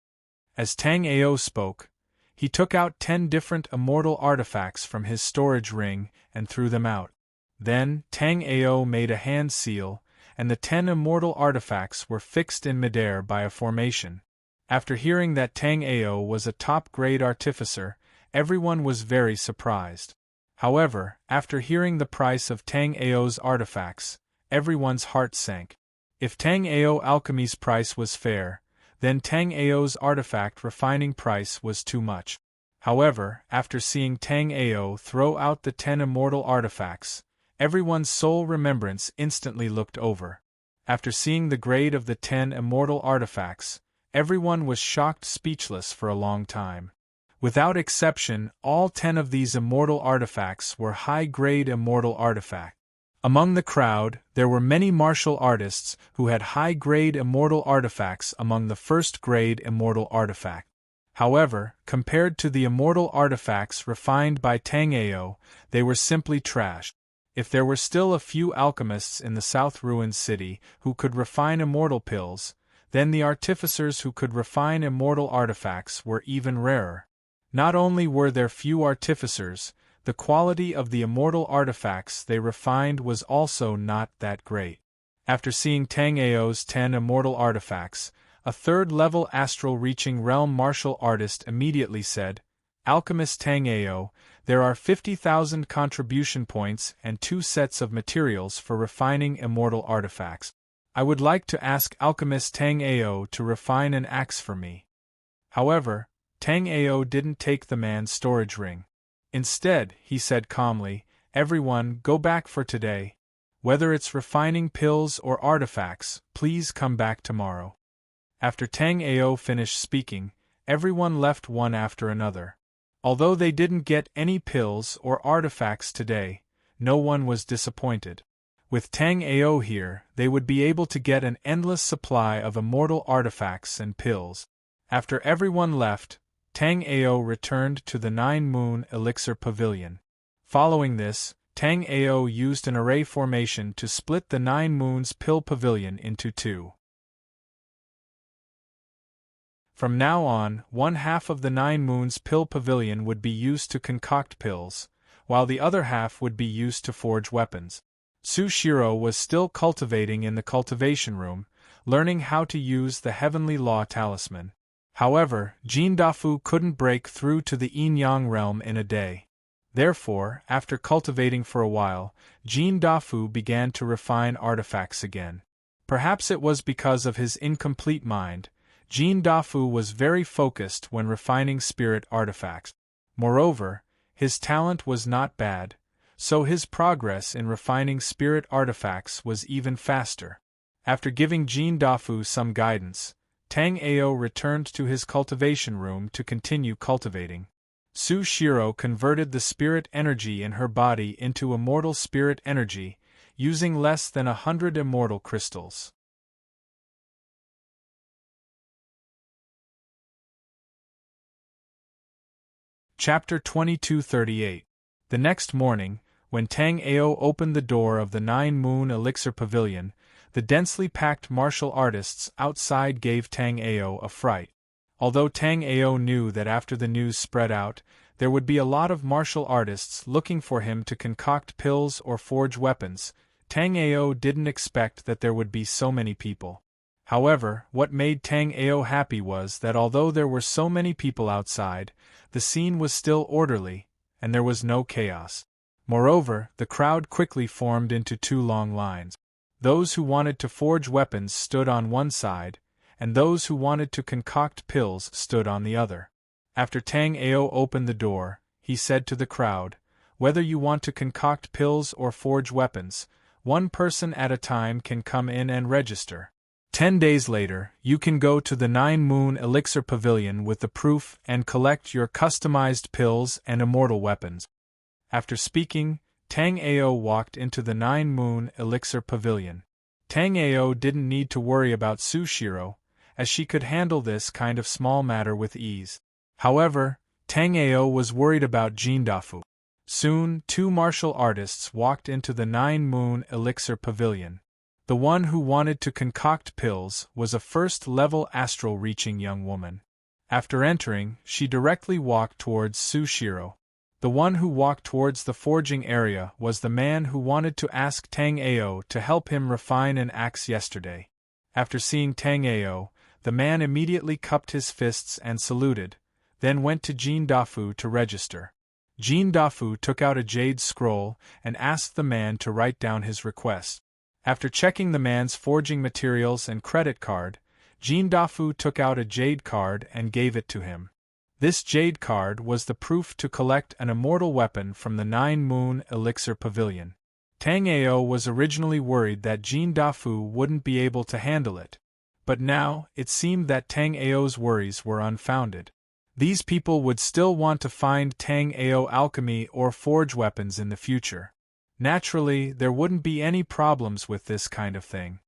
As Tang Ao spoke, he took out 10 different immortal artifacts from his storage ring and threw them out. Then, Tang Ao made a hand seal, and the 10 immortal artifacts were fixed in midair by a formation. After hearing that Tang Ao was a top-grade artificer, everyone was very surprised. However, after hearing the price of Tang Ao's artifacts, everyone's heart sank. If Tang Ao alchemy's price was fair, then Tang Ao's artifact refining price was too much. However, after seeing Tang Ao throw out the 10 immortal artifacts, everyone's sole remembrance instantly looked over. After seeing the grade of the 10 immortal artifacts, everyone was shocked speechless for a long time. Without exception, all 10 of these immortal artifacts were high-grade immortal artifacts. Among the crowd, there were many martial artists who had high-grade immortal artifacts among the first-grade immortal artifact. However, compared to the immortal artifacts refined by Tang Ao, they were simply trash. If there were still a few alchemists in the South Ruined City who could refine immortal pills, then the artificers who could refine immortal artifacts were even rarer. Not only were there few artificers, the quality of the immortal artifacts they refined was also not that great. After seeing Tang Ao's 10 immortal artifacts, a third-level astral-reaching realm martial artist immediately said, "Alchemist Tang Ao, there are 50,000 contribution points and 2 sets of materials for refining immortal artifacts. I would like to ask Alchemist Tang Ao to refine an axe for me." However, Tang Ao didn't take the man's storage ring. Instead, he said calmly, "Everyone, go back for today. Whether it's refining pills or artifacts, please come back tomorrow." After Tang Ao finished speaking, everyone left one after another. Although they didn't get any pills or artifacts today, no one was disappointed. With Tang Ao here, they would be able to get an endless supply of immortal artifacts and pills. After everyone left, Tang Ao returned to the 9 Moon Elixir Pavilion. Following this, Tang Ao used an array formation to split the 9 Moons Pill Pavilion into 2. From now on, 1/2 of the 9 Moons Pill Pavilion would be used to concoct pills, while the other half would be used to forge weapons. Sushiro was still cultivating in the cultivation room, learning how to use the Heavenly Law Talisman. However, Jindafu couldn't break through to the Yin-Yang realm in a day. Therefore, after cultivating for a while, Jindafu began to refine artifacts again. Perhaps it was because of his incomplete mind, Jindafu was very focused when refining spirit artifacts. Moreover, his talent was not bad, so his progress in refining spirit artifacts was even faster. After giving Jindafu some guidance, Tang Ao returned to his cultivation room to continue cultivating. Sushiro converted the spirit energy in her body into immortal spirit energy, using less than 100 immortal crystals. Chapter 2238. The next morning, when Tang Ao opened the door of the Nine Moon Elixir Pavilion, the densely packed martial artists outside gave Tang Ao a fright. Although Tang Ao knew that after the news spread out, there would be a lot of martial artists looking for him to concoct pills or forge weapons, Tang Ao didn't expect that there would be so many people. However, what made Tang Ao happy was that although there were so many people outside, the scene was still orderly, and there was no chaos. Moreover, the crowd quickly formed into two long lines. Those who wanted to forge weapons stood on one side, and those who wanted to concoct pills stood on the other. After Tang Ao opened the door, he said to the crowd, "Whether you want to concoct pills or forge weapons, one person at a time can come in and register. 10 days later, you can go to the Nine Moon Elixir Pavilion with the proof and collect your customized pills and immortal weapons." After speaking, Tang Ao walked into the Nine Moon Elixir Pavilion. Tang Ao didn't need to worry about Sushiro, as she could handle this kind of small matter with ease. However, Tang Ao was worried about Jindafu. Soon, two martial artists walked into the Nine Moon Elixir Pavilion. The one who wanted to concoct pills was a first-level astral-reaching young woman. After entering, she directly walked towards Sushiro. The one who walked towards the forging area was the man who wanted to ask Tang Ao to help him refine an axe yesterday. After seeing Tang Ao, the man immediately cupped his fists and saluted, then went to Jindafu to register. Jindafu took out a jade scroll and asked the man to write down his request. After checking the man's forging materials and credit card, Jindafu took out a jade card and gave it to him. This jade card was the proof to collect an immortal weapon from the Nine Moon Elixir Pavilion. Tang Ao was originally worried that Jindafu wouldn't be able to handle it, but now it seemed that Tang Ao's worries were unfounded. These people would still want to find Tang Ao alchemy or forge weapons in the future. Naturally, there wouldn't be any problems with this kind of thing.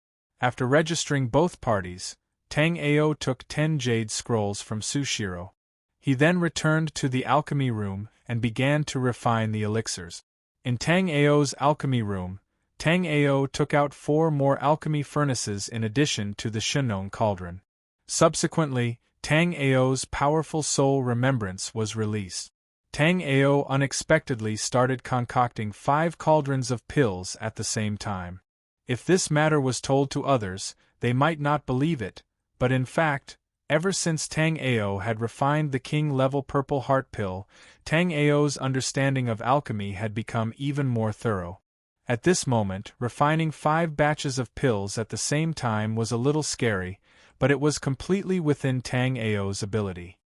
After registering both parties, Tang Ao took 10 jade scrolls from Sushiro. He then returned to the alchemy room and began to refine the elixirs. In Tang Ao's alchemy room, Tang Ao took out 4 more alchemy furnaces in addition to the Shinnon cauldron. Subsequently, Tang Ao's powerful soul remembrance was released. Tang Ao unexpectedly started concocting 5 cauldrons of pills at the same time. If this matter was told to others, they might not believe it, but in fact, ever since Tang Ao had refined the king-level purple heart pill, Tang Ao's understanding of alchemy had become even more thorough. At this moment, refining 5 batches of pills at the same time was a little scary, but it was completely within Tang Ao's ability.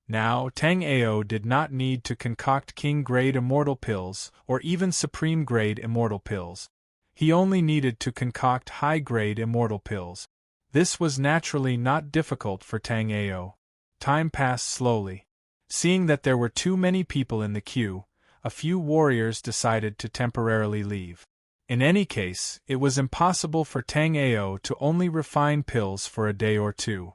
Now, Tang Ao did not need to concoct king-grade immortal pills or even supreme-grade immortal pills. He only needed to concoct high-grade immortal pills. This was naturally not difficult for Tang Ao. Time passed slowly. Seeing that there were too many people in the queue, a few warriors decided to temporarily leave. In any case, it was impossible for Tang Ao to only refine pills for a day or two.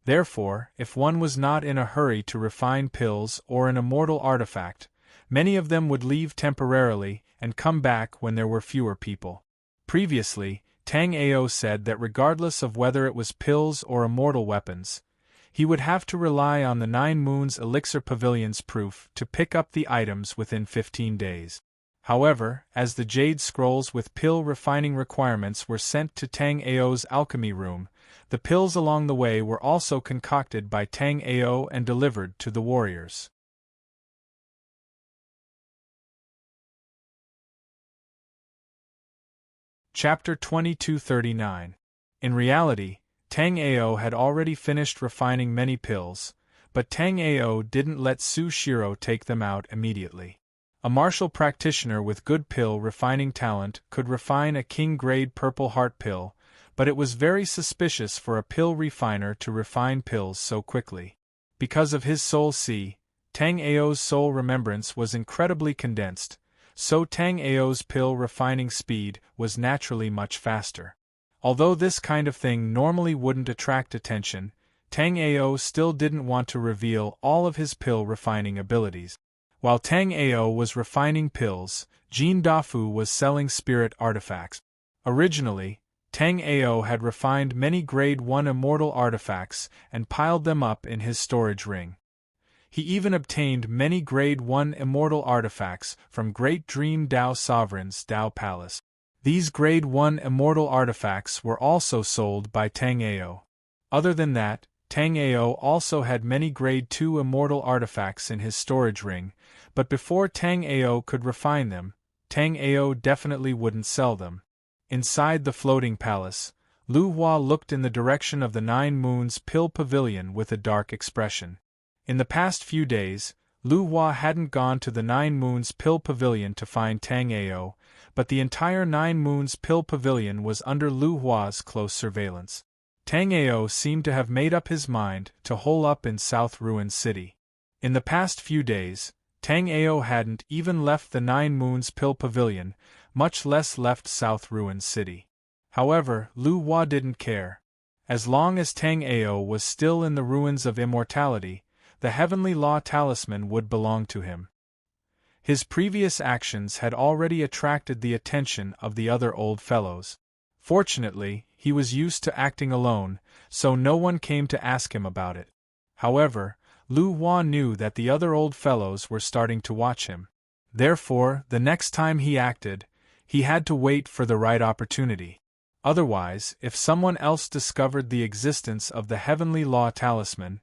Therefore, if one was not in a hurry to refine pills or an immortal artifact, many of them would leave temporarily and come back when there were fewer people. Previously, Tang Ao said that regardless of whether it was pills or immortal weapons, he would have to rely on the Nine Moons Elixir Pavilion's proof to pick up the items within 15 days. However, as the jade scrolls with pill refining requirements were sent to Tang Ao's alchemy room, the pills along the way were also concocted by Tang Ao and delivered to the warriors. Chapter 2239. In reality, Tang Ao had already finished refining many pills, but Tang Ao didn't let Sushiro take them out immediately. A martial practitioner with good pill refining talent could refine a king-grade purple heart pill, but it was very suspicious for a pill refiner to refine pills so quickly. Because of his soul see, Tang Ao's soul remembrance was incredibly condensed, so Tang Ao's pill refining speed was naturally much faster. Although this kind of thing normally wouldn't attract attention, Tang Ao still didn't want to reveal all of his pill refining abilities. While Tang Ao was refining pills, Jin Dafu was selling spirit artifacts. Originally, Tang Ao had refined many Grade 1 immortal artifacts and piled them up in his storage ring. He even obtained many Grade 1 immortal artifacts from Great Dream Dao Sovereign's Dao Palace. These Grade 1 immortal artifacts were also sold by Tang Ao. Other than that, Tang Ao also had many Grade 2 immortal artifacts in his storage ring, but before Tang Ao could refine them, Tang Ao definitely wouldn't sell them. Inside the floating palace, Lu Hua looked in the direction of the Nine Moons Pill Pavilion with a dark expression. In the past few days, Lu Hua hadn't gone to the Nine Moons Pill Pavilion to find Tang Ao, but the entire Nine Moons Pill Pavilion was under Lu Hua's close surveillance. Tang Ao seemed to have made up his mind to hole up in South Ruin City. In the past few days, Tang Ao hadn't even left the Nine Moons Pill Pavilion, much less left South Ruin City. However, Lu Hua didn't care. As long as Tang Ao was still in the ruins of immortality, the Heavenly Law Talisman would belong to him. His previous actions had already attracted the attention of the other old fellows. Fortunately, he was used to acting alone, so no one came to ask him about it. However, Lu Hua knew that the other old fellows were starting to watch him. Therefore, the next time he acted, he had to wait for the right opportunity. Otherwise, if someone else discovered the existence of the Heavenly Law Talisman,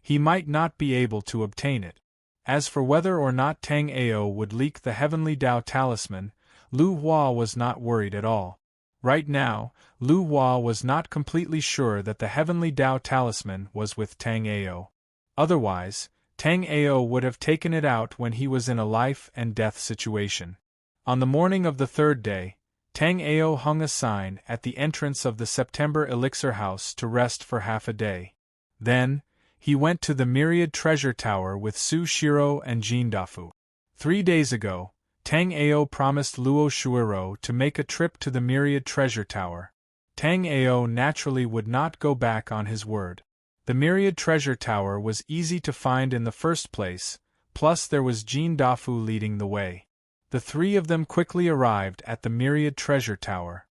he might not be able to obtain it. As for whether or not Tang Ao would leak the Heavenly Dao Talisman, Lu Hua was not worried at all. Right now, Lu Hua was not completely sure that the Heavenly Dao Talisman was with Tang Ao. Otherwise, Tang Ao would have taken it out when he was in a life-and-death situation. On the morning of the third day, Tang Ao hung a sign at the entrance of the September Elixir House to rest for half a day. Then, he went to the Myriad Treasure Tower with Su Shiro and Jin Dafu. 3 days ago, Tang Ao promised Luo Shuiro to make a trip to the Myriad Treasure Tower. Tang Ao naturally would not go back on his word. The Myriad Treasure Tower was easy to find in the first place, plus there was Jin Dafu leading the way. The three of them quickly arrived at the Myriad Treasure Tower.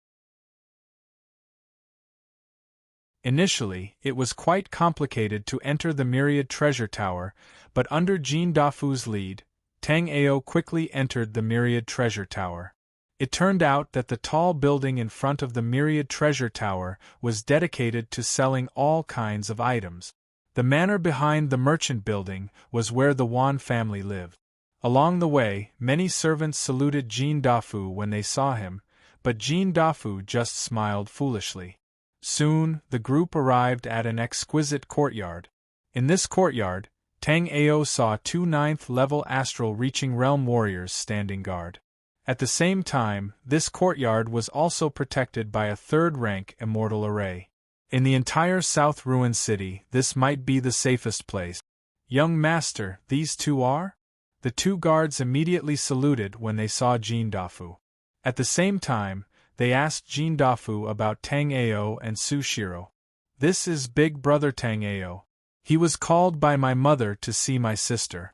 Initially, it was quite complicated to enter the Myriad Treasure Tower, but under Jin Dafu's lead, Tang Ao quickly entered the Myriad Treasure Tower. It turned out that the tall building in front of the Myriad Treasure Tower was dedicated to selling all kinds of items. The manor behind the merchant building was where the Wan family lived. Along the way, many servants saluted Jin Dafu when they saw him, but Jin Dafu just smiled foolishly. Soon, the group arrived at an exquisite courtyard. In this courtyard, Tang Ao saw 2 9th-level astral-reaching realm warriors standing guard. At the same time, this courtyard was also protected by a 3rd-rank immortal array. In the entire South Ruin City, this might be the safest place. "Young master, these two are?" The 2 guards immediately saluted when they saw Jin Dafu. At the same time, they asked Jin Dafu about Tang Ao and Su Shiro. "This is Big Brother Tang Ao. He was called by my mother to see my sister."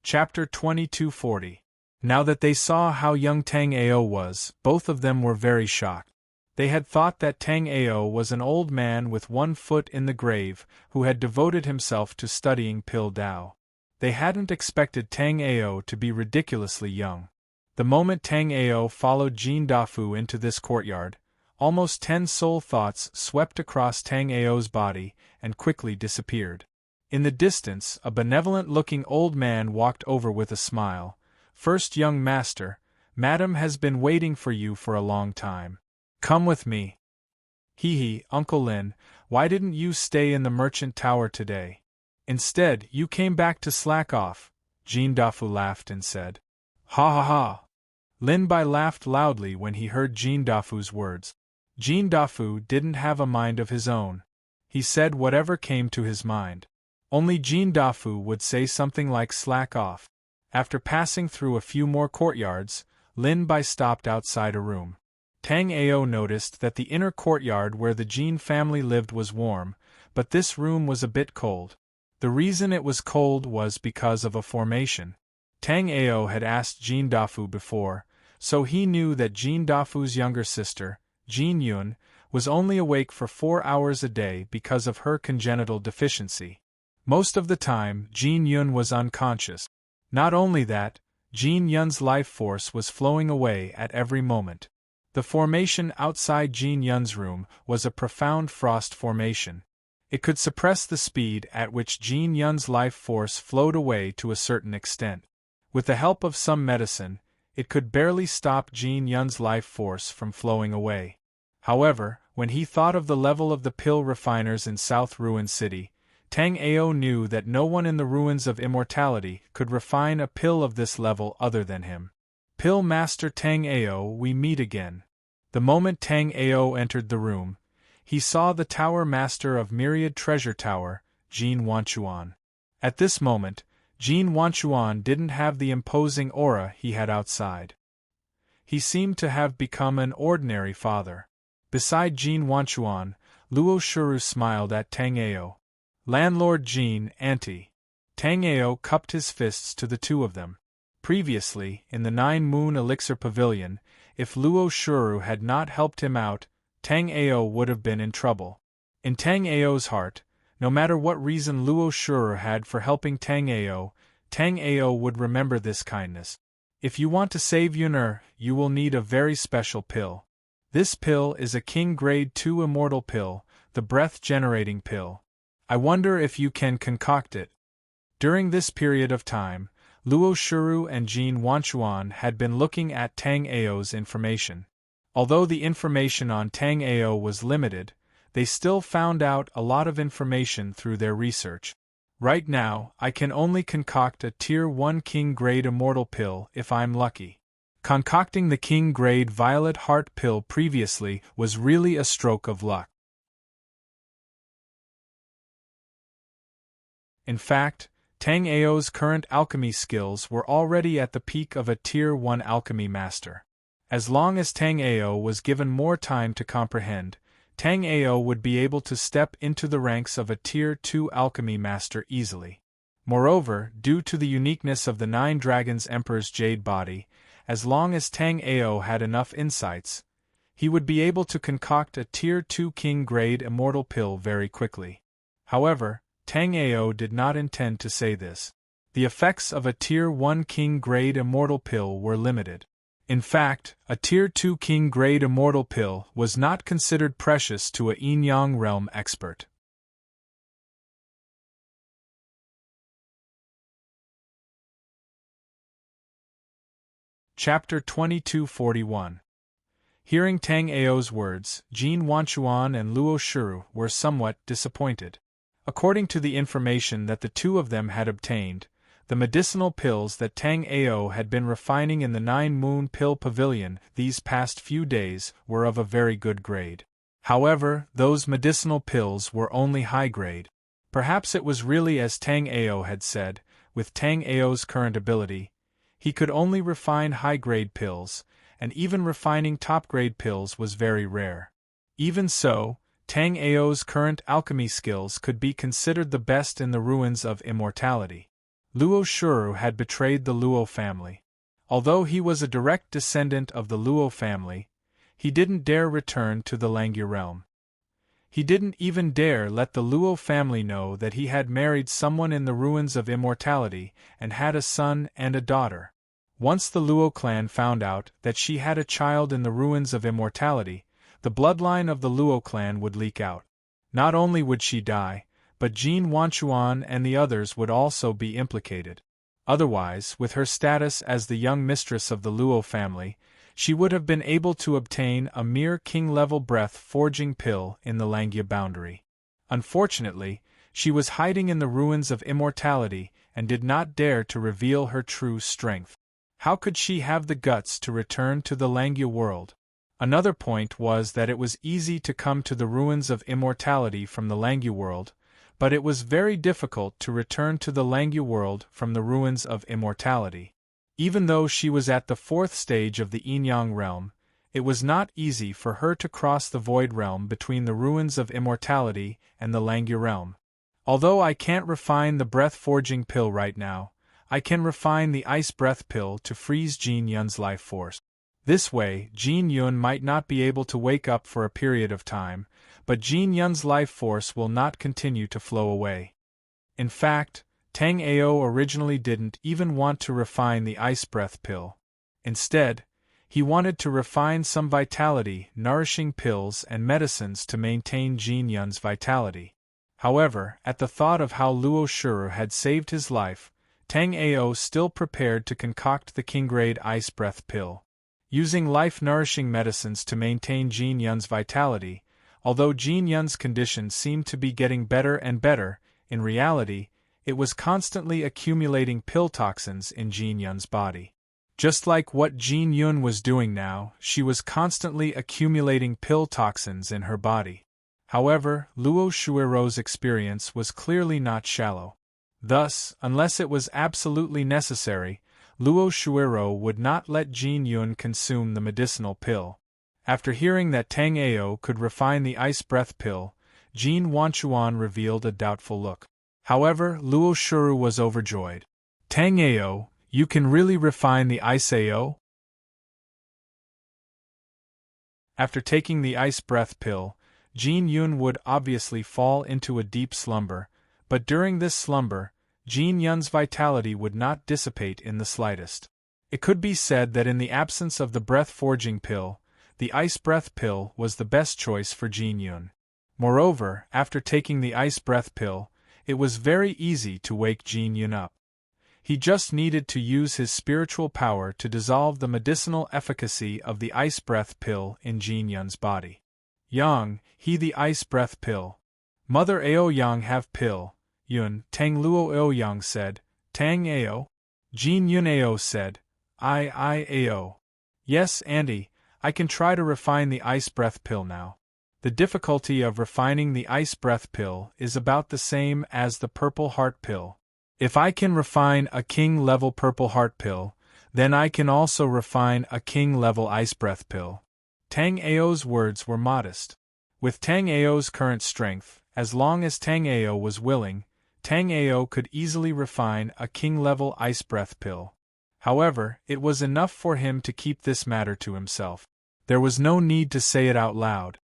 Chapter 2240. Now that they saw how young Tang Ao was, both of them were very shocked. They had thought that Tang Ao was an old man with 1 foot in the grave, who had devoted himself to studying Pill Dao. They hadn't expected Tang Ao to be ridiculously young. The moment Tang Ao followed Jin Dafu into this courtyard, almost 10 soul thoughts swept across Tang Ao's body and quickly disappeared. In the distance, a benevolent-looking old man walked over with a smile. "First young master, Madam has been waiting for you for a long time. Come with me." "Hee, Uncle Lin, why didn't you stay in the merchant tower today? Instead, you came back to slack off," Jin Dafu laughed and said. "Ha ha ha! Lin Bai laughed loudly when he heard Jin Dafu's words. Jin Dafu didn't have a mind of his own. He said whatever came to his mind. Only Jin Dafu would say something like slack off. After passing through a few more courtyards, Lin Bai stopped outside a room. Tang Ao noticed that the inner courtyard where the Jin family lived was warm, but this room was a bit cold. The reason it was cold was because of a formation. Tang Ao had asked Jin Dafu before, so he knew that Jin Dafu's younger sister, Jin Yun, was only awake for 4 hours a day because of her congenital deficiency. Most of the time, Jin Yun was unconscious. Not only that, Jin Yun's life force was flowing away at every moment. The formation outside Jin Yun's room was a profound frost formation. It could suppress the speed at which Jin Yun's life force flowed away to a certain extent. With the help of some medicine, it could barely stop Jin Yun's life force from flowing away. However, when he thought of the level of the pill refiners in South Ruin City, Tang Ao knew that no one in the ruins of immortality could refine a pill of this level other than him. Pill Master Tang Ao, we meet again. The moment Tang Ao entered the room, he saw the Tower Master of Myriad Treasure Tower, Jin Wanchuan. At this moment, Jin Wanchuan didn't have the imposing aura he had outside. He seemed to have become an ordinary father. Beside Jin Wanchuan, Luo Shuru smiled at Tang Ao. Landlord Jin, Auntie. Tang Ao cupped his fists to the two of them. Previously, in the 9 Moon Elixir Pavilion, if Luo Shuru had not helped him out, Tang Ao would have been in trouble. In Tang Ao's heart, no matter what reason Luo Shuru had for helping Tang Ao would remember this kindness. If you want to save Yun'er, you will need a very special pill. This pill is a King Grade 2 immortal pill, the breath-generating pill. I wonder if you can concoct it. During this period of time, Luo Shuru and Jin Wanchuan had been looking at Tang Ao's information. Although the information on Tang Ao was limited, they still found out a lot of information through their research. Right now, I can only concoct a Tier 1 King Grade immortal pill if I'm lucky. Concocting the King Grade Violet Heart pill previously was really a stroke of luck. In fact, Tang Ao's current alchemy skills were already at the peak of a Tier 1 alchemy master. As long as Tang Ao was given more time to comprehend, Tang Ao would be able to step into the ranks of a Tier 2 alchemy master easily. Moreover, due to the uniqueness of the 9 Dragons Emperor's jade body, as long as Tang Ao had enough insights, he would be able to concoct a Tier 2 King Grade immortal pill very quickly. However, Tang Ao did not intend to say this. The effects of a Tier 1 King Grade immortal pill were limited. In fact, a Tier 2 King Grade immortal pill was not considered precious to a Yin-Yang realm expert. Chapter 2241. Hearing Tang Ao's words, Jin Wanchuan and Luo Shuru were somewhat disappointed. According to the information that the two of them had obtained, the medicinal pills that Tang Ao had been refining in the 9 Moon Pill Pavilion these past few days were of a very good grade. However, those medicinal pills were only high grade. Perhaps it was really as Tang Ao had said, with Tang Ao's current ability, he could only refine high-grade pills, and even refining top-grade pills was very rare. Even so, Tang Ao's current alchemy skills could be considered the best in the ruins of immortality. Luo Shuru had betrayed the Luo family. Although he was a direct descendant of the Luo family, he didn't dare return to the Langya realm. He didn't even dare let the Luo family know that he had married someone in the ruins of immortality and had a son and a daughter. Once the Luo clan found out that she had a child in the ruins of immortality, the bloodline of the Luo clan would leak out. Not only would she die, but Jin Wanchuan and the others would also be implicated. Otherwise, with her status as the young mistress of the Luo family, she would have been able to obtain a mere king-level breath-forging pill in the Langya boundary. Unfortunately, she was hiding in the ruins of immortality and did not dare to reveal her true strength. How could she have the guts to return to the Langya world? Another point was that it was easy to come to the ruins of immortality from the Langya world, but it was very difficult to return to the Langya world from the ruins of immortality. Even though she was at the 4th stage of the Yin-Yang realm, it was not easy for her to cross the void realm between the ruins of immortality and the Langya realm. Although I can't refine the breath-forging pill right now, I can refine the ice breath pill to freeze Jin Yun's life force. This way, Jin Yun might not be able to wake up for a period of time, but Jin Yun's life force will not continue to flow away. In fact, Tang Ao originally didn't even want to refine the ice breath pill. Instead, he wanted to refine some vitality, nourishing pills and medicines to maintain Jin Yun's vitality. However, at the thought of how Luo Shuru had saved his life, Tang Ao still prepared to concoct the king-grade ice breath pill. Using life-nourishing medicines to maintain Jin Yun's vitality, although Jin Yun's condition seemed to be getting better and better, in reality, it was constantly accumulating pill toxins in Jin Yun's body. Just like what Jin Yun was doing now, she was constantly accumulating pill toxins in her body. However, Luo Shuiro's experience was clearly not shallow. Thus, unless it was absolutely necessary, Luo Shuiro would not let Jin Yun consume the medicinal pill. After hearing that Tang Ao could refine the ice breath pill, Jin Wanchuan revealed a doubtful look. However, Luo Shuru was overjoyed. Tang Ao, you can really refine the ice Ao? After taking the ice breath pill, Jin Yun would obviously fall into a deep slumber, but during this slumber, Jin Yun's vitality would not dissipate in the slightest. It could be said that in the absence of the breath-forging pill, the ice breath pill was the best choice for Jin Yun. Moreover, after taking the ice breath pill, it was very easy to wake Jin Yun up. He just needed to use his spiritual power to dissolve the medicinal efficacy of the ice breath pill in Jin Yun's body. Yang, he the ice breath pill. Mother Ao Yang have pill. Yun, Tang Luo Ao Yang said. Tang Ao? Jin Yun Ao said. I Ao. Yes, Auntie, I can try to refine the ice breath pill now. The difficulty of refining the ice breath pill is about the same as the purple heart pill. If I can refine a king-level purple heart pill, then I can also refine a king-level ice breath pill. Tang Ao's words were modest. With Tang Ao's current strength, as long as Tang Ao was willing, Tang Ao could easily refine a king-level ice breath pill. However, it was enough for him to keep this matter to himself. There was no need to say it out loud.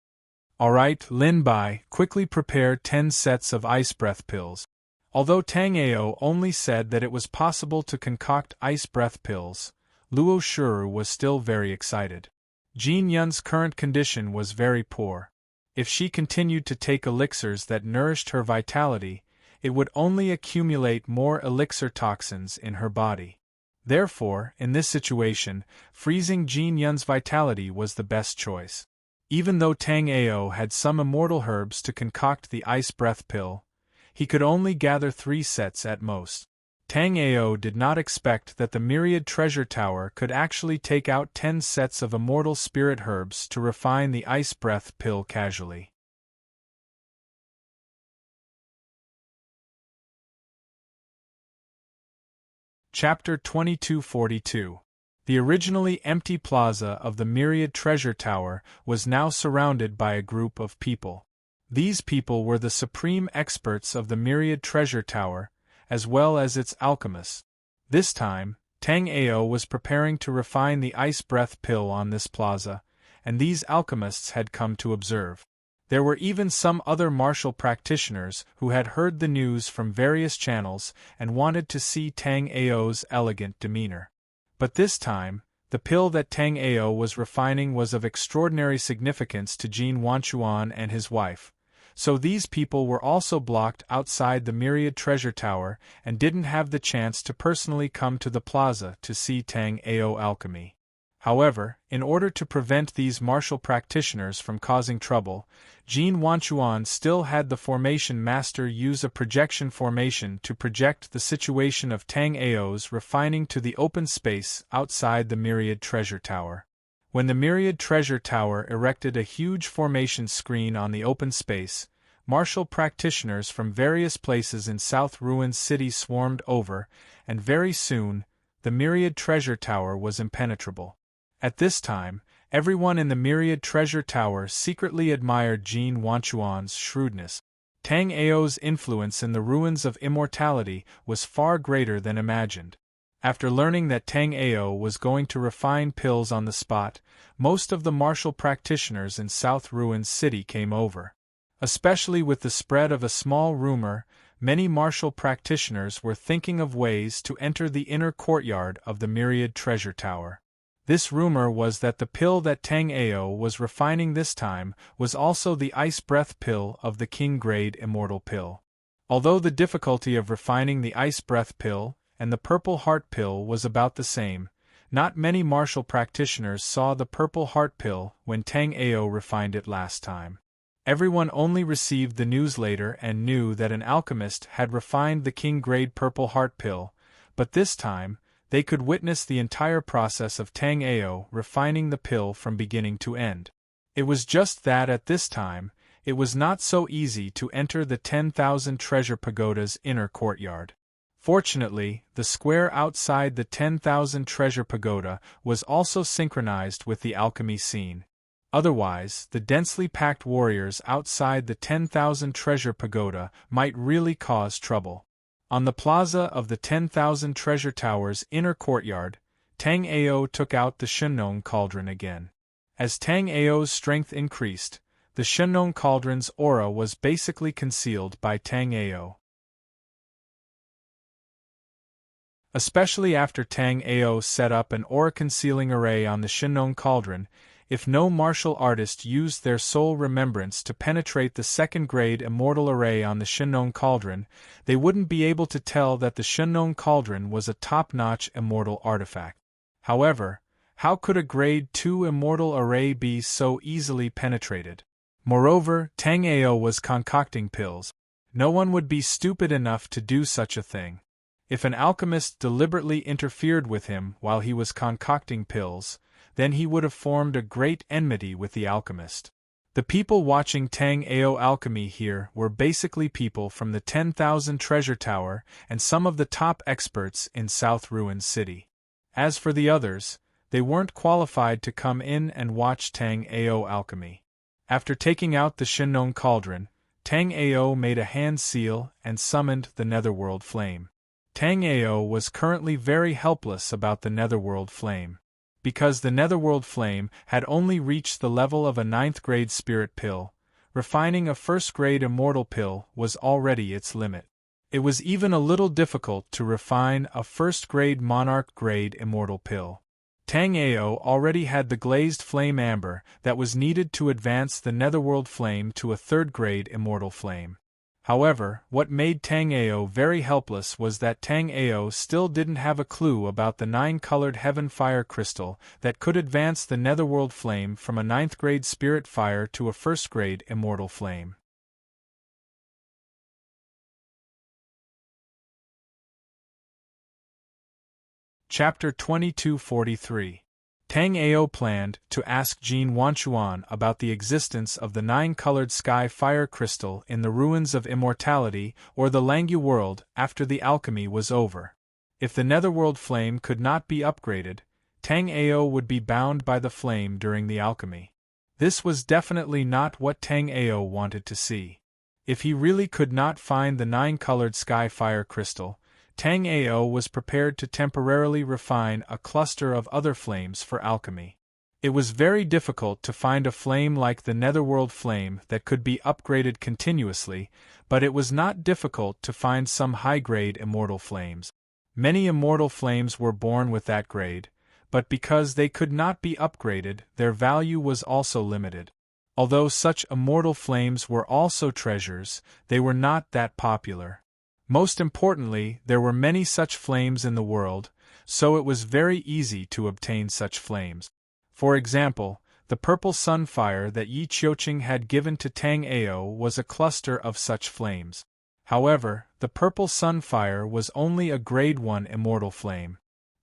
Alright, Lin Bai, quickly prepare 10 sets of ice breath pills. Although Tang Ao only said that it was possible to concoct ice breath pills, Luo Shuru was still very excited. Jin Yun's current condition was very poor. If she continued to take elixirs that nourished her vitality, it would only accumulate more elixir toxins in her body. Therefore, in this situation, freezing Jin Yun's vitality was the best choice. Even though Tang Ao had some immortal herbs to concoct the ice breath pill, he could only gather 3 sets at most. Tang Ao did not expect that the myriad treasure tower could actually take out 10 sets of immortal spirit herbs to refine the ice breath pill casually. Chapter 2242. The originally empty plaza of the Myriad Treasure Tower was now surrounded by a group of people. These people were the supreme experts of the Myriad Treasure Tower, as well as its alchemists. This time, Tang Ao was preparing to refine the ice breath pill on this plaza, and these alchemists had come to observe. There were even some other martial practitioners who had heard the news from various channels and wanted to see Tang Ao's elegant demeanor. But this time, the pill that Tang Ao was refining was of extraordinary significance to Jin Wanchuan and his wife, so these people were also blocked outside the Myriad Treasure Tower and didn't have the chance to personally come to the plaza to see Tang Ao alchemy. However, in order to prevent these martial practitioners from causing trouble, Jin Wanchuan still had the formation master use a projection formation to project the situation of Tang Ao's refining to the open space outside the Myriad Treasure Tower. When the Myriad Treasure Tower erected a huge formation screen on the open space, martial practitioners from various places in South Ruins City swarmed over, and very soon, the Myriad Treasure Tower was impenetrable. At this time, everyone in the Myriad Treasure Tower secretly admired Jin Wanchuan's shrewdness. Tang Ao's influence in the Ruins of Immortality was far greater than imagined. After learning that Tang Ao was going to refine pills on the spot, most of the martial practitioners in South Ruins City came over. Especially with the spread of a small rumor, many martial practitioners were thinking of ways to enter the inner courtyard of the Myriad Treasure Tower. This rumor was that the pill that Tang Ao was refining this time was also the Ice Breath pill of the King Grade Immortal pill. Although the difficulty of refining the Ice Breath pill and the Purple Heart pill was about the same, not many martial practitioners saw the Purple Heart pill when Tang Ao refined it last time. Everyone only received the news later and knew that an alchemist had refined the King Grade Purple Heart pill, but this time, they could witness the entire process of Tang Ao refining the pill from beginning to end. It was just that at this time, it was not so easy to enter the 10,000 Treasure Pagoda's inner courtyard. Fortunately, the square outside the 10,000 Treasure Pagoda was also synchronized with the alchemy scene. Otherwise, the densely packed warriors outside the 10,000 Treasure Pagoda might really cause trouble. On the plaza of the 10,000 Treasure Tower's inner courtyard, Tang Ao took out the Shenong Cauldron again. As Tang Ao's strength increased, the Shenong Cauldron's aura was basically concealed by Tang Ao. Especially after Tang Ao set up an aura-concealing array on the Shenong Cauldron, if no martial artist used their soul remembrance to penetrate the second-grade immortal array on the Shenong Cauldron, they wouldn't be able to tell that the Shenong Cauldron was a top-notch immortal artifact. However, how could a Grade 2 immortal array be so easily penetrated? Moreover, Tang Ao was concocting pills. No one would be stupid enough to do such a thing. If an alchemist deliberately interfered with him while he was concocting pills, then he would have formed a great enmity with the alchemist. The people watching Tang Ao alchemy here were basically people from the 10,000 Treasure Tower and some of the top experts in South Ruins City. As for the others, they weren't qualified to come in and watch Tang Ao alchemy. After taking out the Shenong Cauldron, Tang Ao made a hand seal and summoned the Netherworld Flame. Tang Ao was currently very helpless about the Netherworld Flame. Because the Netherworld Flame had only reached the level of a 9th-grade spirit pill, refining a 1st-grade immortal pill was already its limit. It was even a little difficult to refine a 1st-grade monarch-grade immortal pill. Tang Ao already had the glazed flame amber that was needed to advance the Netherworld Flame to a 3rd-grade immortal flame. However, what made Tang Ao very helpless was that Tang Ao still didn't have a clue about the 9-colored Heaven Fire Crystal that could advance the Netherworld Flame from a 9th-grade Spirit Fire to a 1st-grade Immortal Flame. Chapter 2243. Tang Ao planned to ask Jin Wanchuan about the existence of the 9-colored sky fire crystal in the Ruins of Immortality or the Langu world after the alchemy was over. If the Netherworld Flame could not be upgraded, Tang Ao would be bound by the flame during the alchemy. This was definitely not what Tang Ao wanted to see. If he really could not find the 9-colored sky fire crystal, Tang Ao was prepared to temporarily refine a cluster of other flames for alchemy. It was very difficult to find a flame like the Netherworld Flame that could be upgraded continuously, but it was not difficult to find some high-grade immortal flames. Many immortal flames were born with that grade, but because they could not be upgraded, their value was also limited. Although such immortal flames were also treasures, they were not that popular. Most importantly, there were many such flames in the world, so it was very easy to obtain such flames. For example, the purple sunfire that Yi Qiuqing had given to Tang Ao was a cluster of such flames. However, the purple sunfire was only a grade 1 immortal flame.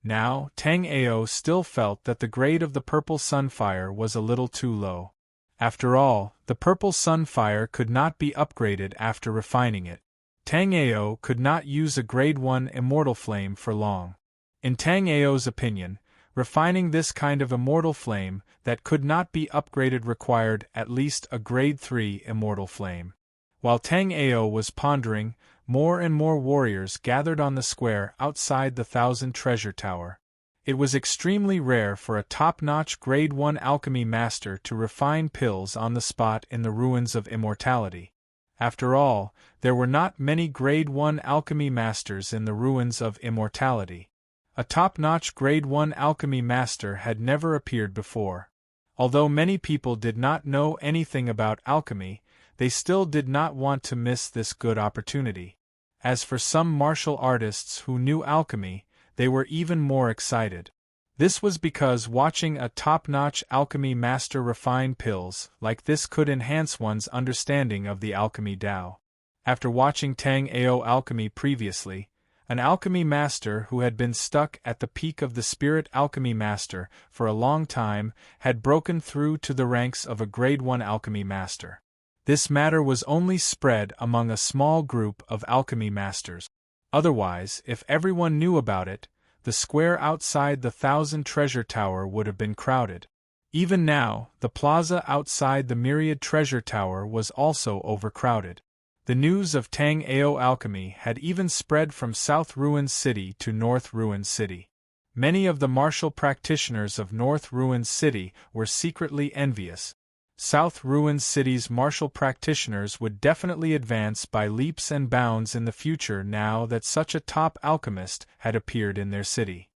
Now, Tang Ao still felt that the grade of the purple sunfire was a little too low. After all, the purple sunfire could not be upgraded after refining it. Tang Ao could not use a grade 1 immortal flame for long. In Tang Ao's opinion, refining this kind of immortal flame that could not be upgraded required at least a grade 3 immortal flame. While Tang Ao was pondering, more and more warriors gathered on the square outside the Thousand Treasure Tower. It was extremely rare for a top-notch grade 1 alchemy master to refine pills on the spot in the ruins of immortality. After all, there were not many grade 1 alchemy masters in the ruins of immortality. A top-notch grade 1 alchemy master had never appeared before. Although many people did not know anything about alchemy, they still did not want to miss this good opportunity. As for some martial artists who knew alchemy, they were even more excited. This was because watching a top-notch alchemy master refine pills like this could enhance one's understanding of the alchemy Tao. After watching Tang Ao alchemy previously, an alchemy master who had been stuck at the peak of the spirit alchemy master for a long time had broken through to the ranks of a grade 1 alchemy master. This matter was only spread among a small group of alchemy masters. Otherwise, if everyone knew about it, the square outside the Thousand Treasure Tower would have been crowded. Even now, the plaza outside the Myriad Treasure Tower was also overcrowded. The news of Tang Ao alchemy had even spread from South Ruin City to North Ruin City. Many of the martial practitioners of North Ruin City were secretly envious. South Ruin City's martial practitioners would definitely advance by leaps and bounds in the future now that such a top alchemist had appeared in their city.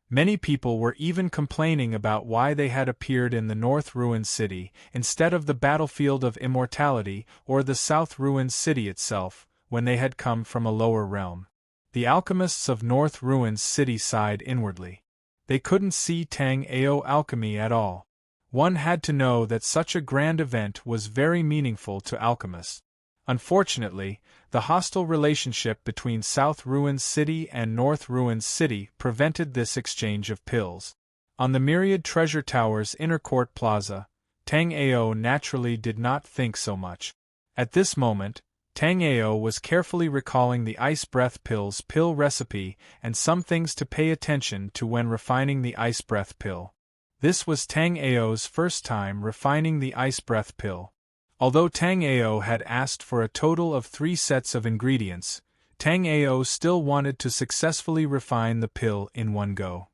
Many people were even complaining about why they had appeared in the North Ruin City instead of the battlefield of immortality or the South Ruin City itself, when they had come from a lower realm. The alchemists of North Ruin City sighed inwardly. They couldn't see Tang Ao alchemy at all. One had to know that such a grand event was very meaningful to alchemists. Unfortunately, the hostile relationship between South Ruin City and North Ruin City prevented this exchange of pills. On the Myriad Treasure Tower's inner court plaza, Tang Ao naturally did not think so much. At this moment, Tang Ao was carefully recalling the ice breath pill's pill recipe and some things to pay attention to when refining the ice breath pill. This was Tang Ao's first time refining the ice breath pill. Although Tang Ao had asked for a total of 3 sets of ingredients, Tang Ao still wanted to successfully refine the pill in one go.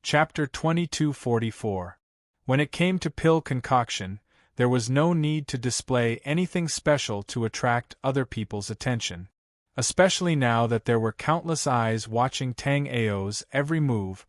Chapter 2244. When it came to pill concoction, there was no need to display anything special to attract other people's attention. Especially now that there were countless eyes watching Tang Ao's every move,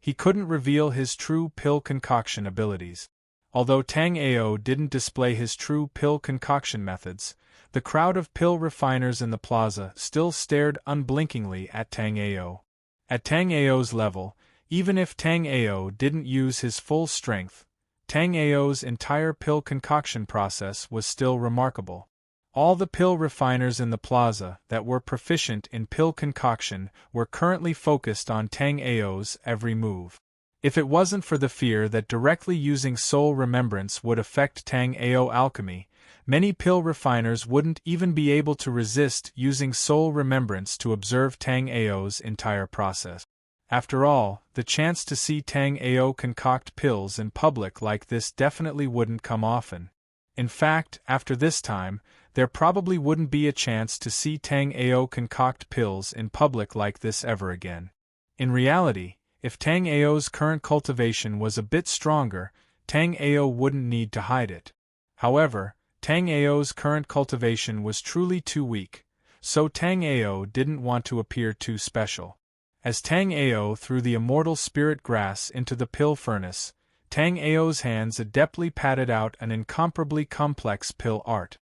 he couldn't reveal his true pill concoction abilities. Although Tang Ao didn't display his true pill concoction methods, the crowd of pill refiners in the plaza still stared unblinkingly at Tang Ao. At Tang Ao's level, even if Tang Ao didn't use his full strength, Tang Ao's entire pill concoction process was still remarkable. All the pill refiners in the plaza that were proficient in pill concoction were currently focused on Tang Ao's every move. If it wasn't for the fear that directly using soul remembrance would affect Tang Ao alchemy, many pill refiners wouldn't even be able to resist using soul remembrance to observe Tang Ao's entire process. After all, the chance to see Tang Ao concoct pills in public like this definitely wouldn't come often. In fact, after this time, there probably wouldn't be a chance to see Tang Ao concoct pills in public like this ever again. In reality, if Tang Ao's current cultivation was a bit stronger, Tang Ao wouldn't need to hide it. However, Tang Ao's current cultivation was truly too weak, so Tang Ao didn't want to appear too special. As Tang Ao threw the immortal spirit grass into the pill furnace, Tang Ao's hands adeptly patted out an incomparably complex pill art.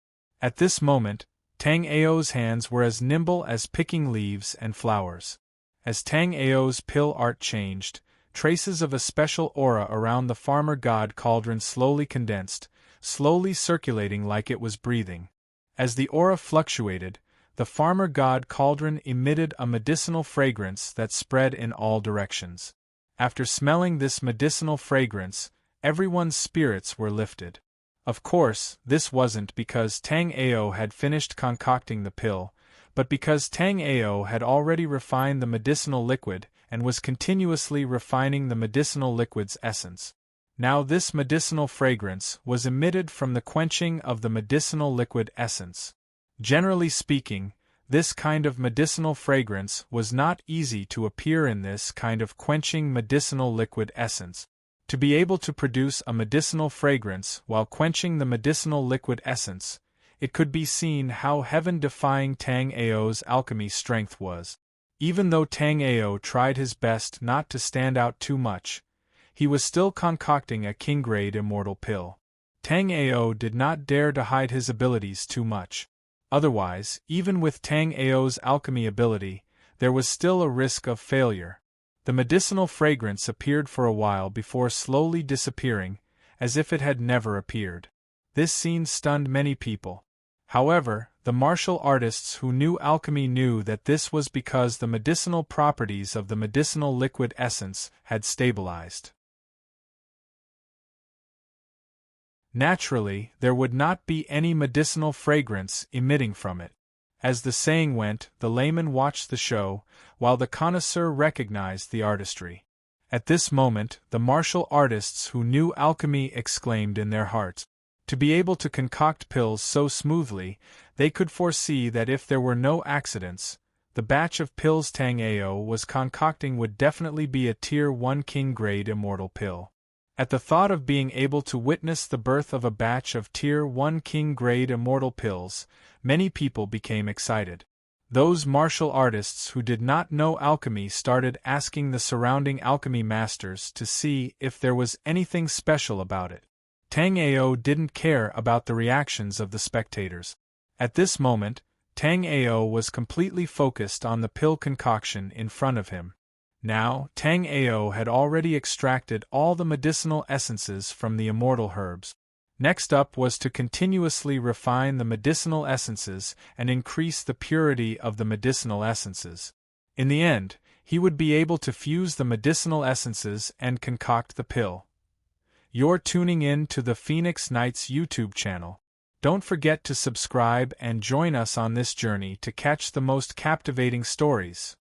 At this moment, Tang Ao's hands were as nimble as picking leaves and flowers. As Tang Ao's pill art changed, traces of a special aura around the farmer god cauldron slowly condensed, slowly circulating like it was breathing. As the aura fluctuated, the farmer god cauldron emitted a medicinal fragrance that spread in all directions. After smelling this medicinal fragrance, everyone's spirits were lifted. Of course, this wasn't because Tang Ao had finished concocting the pill, but because Tang Ao had already refined the medicinal liquid and was continuously refining the medicinal liquid's essence. Now this medicinal fragrance was emitted from the quenching of the medicinal liquid essence. Generally speaking, this kind of medicinal fragrance was not easy to appear in this kind of quenching medicinal liquid essence. To be able to produce a medicinal fragrance while quenching the medicinal liquid essence, it could be seen how heaven-defying Tang Ao's alchemy strength was. Even though Tang Ao tried his best not to stand out too much, he was still concocting a king-grade immortal pill. Tang Ao did not dare to hide his abilities too much. Otherwise, even with Tang Ao's alchemy ability, there was still a risk of failure. The medicinal fragrance appeared for a while before slowly disappearing, as if it had never appeared. This scene stunned many people. However, the martial artists who knew alchemy knew that this was because the medicinal properties of the medicinal liquid essence had stabilized. Naturally, there would not be any medicinal fragrance emitting from it. As the saying went, the layman watched the show, while the connoisseur recognized the artistry. At this moment, the martial artists who knew alchemy exclaimed in their hearts. To be able to concoct pills so smoothly, they could foresee that if there were no accidents, the batch of pills Tang Ao was concocting would definitely be a Tier 1 king-grade immortal pill. At the thought of being able to witness the birth of a batch of Tier 1 king-grade immortal pills, many people became excited. Those martial artists who did not know alchemy started asking the surrounding alchemy masters to see if there was anything special about it. Tang Ao didn't care about the reactions of the spectators. At this moment, Tang Ao was completely focused on the pill concoction in front of him. Now, Tang Ao had already extracted all the medicinal essences from the immortal herbs. Next up was to continuously refine the medicinal essences and increase the purity of the medicinal essences. In the end, he would be able to fuse the medicinal essences and concoct the pill. You're tuning in to the Phoenix Knights YouTube channel. Don't forget to subscribe and join us on this journey to catch the most captivating stories.